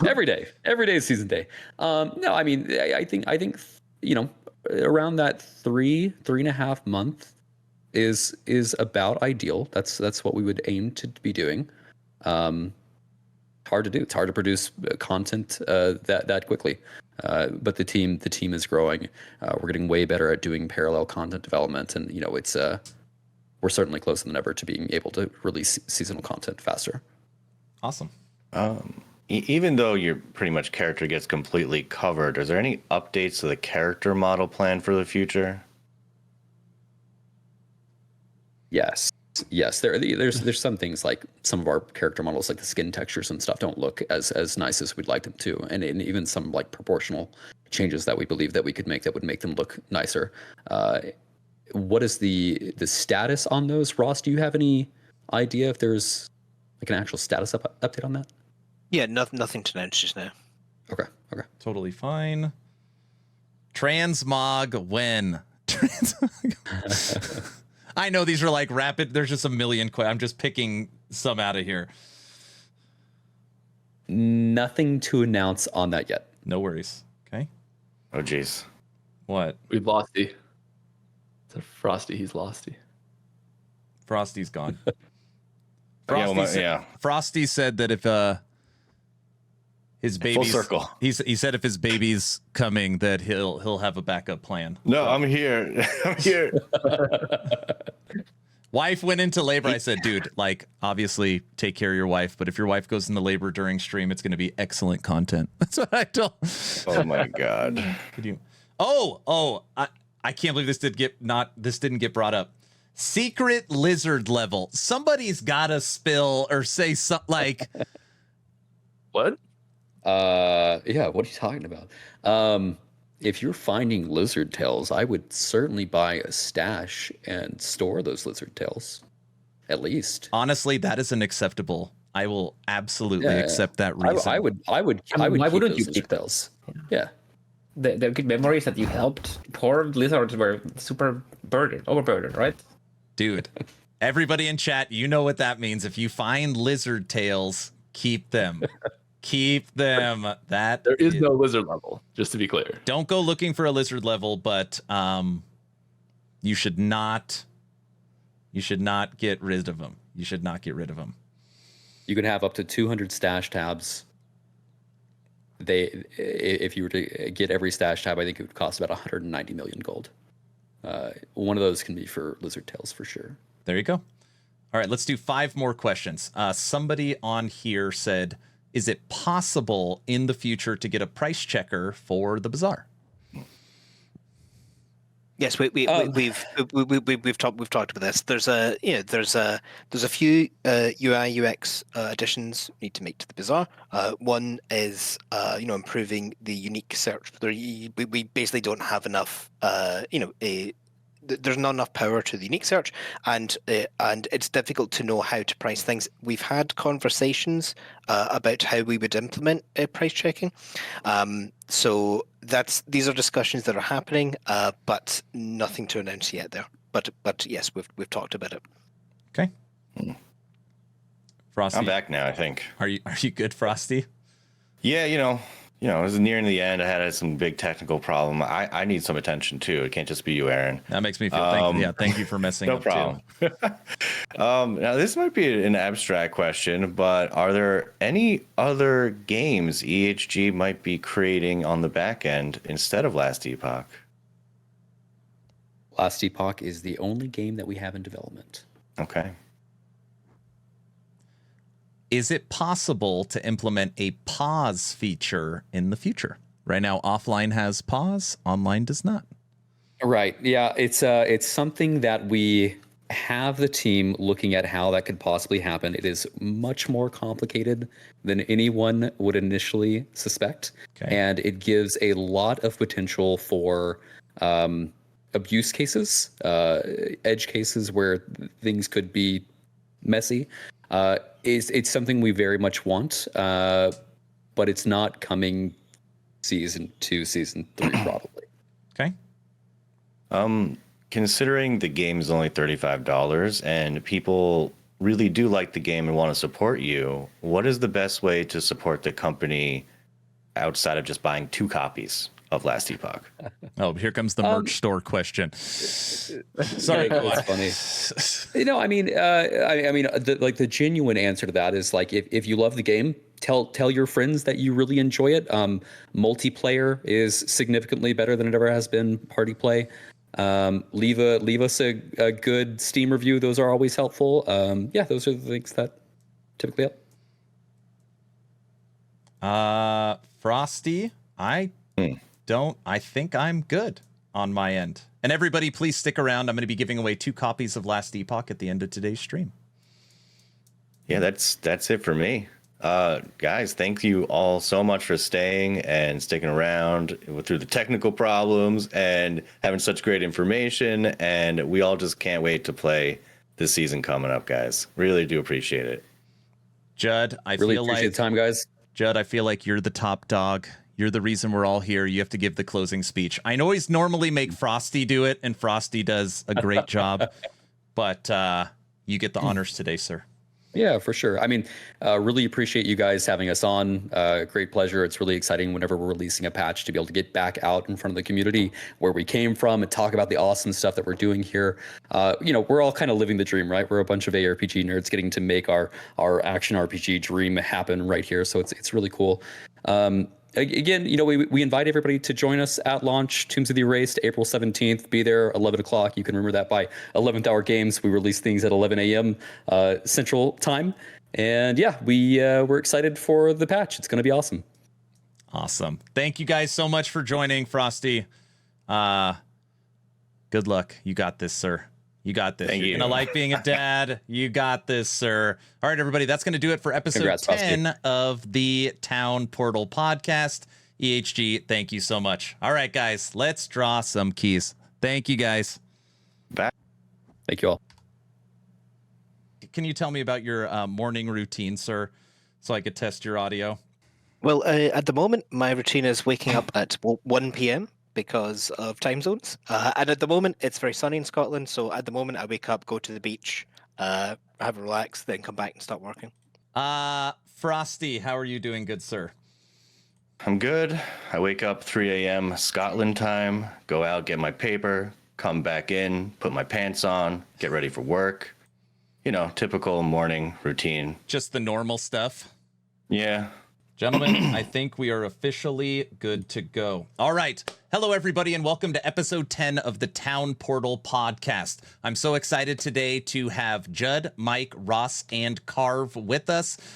Every day is season day. No, I mean, I think around that 3.5 month is about ideal. That's what we would aim to be doing. Hard to do. It's hard to produce content that quickly. But the team is growing. We're getting way better at doing parallel content development, and it's we're certainly closer than ever to being able to release seasonal content faster. Awesome. Even though your pretty much character gets completely covered, is there any updates to the character model plan for the future? Yes. There's some things like some of our character models, like the skin textures and stuff, don't look as nice as we'd like them to, and even some like proportional changes that we believe that we could make that would make them look nicer. What is the status on those, Ross? Do you have any idea if there's like an actual status update on that? Yeah, nothing to announce just now. Okay. Totally fine. Transmog when? I know these are like rapid. There's just a million. I'm just picking some out of here. Nothing to announce on that yet. No worries. Okay. Oh, geez. What? We've lost you. It's a Frosty. He's losty. Frosty's gone. Yeah. Frosty said that if his baby's Full circle. He said if his baby's coming, that he'll have a backup plan. No, I'm here. I'm here. Wife went into labor. I said, dude, like, obviously take care of your wife, but if your wife goes into labor during stream, it's going to be excellent content. That's what I told. Oh my God. Could you? I can't believe this didn't get brought up. Secret lizard level. Somebody's got to spill or say something like. What? Yeah. What are you talking about? If you're finding lizard tails, I would certainly buy a stash and store those lizard tails, at least. Honestly, that is unacceptable. I will absolutely accept that reason. I would. Why Keep wouldn't those you keep lizard tails? Yeah. The good memories that you helped. Poor lizards were super overburdened, right? Dude, everybody in chat, you know what that means. If you find lizard tails, keep them. Keep them. There is no lizard level, just to be clear. Don't go looking for a lizard level, but you should not get rid of them. You should not get rid of them. You can have up to 200 stash tabs. If you were to get every stash tab, I think it would cost about 190 million gold. One of those can be for lizard tails for sure. There you go. All right, let's do 5 more questions. Somebody on here said, is it possible in the future to get a price checker for the bazaar? Yes, we've talked about this. There's a few UI UX additions we need to make to the bazaar. One is improving the unique search. We basically don't have enough there's not enough power to the unique search, and it's difficult to know how to price things. We've had conversations about how we would implement price checking. So these are discussions that are happening, but nothing to announce yet there. But yes, we've talked about it. Okay. Frosty, I'm back now, I think. Are you good, Frosty? Yeah, it was nearing the end. I had some big technical problem. I need some attention too. It can't just be you, Aaron. That makes me feel. Thank you for messing No up problem. too. Now this might be an abstract question, but are there any other games EHG might be creating on the back end instead of Last Epoch? Last Epoch is the only game that we have in development. Okay. Is it possible to implement a pause feature in the future? Right now, offline has pause, online does not. Right. Yeah. It's something that we have the team looking at how that could possibly happen. It is much more complicated than anyone would initially suspect. Okay. And it gives a lot of potential for abuse cases, edge cases where things could be messy. It's something we very much want, but it's not coming season 2, season 3 probably. Okay. Considering the game is only $35 and people really do like the game and want to support you, what is the best way to support the company outside of just buying 2 copies of Last Epoch? Oh, here comes the merch store question. Sorry, That's funny. I mean, the genuine answer to that is like if you love the game, tell your friends that you really enjoy it. Multiplayer is significantly better than it ever has been. Party play. Leave us a good Steam review. Those are always helpful. Those are the things that typically help. Frosty, I think I'm good on my end. And everybody, please stick around. I'm going to be giving away 2 copies of Last Epoch at the end of today's stream. Yeah, that's it for me. Guys, thank you all so much for staying and sticking around through the technical problems and having such great information. And we all just can't wait to play this season coming up, guys. Really do appreciate it. Judd, I Really feel appreciate like the time, guys. Judd, I feel like you're the top dog. You're the reason we're all here. You have to give the closing speech. I know he's normally make Frosty do it, and Frosty does a great job, but you get the honors today, sir. Yeah, for sure. I mean, really appreciate you guys having us on. Great pleasure. It's really exciting whenever we're releasing a patch to be able to get back out in front of the community where we came from and talk about the awesome stuff that we're doing here. We're all kind of living the dream, right? We're a bunch of ARPG nerds getting to make our action RPG dream happen right here. So it's really cool. Again, we invite everybody to join us at launch, Tombs of the Erased, April 17th. Be there, 11 o'clock. You can remember that by 11th Hour Games. We release things at 11 a.m. Central Time. And yeah, we're excited for the patch. It's going to be awesome. Awesome. Thank you guys so much for joining, Frosty. Good luck. You got this, sir. You got this. Thank you. You're going to like being a dad. You got this, sir. All right, everybody. That's going to do it for episode Congrats, 10 Frosty. of the Town Portal podcast. EHG, thank you so much. All right, guys. Let's draw some keys. Thank you, guys. Bye. Thank you all. Can you tell me about your morning routine, sir, so I could test your audio? Well, at the moment, my routine is waking up at 1 p.m. because of time zones. And at the moment, it's very sunny in Scotland. So at the moment, I wake up, go to the beach, have a relax, then come back and start working. Frosty, how are you doing, good sir? I'm good. I wake up 3 a.m. Scotland time, go out, get my paper, come back in, put my pants on, get ready for work. Typical morning routine. Just the normal stuff. Yeah. Gentlemen, I think we are officially good to go. All right. Hello, everybody, and welcome to episode 10 of the Town Portal podcast. I'm so excited today to have Judd, Mike, Ross, and Carve with us.